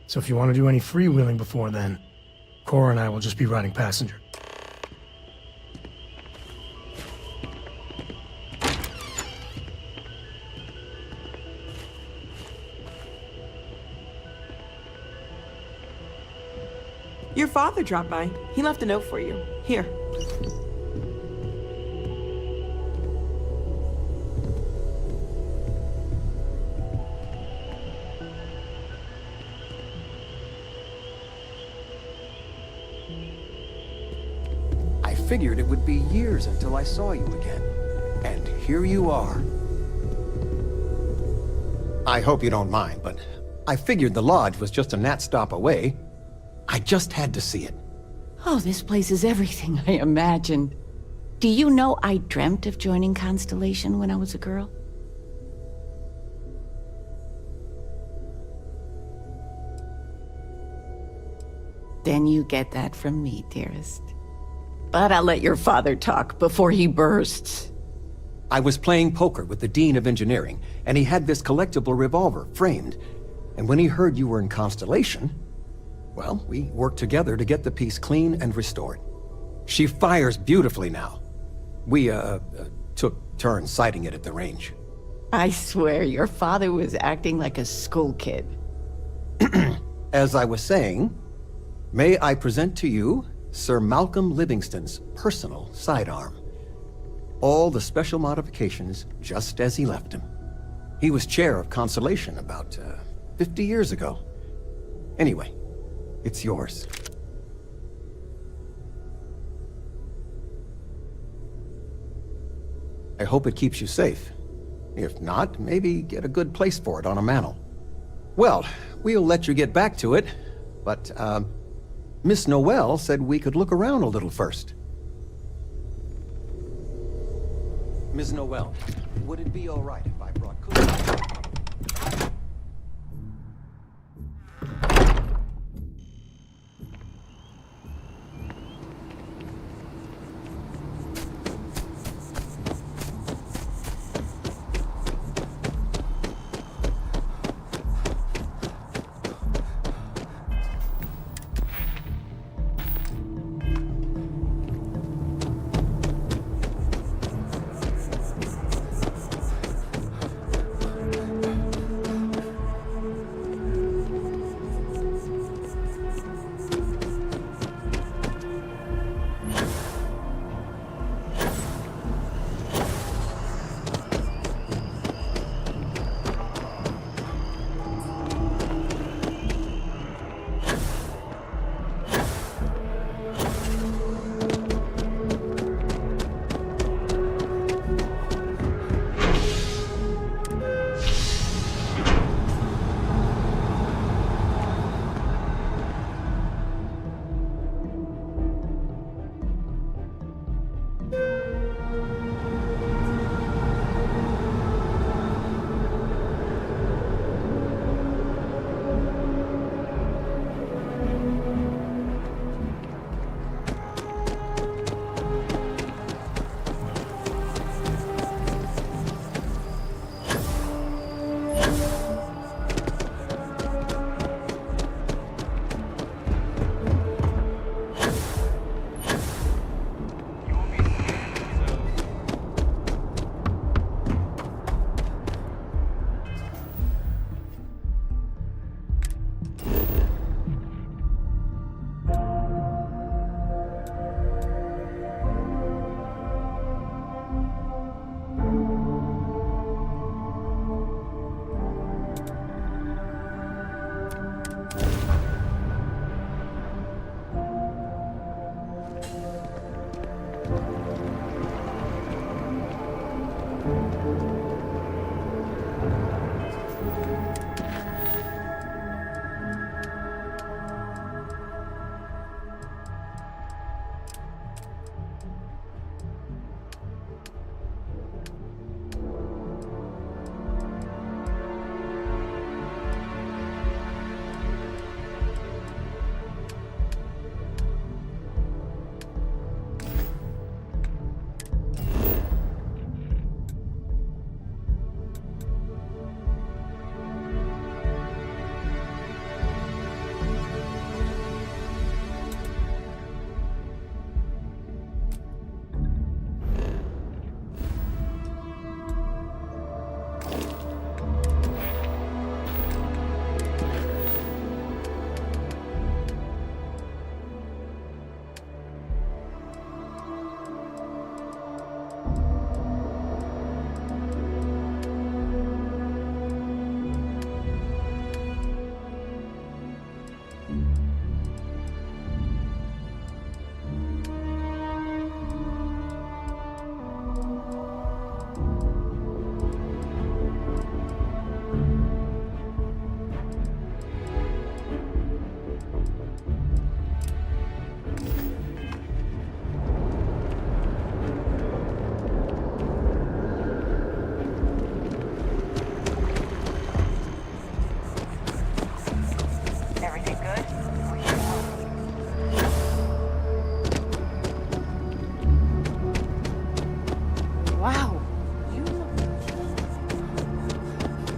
So if you want to do any freewheeling before then, Cora and I will just be riding passenger. Your father dropped by. He left a note for you. Here. I figured it would be years until I saw you again. And here you are. I hope you don't mind, but I figured the lodge was just a gnat stop away. I just had to see it. Oh, this place is everything I imagined. Do you know I dreamt of joining Constellation when I was a girl? Then you get that from me, dearest. But I'll let your father talk before he bursts. I was playing poker with the Dean of Engineering, and he had this collectible revolver framed. And when he heard you were in Constellation, well, we worked together to get the piece clean and restored. She fires beautifully now. We, took turns sighting it at the range. I swear your father was acting like a school kid. As I was saying, may I present to you Sir Malcolm Livingston's personal sidearm. All the special modifications just as he left him. He was chair of Constellation about 50 years ago. Anyway, it's yours. I hope it keeps you safe. If not, maybe get a good place for it on a mantle. Well, we'll let you get back to it, but, Miss Noel said we could look around a little first. Ms. Noel, would it be all right if I brought cookies?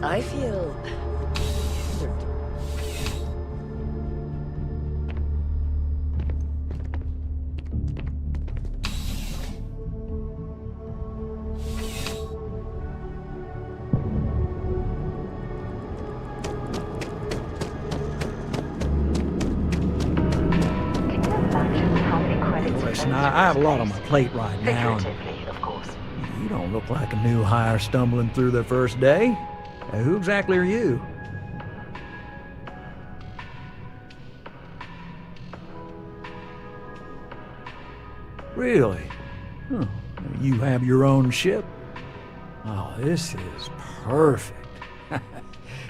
I feel... Listen, I have a lot on my plate right now. Figuratively, of course. You don't look like a new hire stumbling through their first day. Now, who exactly are you? Really? Huh. You have your own ship? Oh, this is perfect.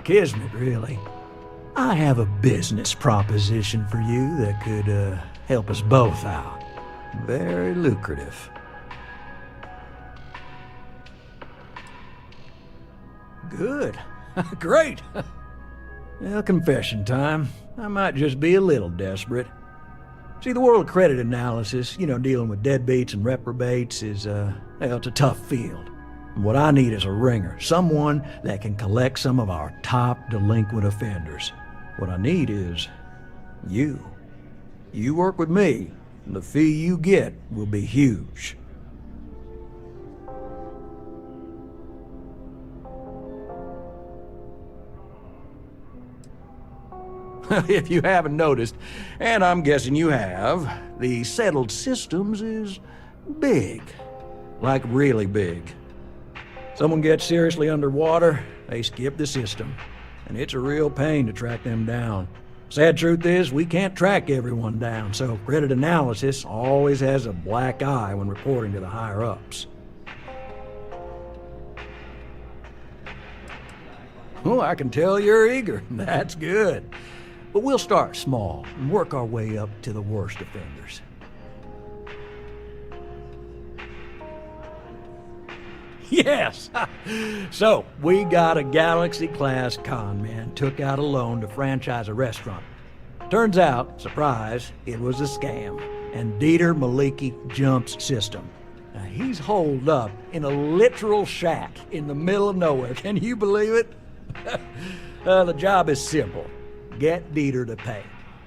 Kismet, really. I have a business proposition for you that could help us both out. Very lucrative. Good. Great. Well, confession time. I might just be a little desperate. See, the world of credit analysis, dealing with deadbeats and reprobates is, it's a tough field. And what I need is a ringer, someone that can collect some of our top delinquent offenders. What I need is you. You work with me, and the fee you get will be huge. If you haven't noticed, and I'm guessing you have, the settled systems is big. Like really big. Someone gets seriously underwater, they skip the system. And it's a real pain to track them down. Sad truth is, we can't track everyone down, so credit analysis always has a black eye when reporting to the higher-ups. Oh, I can tell you're eager. That's good. But we'll start small and work our way up to the worst offenders. Yes! So, we got a Galaxy-class con man took out a loan to franchise a restaurant. Turns out, surprise, it was a scam. And Dieter Maliki jumps system. Now, he's holed up in a literal shack in the middle of nowhere. Can you believe it? The job is simple. Get Dieter to pay.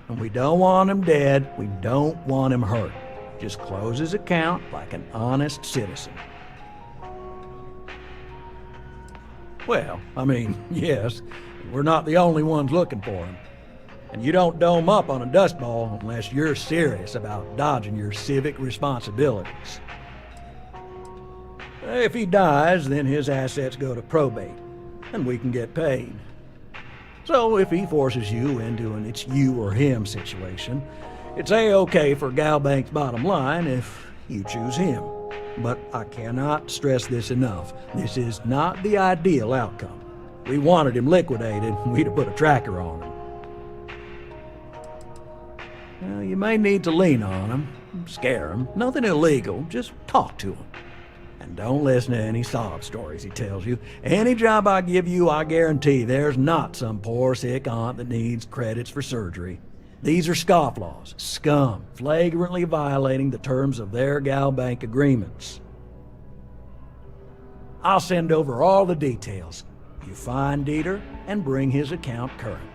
And we don't want him dead, we don't want him hurt. Just close his account like an honest citizen. Well, I mean, yes, we're not the only ones looking for him. And you don't dome up on a dust ball unless you're serious about dodging your civic responsibilities. If he dies, then his assets go to probate, and we can get paid. So if he forces you into an it's you or him situation, it's A-okay for Galbank's bottom line if you choose him. But I cannot stress this enough. This is not the ideal outcome. We wanted him liquidated, we'd have put a tracker on him. Well, you may need to lean on him, scare him. Nothing illegal, just talk to him. And don't listen to any sob stories he tells you. Any job I give you, I guarantee there's not some poor sick aunt that needs credits for surgery. These are scofflaws, scum, flagrantly violating the terms of their Gal Bank agreements. I'll send over all the details. You find Dieter and bring his account current.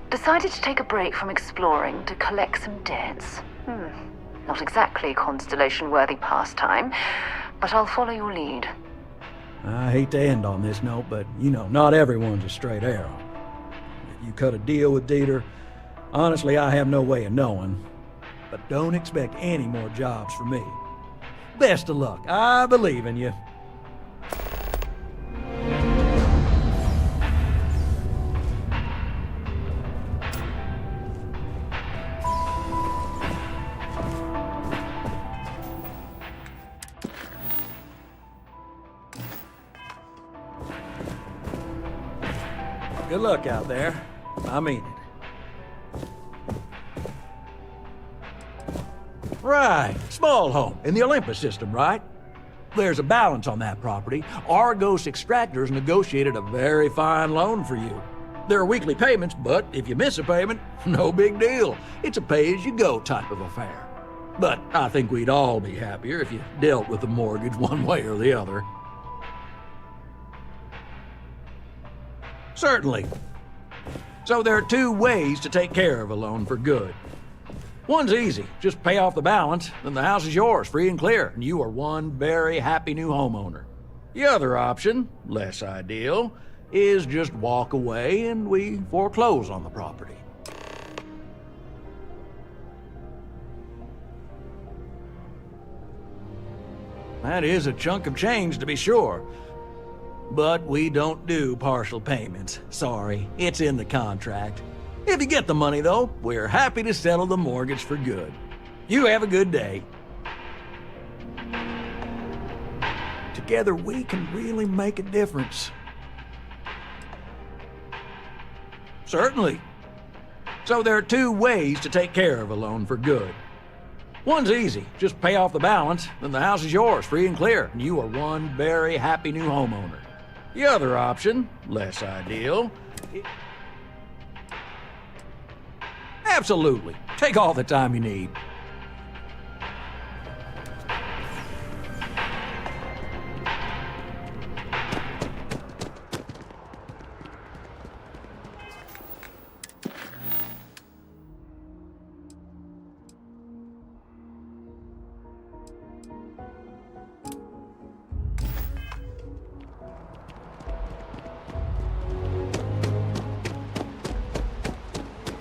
Decided to take a break from exploring to collect some debts. Not exactly a Constellation-worthy pastime, but I'll follow your lead. I hate to end on this note, but you know, not everyone's a straight arrow. If you cut a deal with Dieter, honestly, I have no way of knowing. But don't expect any more jobs from me. Best of luck. I believe in you. Good luck out there. I mean it. Right, small home in the Olympus system, right? There's a balance on that property. Argos Extractors negotiated a very fine loan for you. There are weekly payments, but if you miss a payment, no big deal. It's a pay-as-you-go type of affair. But I think we'd all be happier if you dealt with the mortgage one way or the other. Certainly. So there are two ways to take care of a loan for good. One's easy. Just pay off the balance, then the house is yours, free and clear, and you are one very happy new homeowner. The other option, less ideal, is just walk away and we foreclose on the property. That is a chunk of change, to be sure. But we don't do partial payments. Sorry, it's in the contract. If you get the money, though, we're happy to settle the mortgage for good. You have a good day. Together, we can really make a difference. Certainly. So there are two ways to take care of a loan for good. One's easy. Just pay off the balance, then the house is yours, free and clear, and you are one very happy new homeowner. The other option, less ideal. Absolutely. Take all the time you need.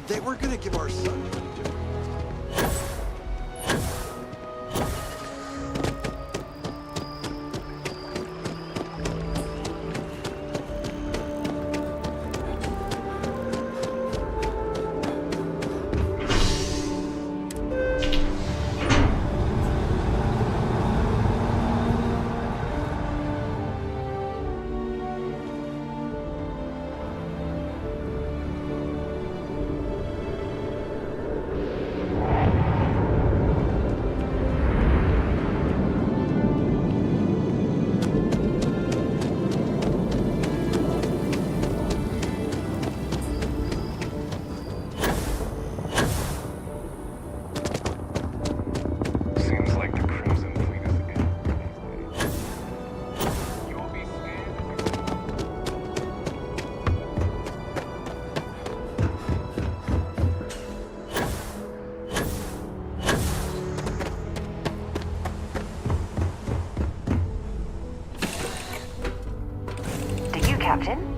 They were gonna give our son money to him. Captain?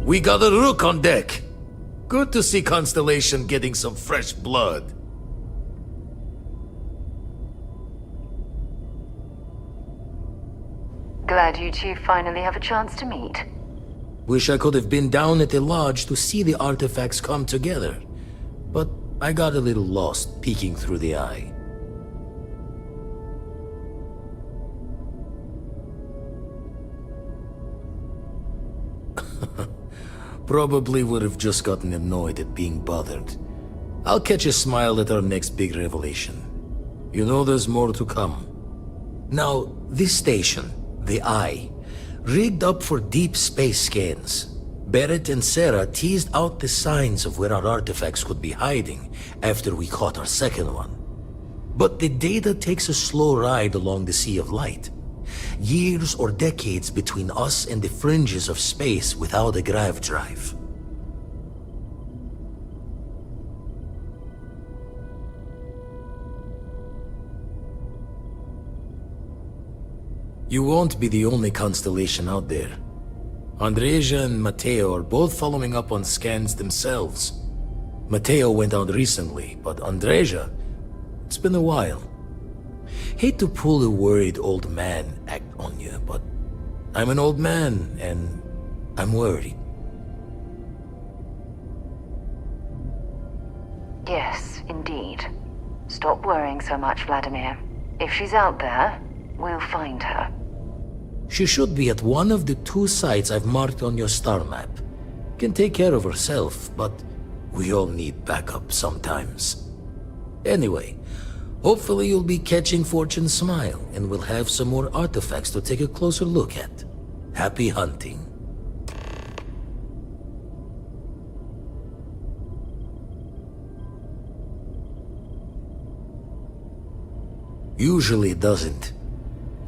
We got a rook on deck. Good to see Constellation getting some fresh blood. Glad you two finally have a chance to meet. Wish I could have been down at the lodge to see the artifacts come together. But I got a little lost peeking through the eye. Probably would have just gotten annoyed at being bothered. I'll catch a smile at our next big revelation. You know there's more to come. Now, this station, the Eye, rigged up for deep space scans. Barrett and Sarah teased out the signs of where our artifacts could be hiding after we caught our second one. But the data takes a slow ride along the Sea of Light. Years or decades between us and the fringes of space without a grav drive. You won't be the only constellation out there. Andreja and Matteo are both following up on scans themselves. Matteo went out recently, but Andreja, it's been a while. Hate to pull a worried old man act on you, but I'm an old man, and I'm worried. Yes, indeed. Stop worrying so much, Vladimir. If she's out there, we'll find her. She should be at one of the 2 sites I've marked on your star map. Can take care of herself, but we all need backup sometimes. Anyway, hopefully you'll be catching Fortune's smile, and we'll have some more artifacts to take a closer look at. Happy hunting. Usually it doesn't.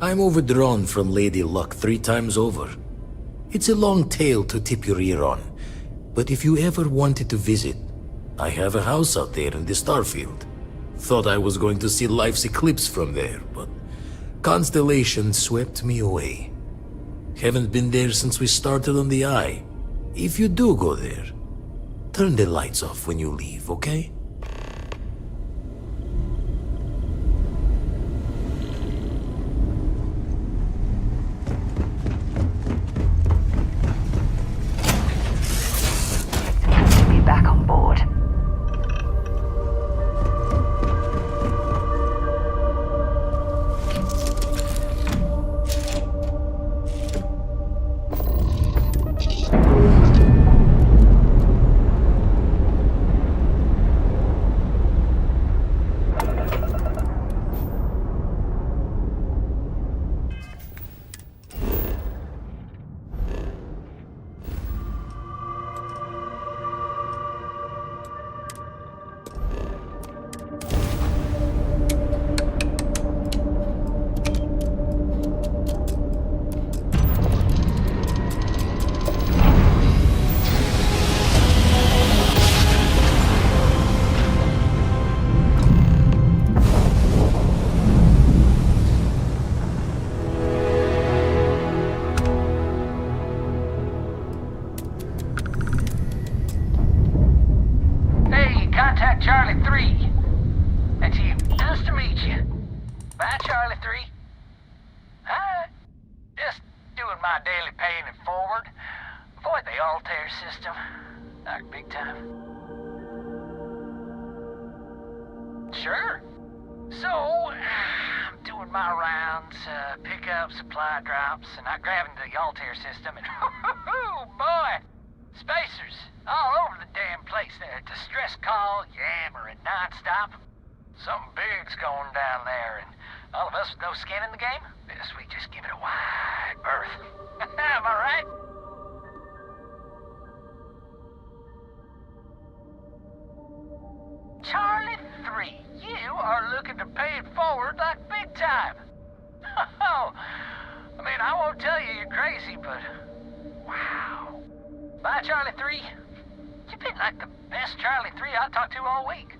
I'm overdrawn from Lady Luck 3 times over. It's a long tale to tip your ear on, but if you ever wanted to visit, I have a house out there in the Starfield. Thought I was going to see life's eclipse from there, but Constellation swept me away. Haven't been there since we started on the Eye. If you do go there, turn the lights off when you leave, okay? Back on board. Bye, Charlie 3. Hi. Just doing my daily paying it forward. Avoid the Altair system. Like big time. Sure. So, I'm doing my rounds, pick up supply drops, and I grab into the Altair system, and oh boy! Spacers all over the damn place there. Distress call, yammering nonstop. Something big's going down there, and all of us with no skin in the game, best we just give it a wide berth. Am I right? Charlie 3, you are looking to pay it forward like big time. Oh, I mean, I won't tell you you're crazy, but wow. Bye, Charlie 3. You've been like the best Charlie 3 I talked to all week.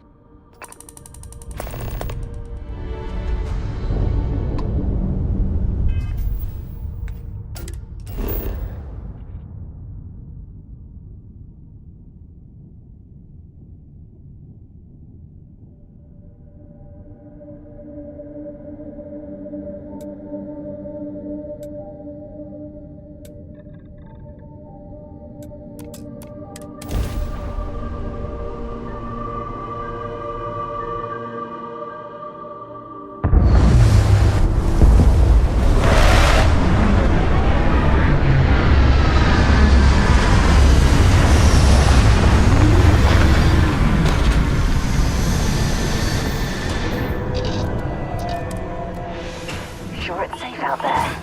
Sure it's safe out there.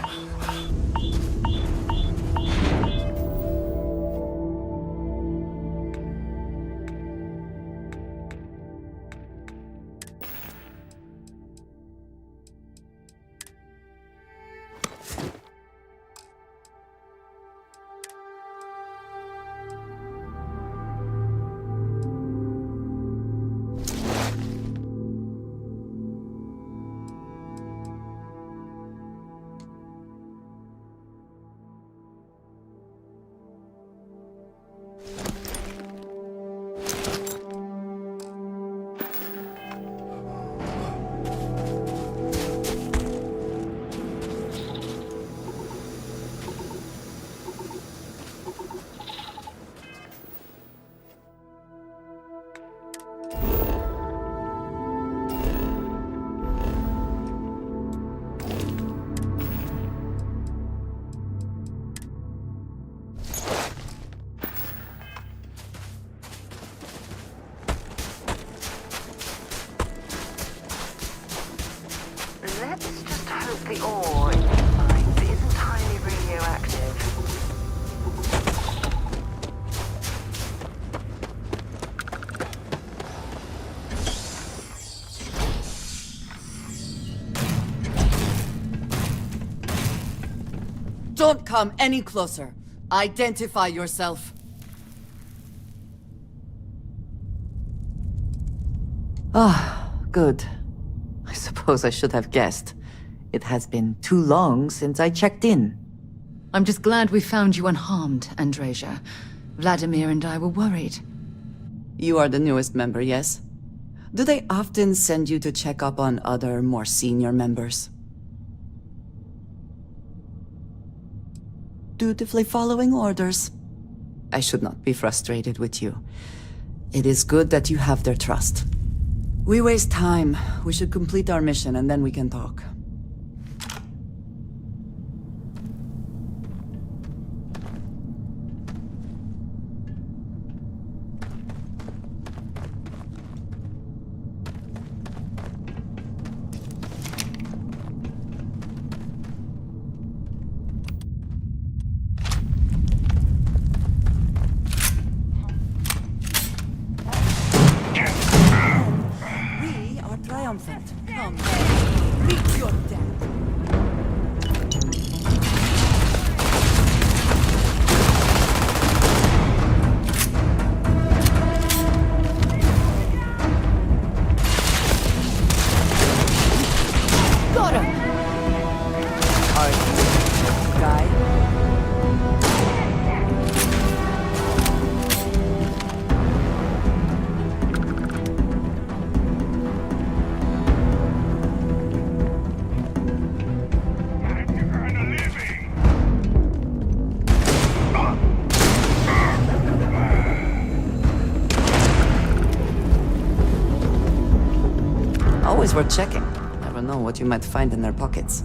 Let's just hope the ore in these mines isn't highly radioactive. Don't come any closer. Identify yourself. Ah, good. I suppose I should have guessed. It has been too long since I checked in. I'm just glad we found you unharmed, Andreja. Vladimir and I were worried. You are the newest member, yes? Do they often send you to check up on other, more senior members? Dutifully following orders. I should not be frustrated with you. It is good that you have their trust. We waste time. We should complete our mission and then we can talk. Triumphant. Come, meet your death. Got him! Are you guy? always worth checking. Never know what you might find in their pockets.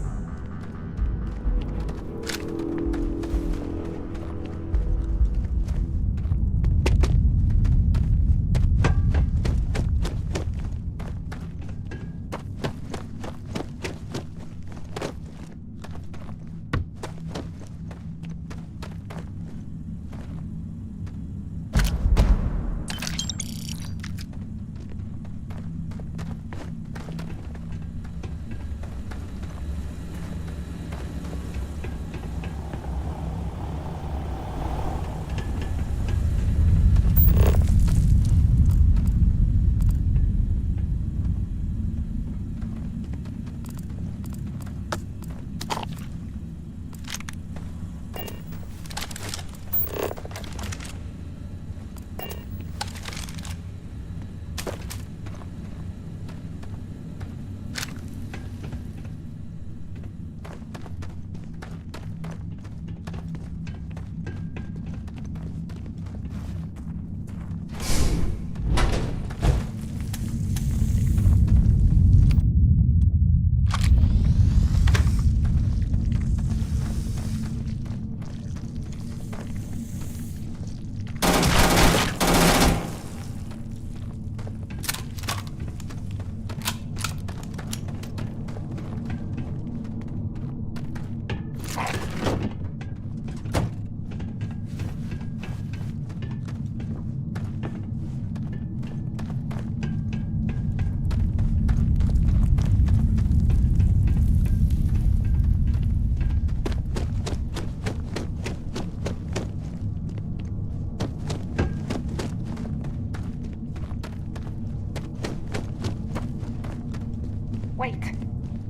Wait,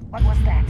what was that?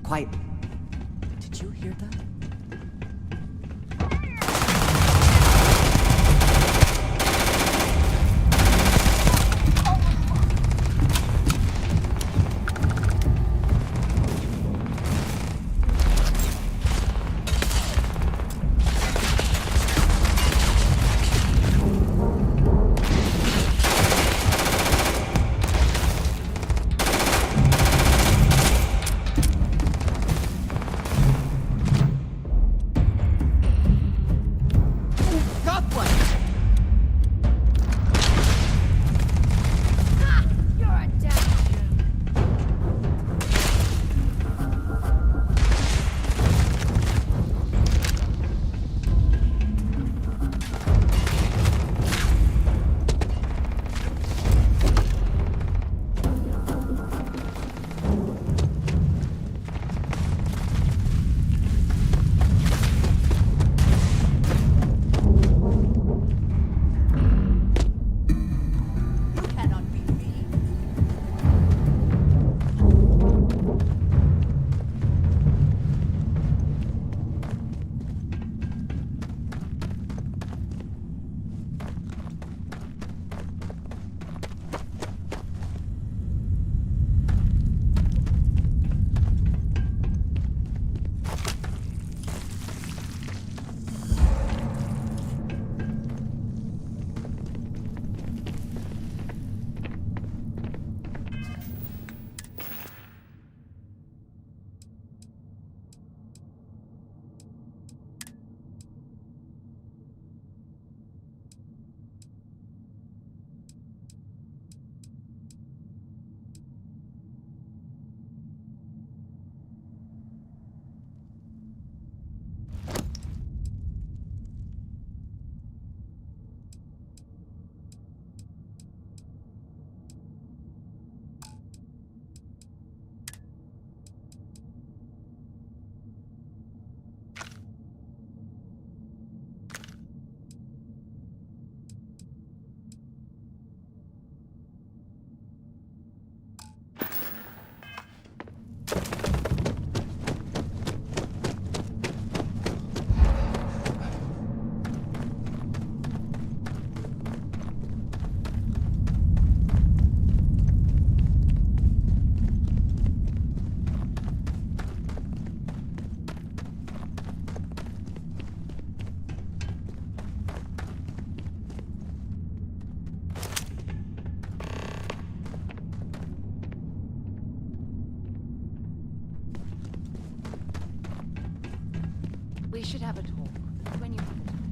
Quiet. Did you hear that? We should have a talk when you have a talk.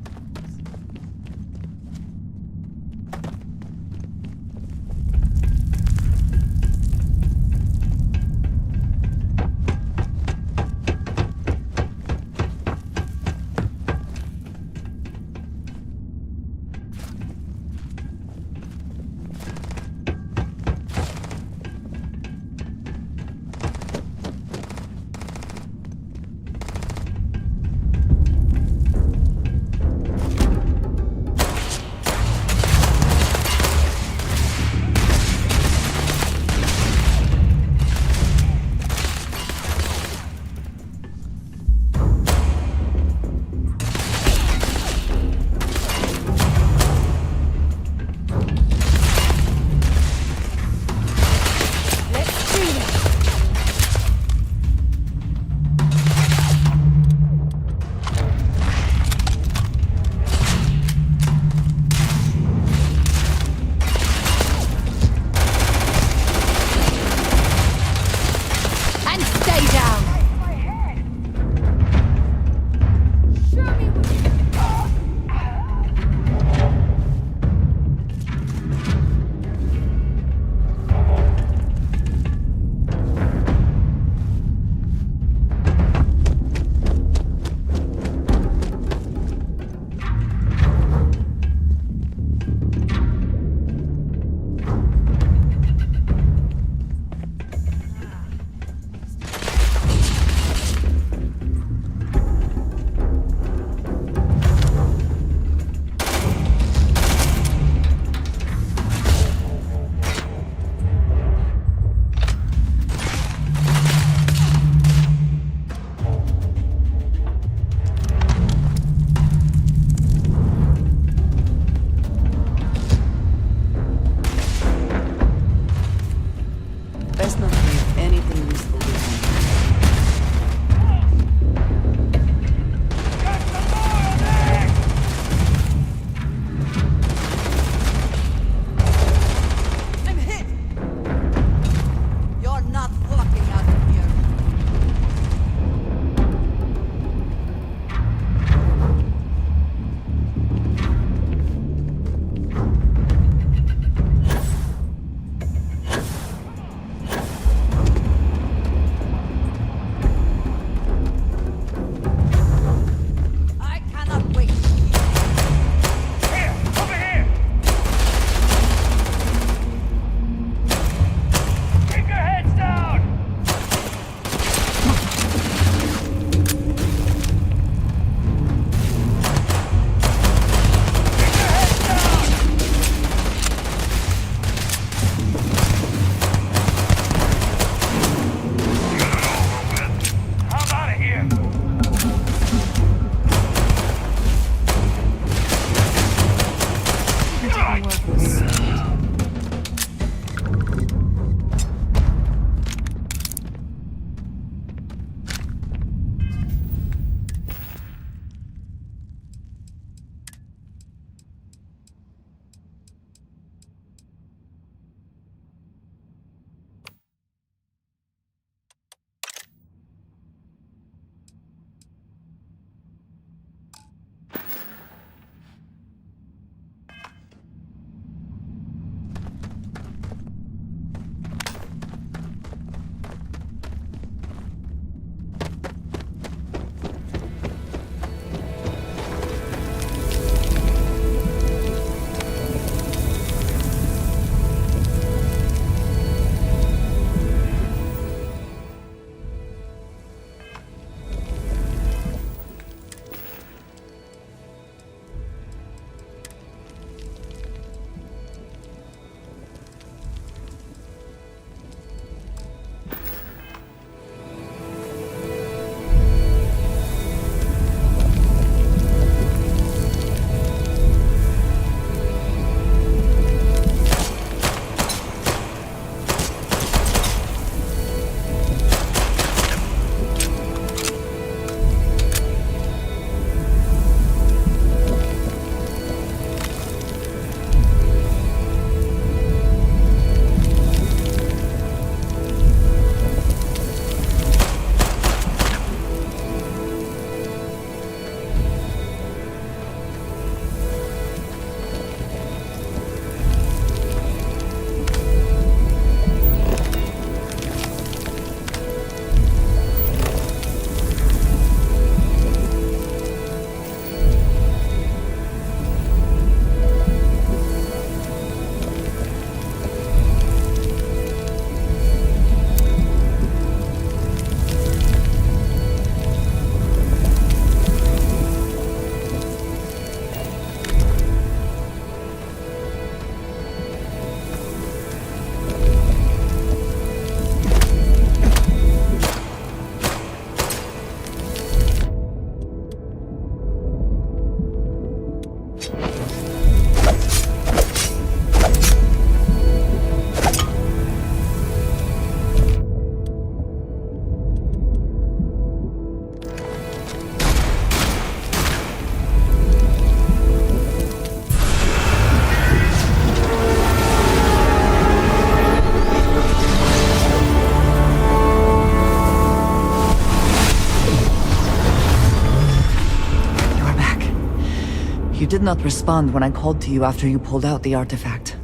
did not respond when I called to you after you pulled out the artifact.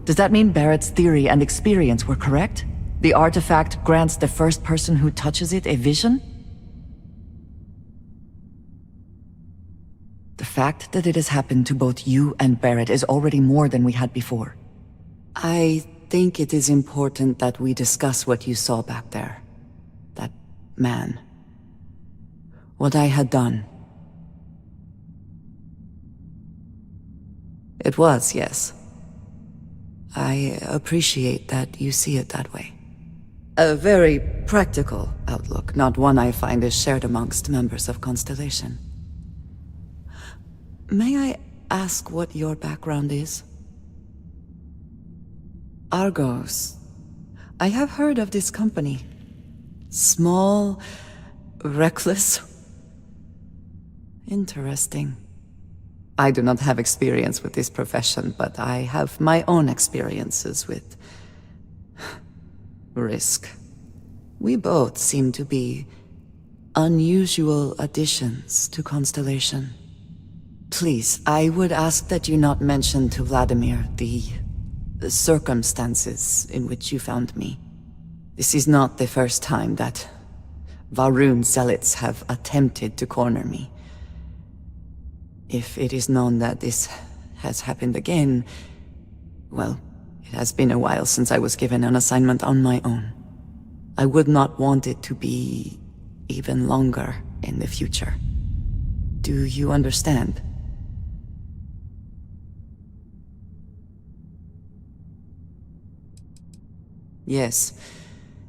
Does that mean Barrett's theory and experience were correct? The artifact grants the first person who touches it a vision? The fact that it has happened to both you and Barrett is already more than we had before. I think it is important that we discuss what you saw back there. That man. What I had done. It was, yes. I appreciate that you see it that way. A very practical outlook, not one I find is shared amongst members of Constellation. May I ask what your background is? Argos. I have heard of this company. Small, reckless. Interesting. I do not have experience with this profession, but I have my own experiences with risk. We both seem to be unusual additions to Constellation. Please, I would ask that you not mention to Vladimir the circumstances in which you found me. This is not the first time that Va'ruun zealots have attempted to corner me. If it is known that this has happened again, well, it has been a while since I was given an assignment on my own. I would not want it to be even longer in the future. Do you understand? Yes,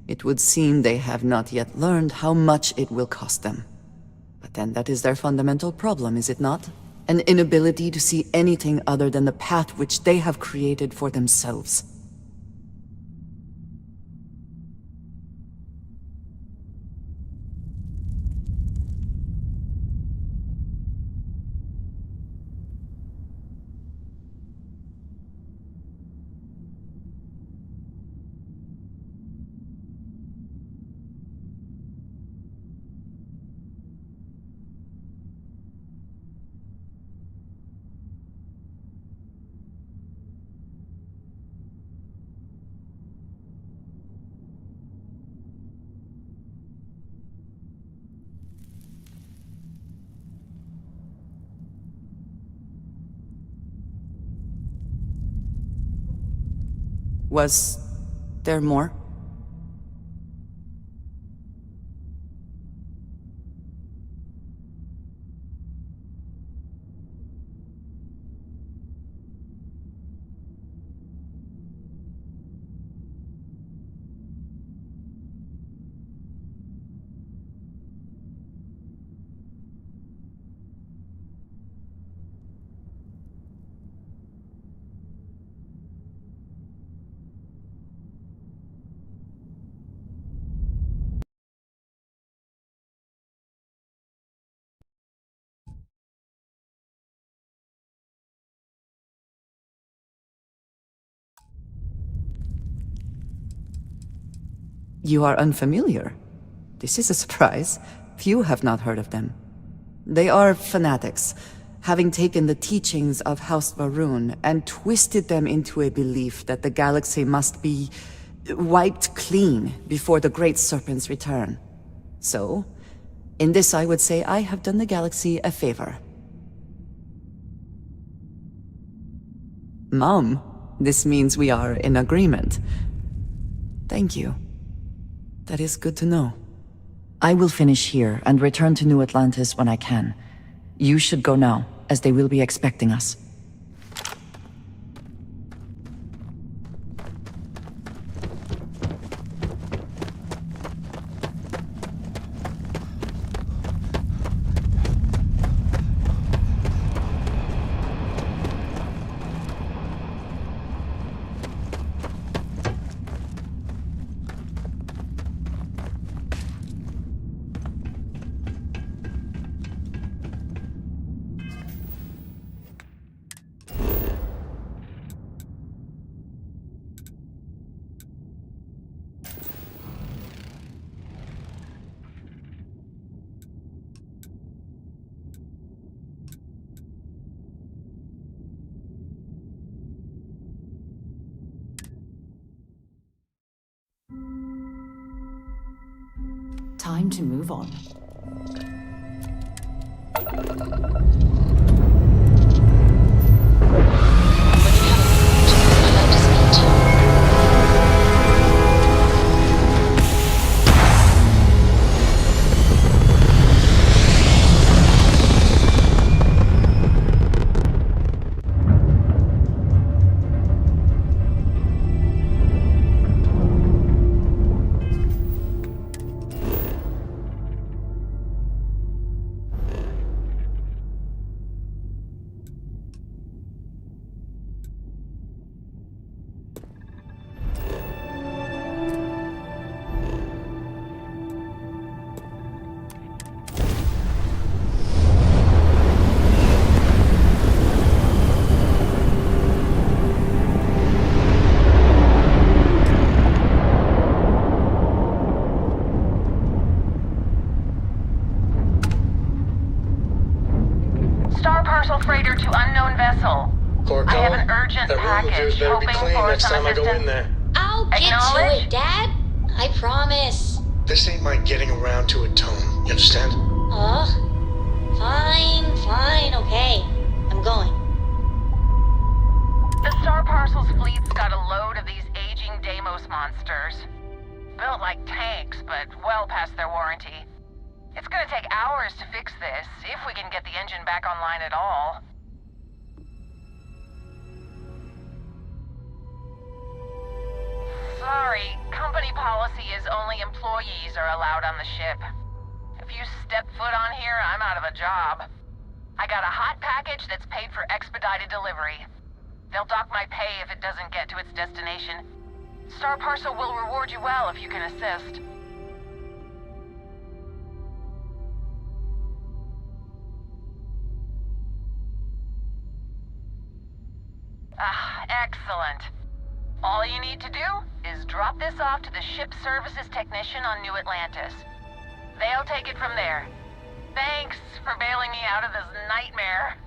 it would seem they have not yet learned how much it will cost them. But then that is their fundamental problem, is it not? An inability to see anything other than the path which they have created for themselves. Was there more? You are unfamiliar. This is a surprise. Few have not heard of them. They are fanatics, having taken the teachings of House Va'ruun and twisted them into a belief that the galaxy must be wiped clean before the Great Serpent's return. So, in this I would say I have done the galaxy a favor. Mom, this means we are in agreement. Thank you. That is good to know. I will finish here and return to New Atlantis when I can. You should go now, as they will be expecting us. Time to move on. Freighter to unknown vessel. I have an urgent package, hoping for some assistance. I'll get to it, Dad. I promise. This ain't my getting around to it tone. You understand? Fine, okay. I'm going. The Star Parcels fleet's got a load of these aging Deimos monsters. Built like tanks, but well past their warranty. It's gonna take hours to fix this, if we can get the engine back online at all. Sorry, company policy is only employees are allowed on the ship. If you step foot on here, I'm out of a job. I got a hot package that's paid for expedited delivery. They'll dock my pay if it doesn't get to its destination. Star Parcel will reward you well if you can assist. Excellent. All you need to do is drop this off to the ship services technician on New Atlantis. They'll take it from there. Thanks for bailing me out of this nightmare.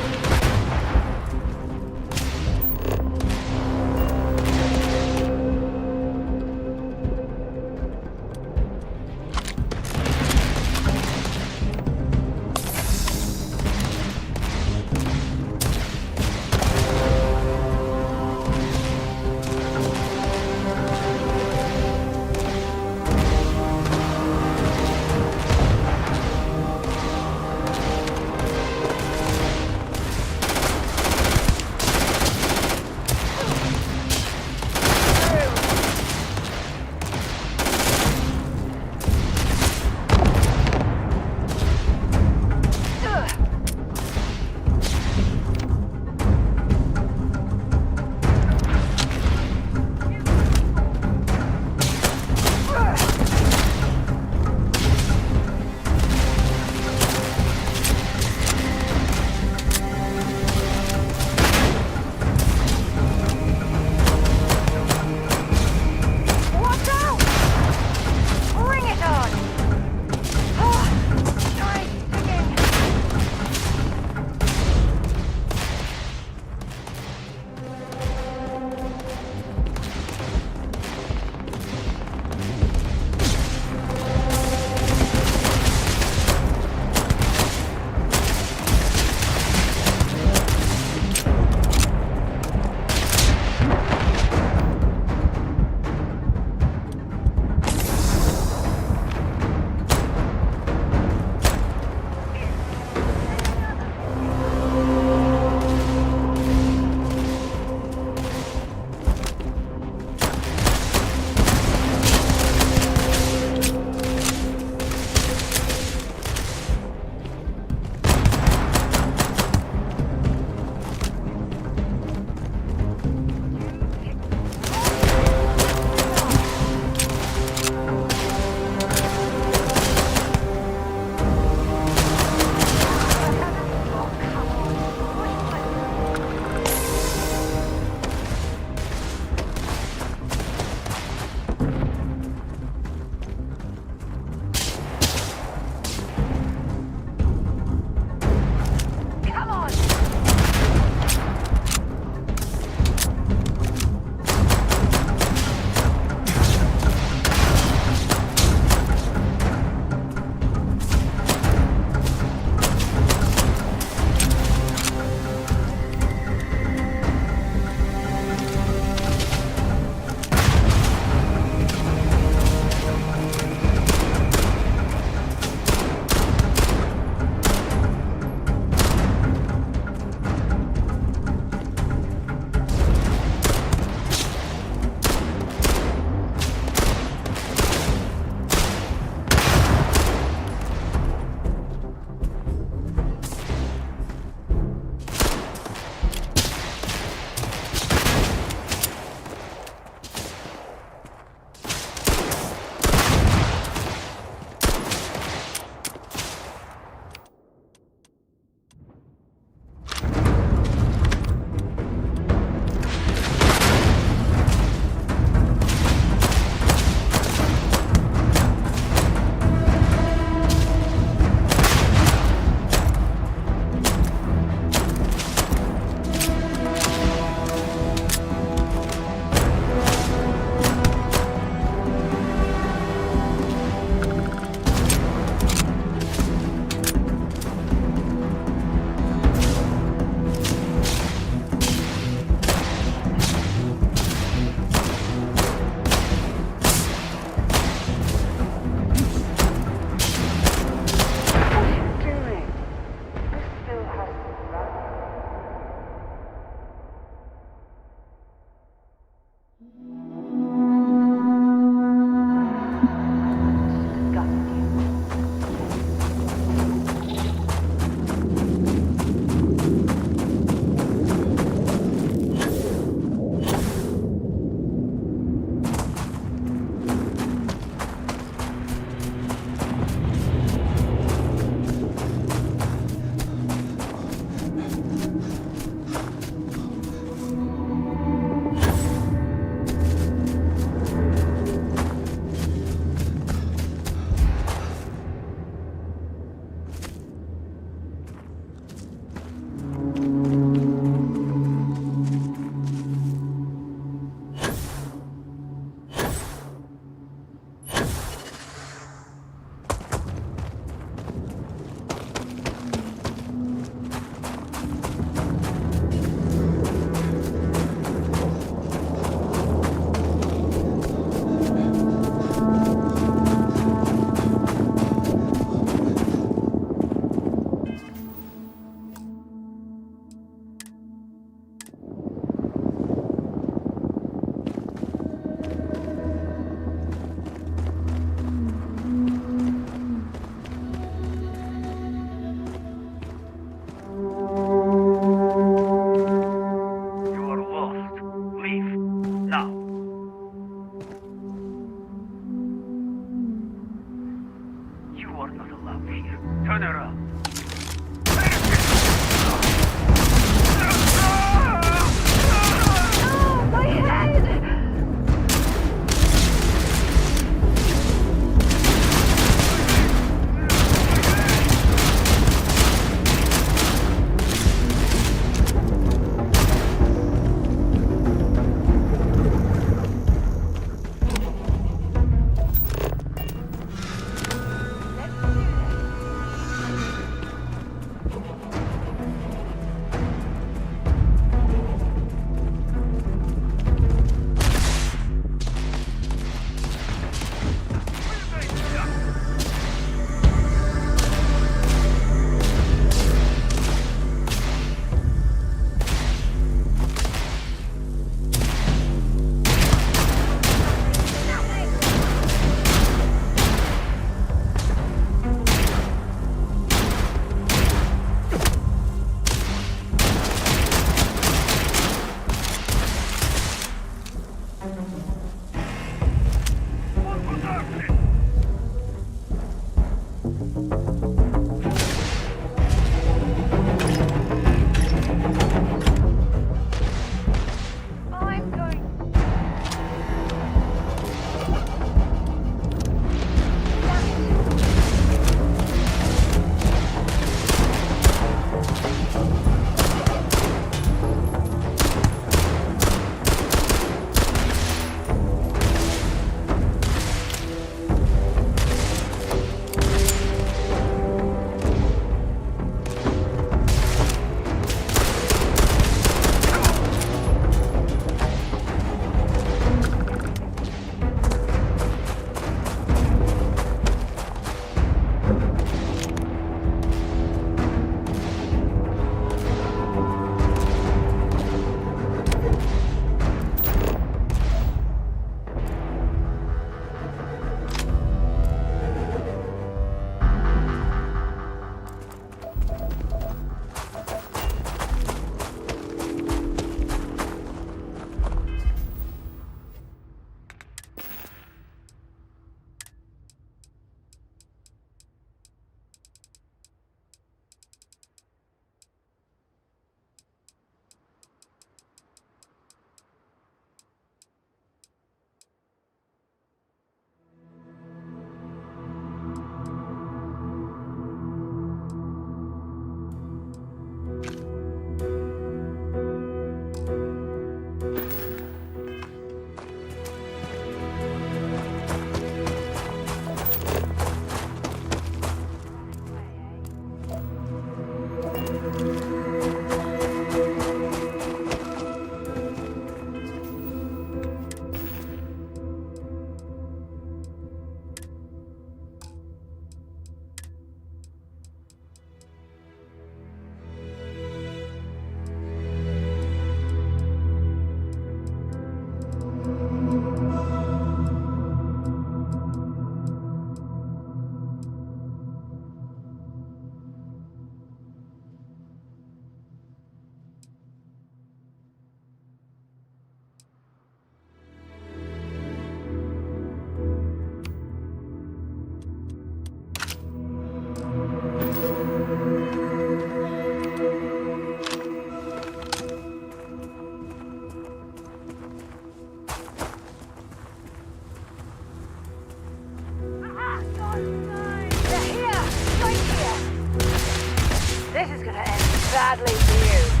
This is gonna end badly for you.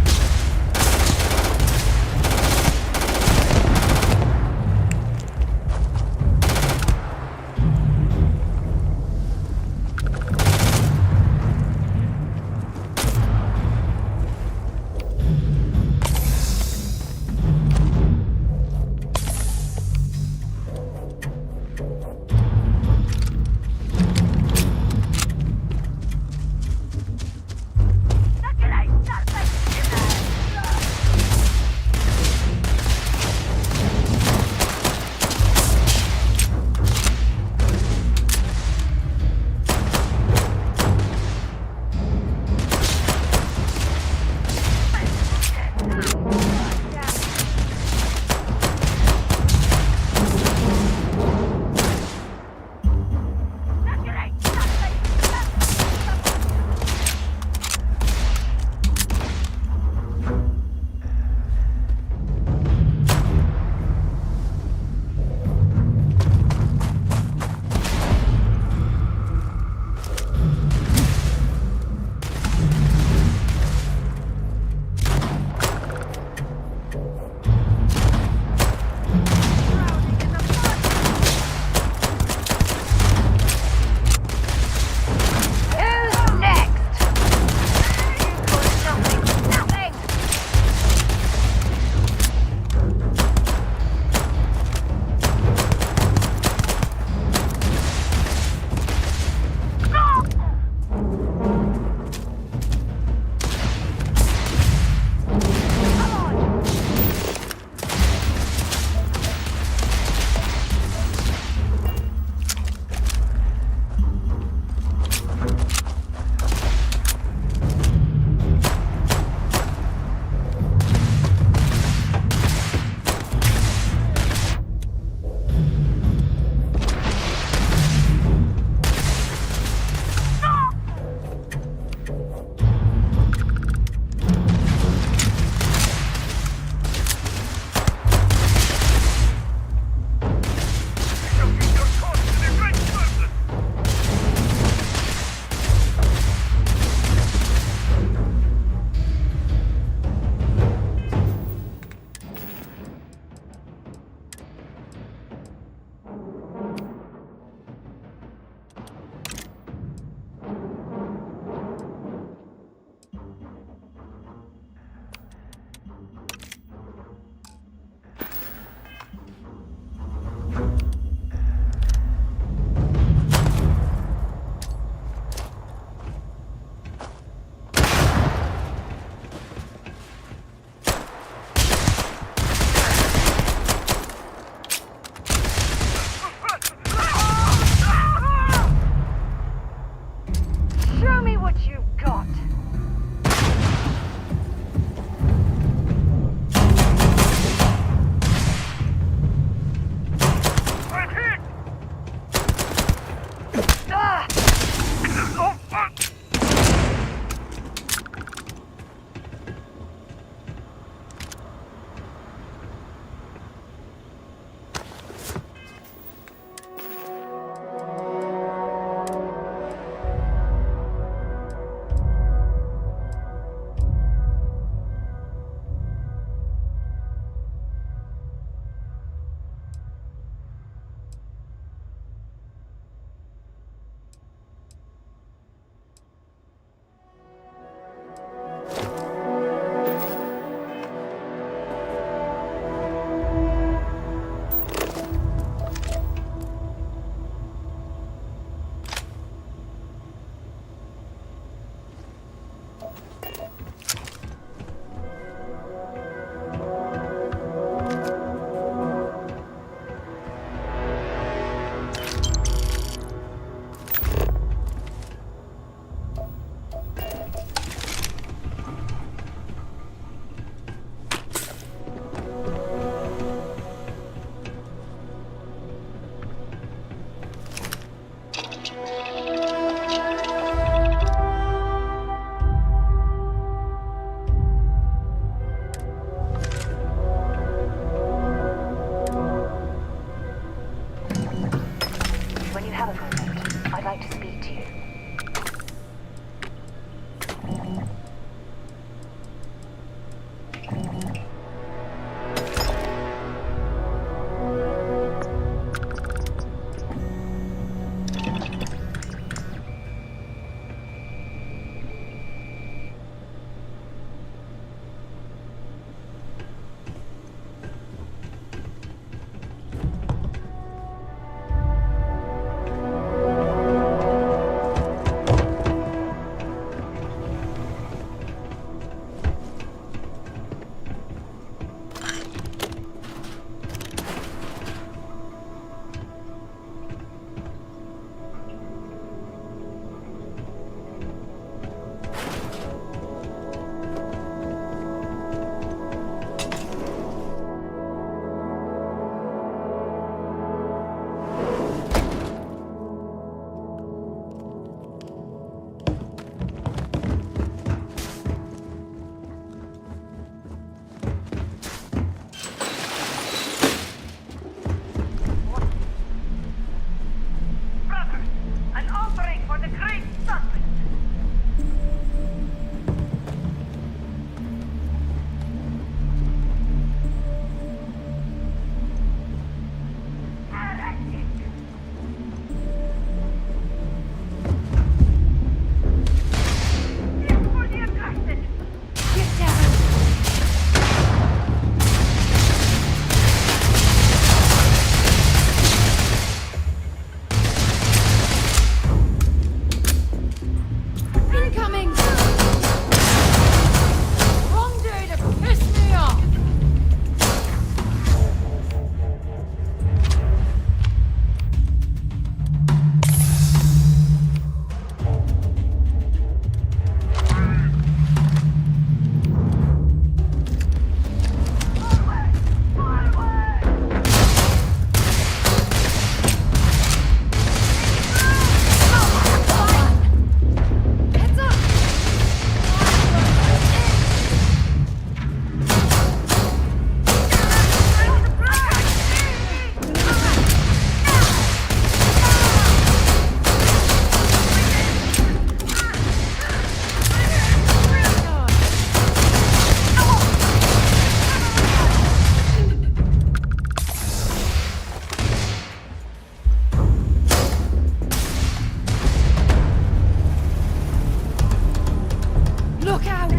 Look out!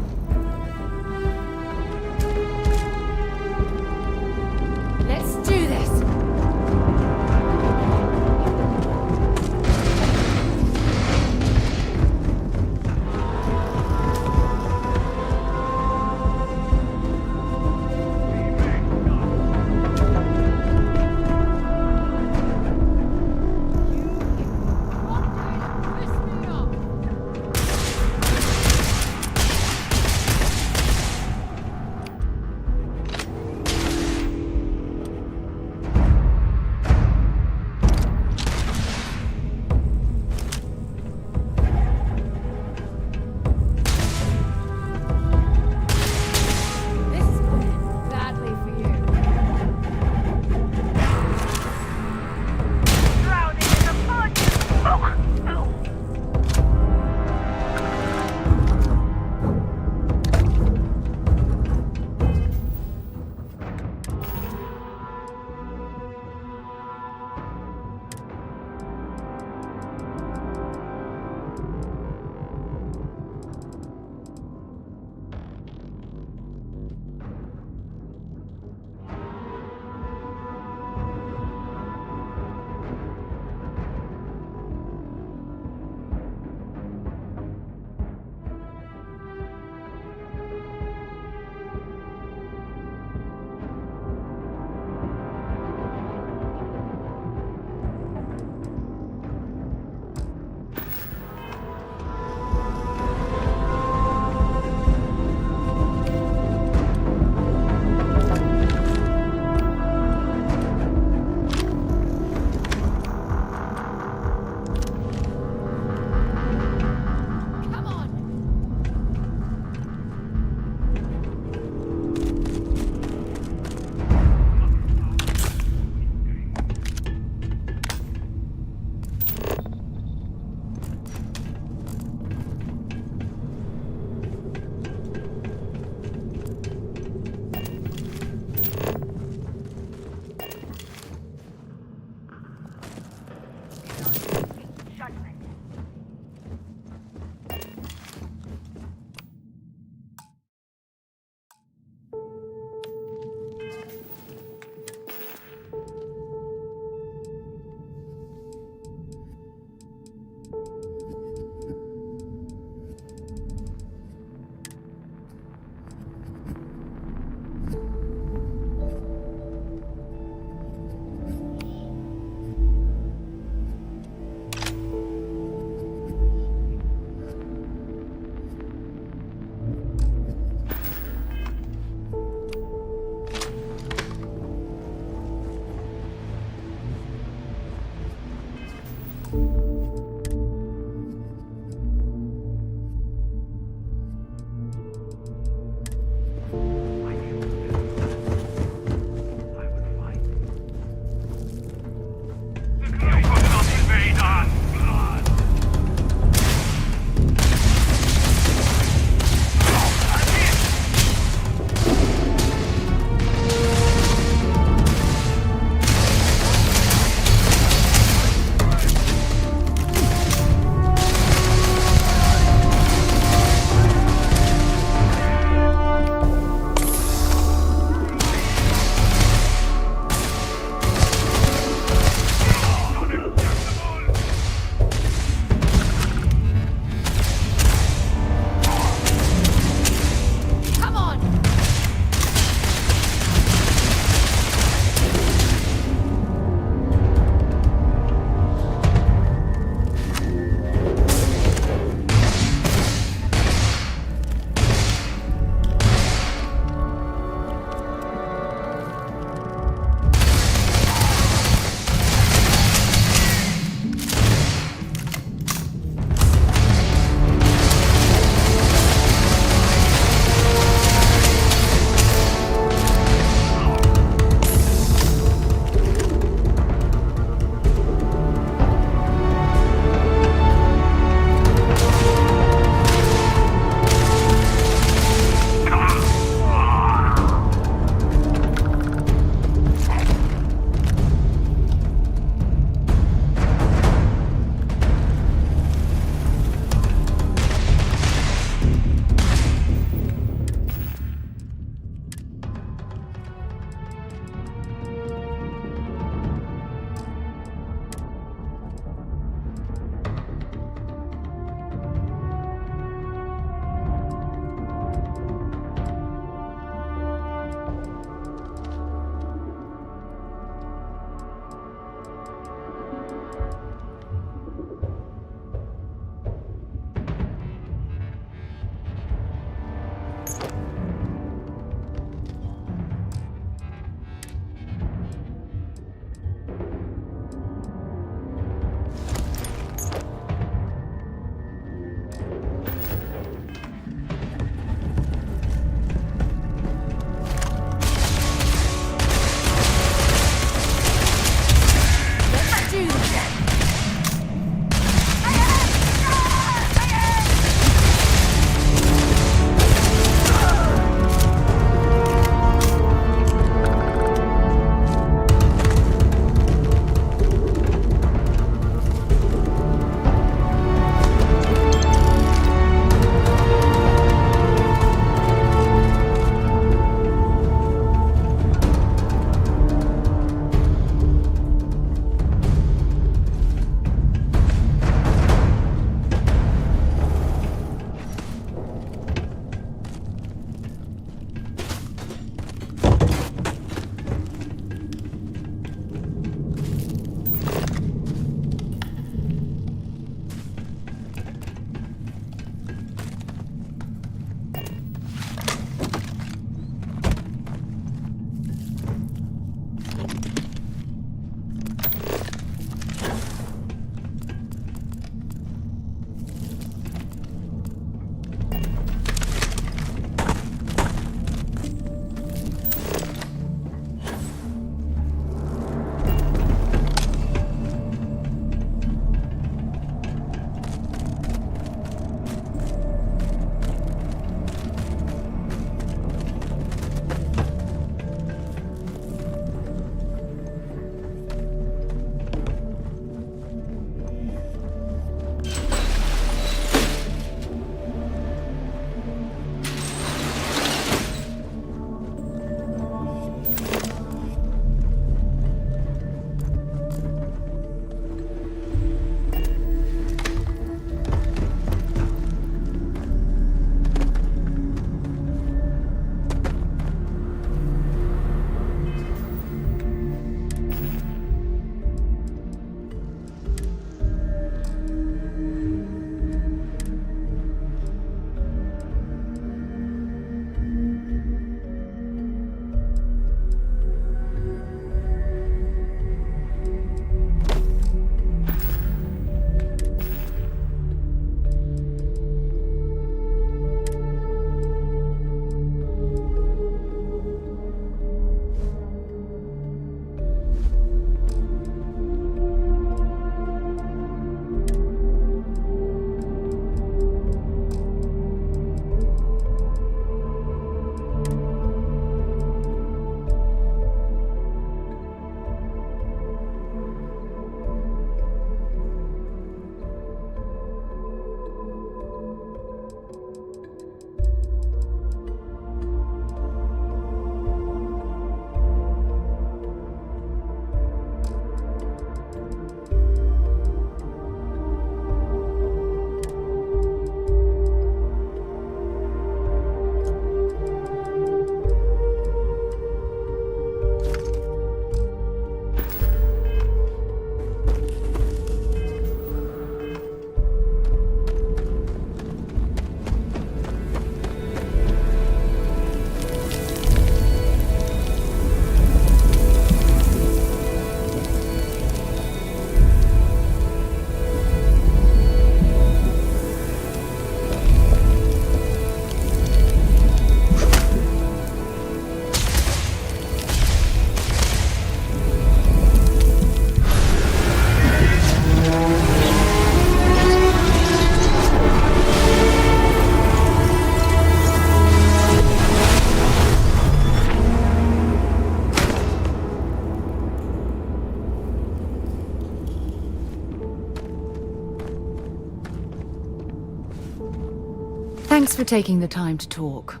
Thanks for taking the time to talk.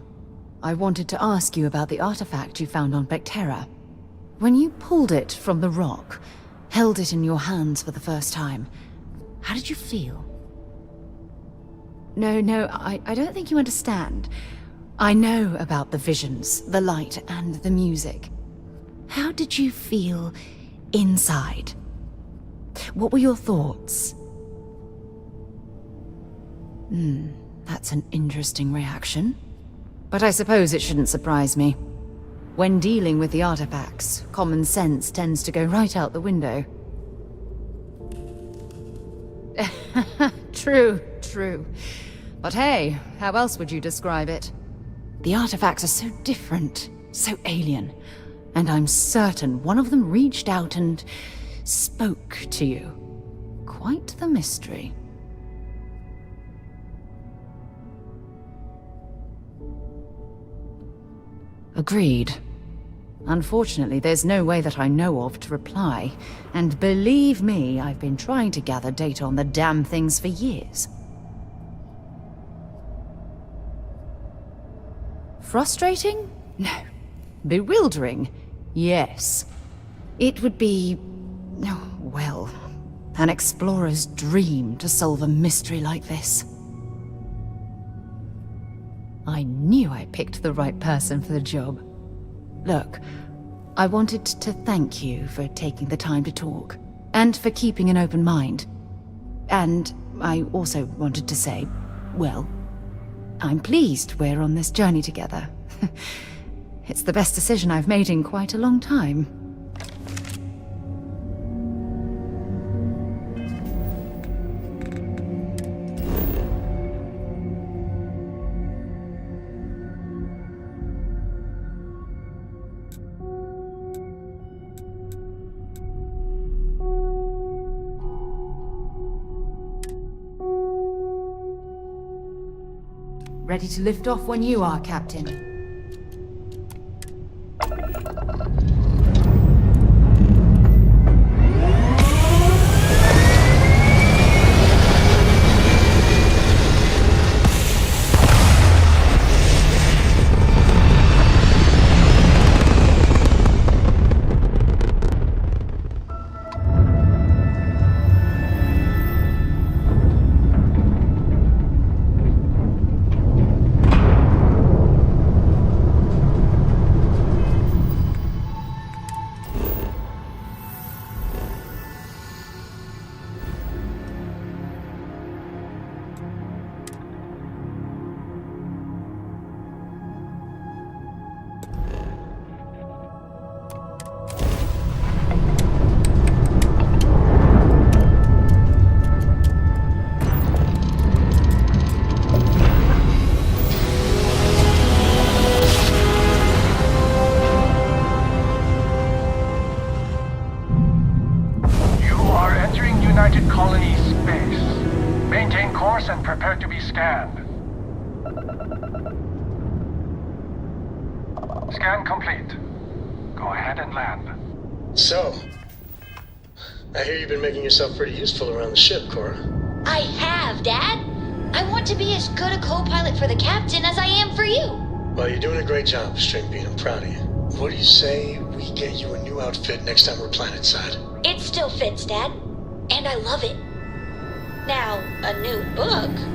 I wanted to ask you about the artifact you found on Vectera. When you pulled it from the rock, held it in your hands for the first time, how did you feel? No, I don't think you understand. I know about the visions, the light, and the music. How did you feel inside? What were your thoughts? That's an interesting reaction. But I suppose it shouldn't surprise me. When dealing with the artifacts, common sense tends to go right out the window. True. But hey, how else would you describe it? The artifacts are so different, so alien, and I'm certain one of them reached out and spoke to you. Quite the mystery. Agreed. Unfortunately, there's no way that I know of to reply, and believe me, I've been trying to gather data on the damn things for years. Frustrating? No. Bewildering? Yes. It would be... well, an explorer's dream to solve a mystery like this. I knew I picked the right person for the job. Look, I wanted to thank you for taking the time to talk, and for keeping an open mind. And I also wanted to say, well, I'm pleased we're on this journey together. It's the best decision I've made in quite a long time. Ready to lift off when you are, Captain. Scan complete. Go ahead and land. So, I hear you've been making yourself pretty useful around the ship, Cora. I have, Dad. I want to be as good a co-pilot for the captain as I am for you. Well, you're doing a great job, Stringbean. I'm proud of you. What do you say we get you a new outfit next time we're planetside? It still fits, Dad. And I love it. Now, a new book...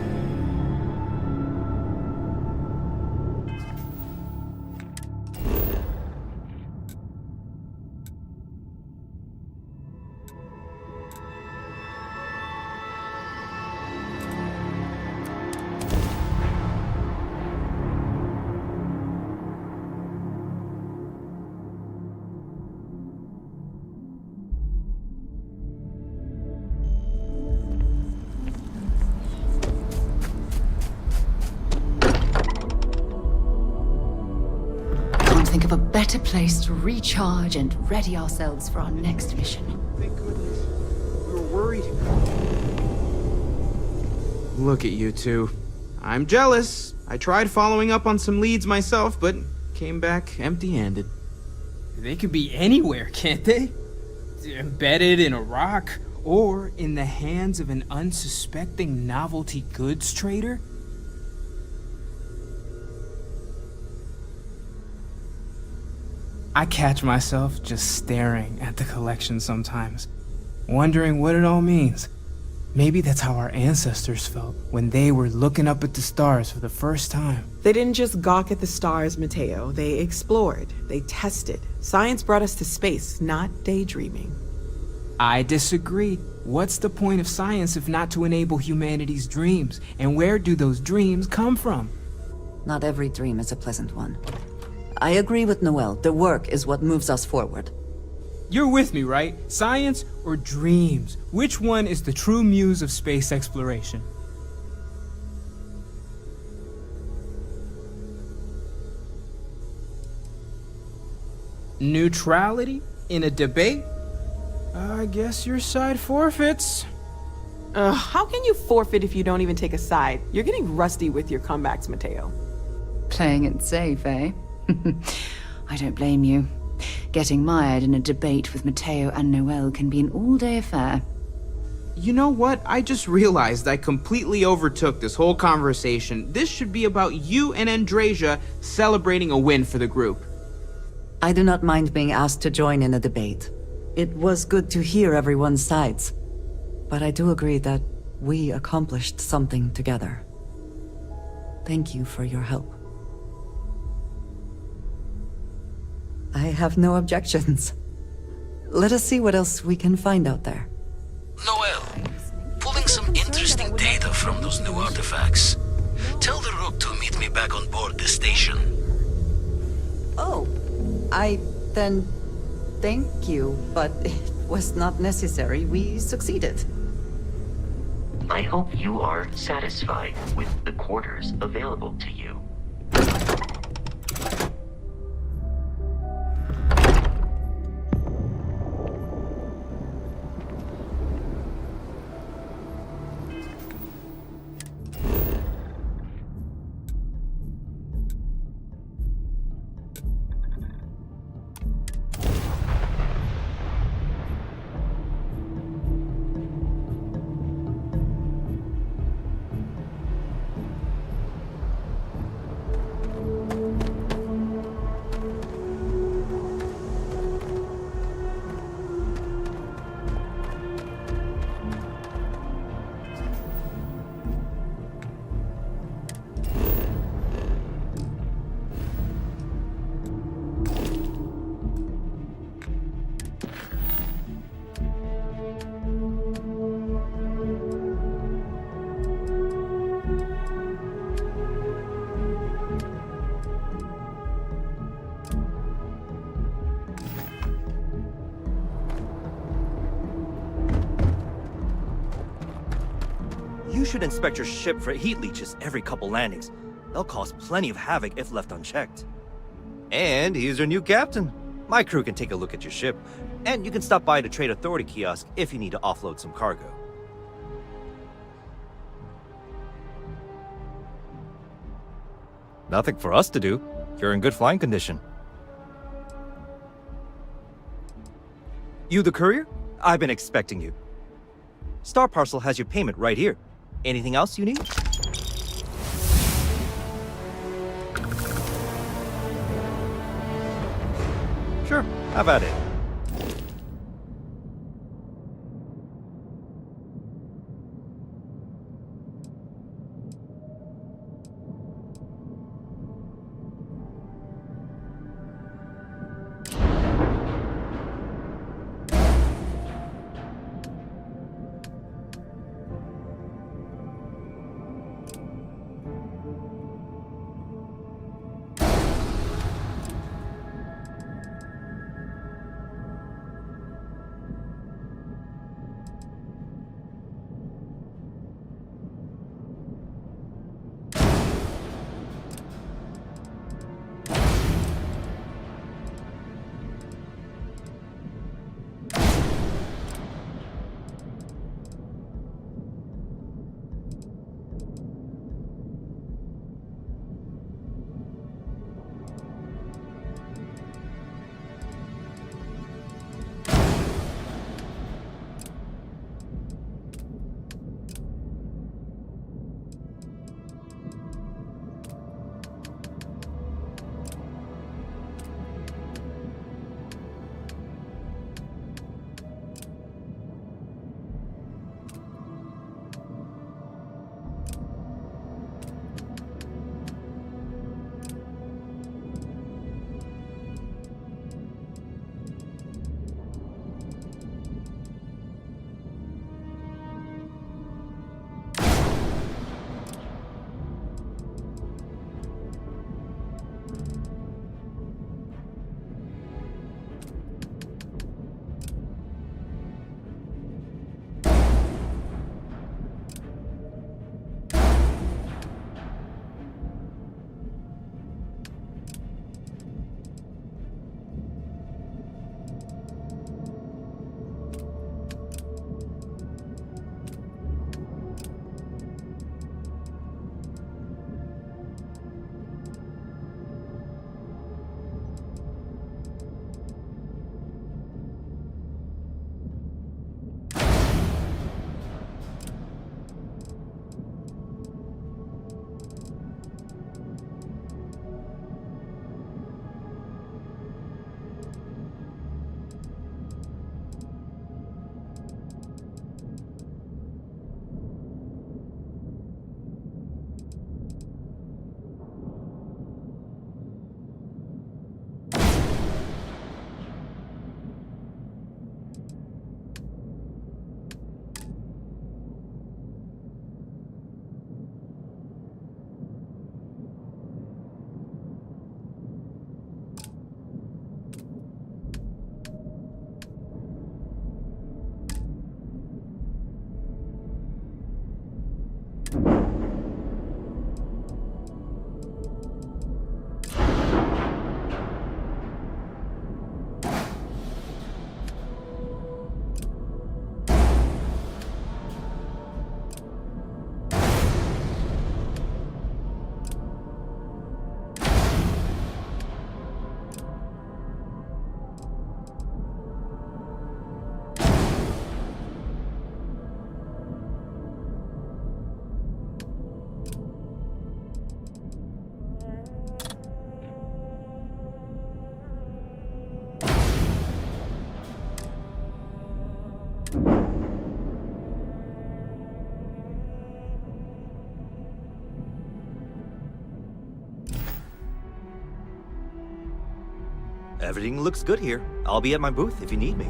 Think of a better place to recharge and ready ourselves for our next mission. Thank goodness. We were worried. Look at you two. I'm jealous. I tried following up on some leads myself, but came back empty-handed. They could be anywhere, can't they? Embedded in a rock, or in the hands of an unsuspecting novelty goods trader? I catch myself just staring at the collection sometimes, wondering what it all means. Maybe that's how our ancestors felt when they were looking up at the stars for the first time. They didn't just gawk at the stars, Mateo. They explored. They tested. Science brought us to space, not daydreaming. I disagree. What's the point of science if not to enable humanity's dreams? And where do those dreams come from? Not every dream is a pleasant one. I agree with Noel. The work is what moves us forward. You're with me, right? Science or dreams? Which one is the true muse of space exploration? Neutrality in a debate? I guess your side forfeits. How can you forfeit if you don't even take a side? You're getting rusty with your comebacks, Mateo. Playing it safe, eh? I don't blame you. Getting mired in a debate with Mateo and Noel can be an all-day affair. You know what? I just realized I completely overtook this whole conversation. This should be about you and Andrasia celebrating a win for the group. I do not mind being asked to join in a debate. It was good to hear everyone's sides. But I do agree that we accomplished something together. Thank you for your help. I have no objections. Let us see what else we can find out there. Noel, pulling some interesting data from those new artifacts. Tell the Rook to meet me back on board the station. Oh, then thank you, but it was not necessary. We succeeded. I hope you are satisfied with the quarters available to you. You should inspect your ship for heat leeches every couple landings. They'll cause plenty of havoc if left unchecked. And he's your new captain. My crew can take a look at your ship, and you can stop by the Trade Authority kiosk if you need to offload some cargo. Nothing for us to do. You're in good flying condition. You the courier? I've been expecting you. Star Parcel has your payment right here. Anything else you need? Sure, how about it? Everything looks good here. I'll be at my booth if you need me.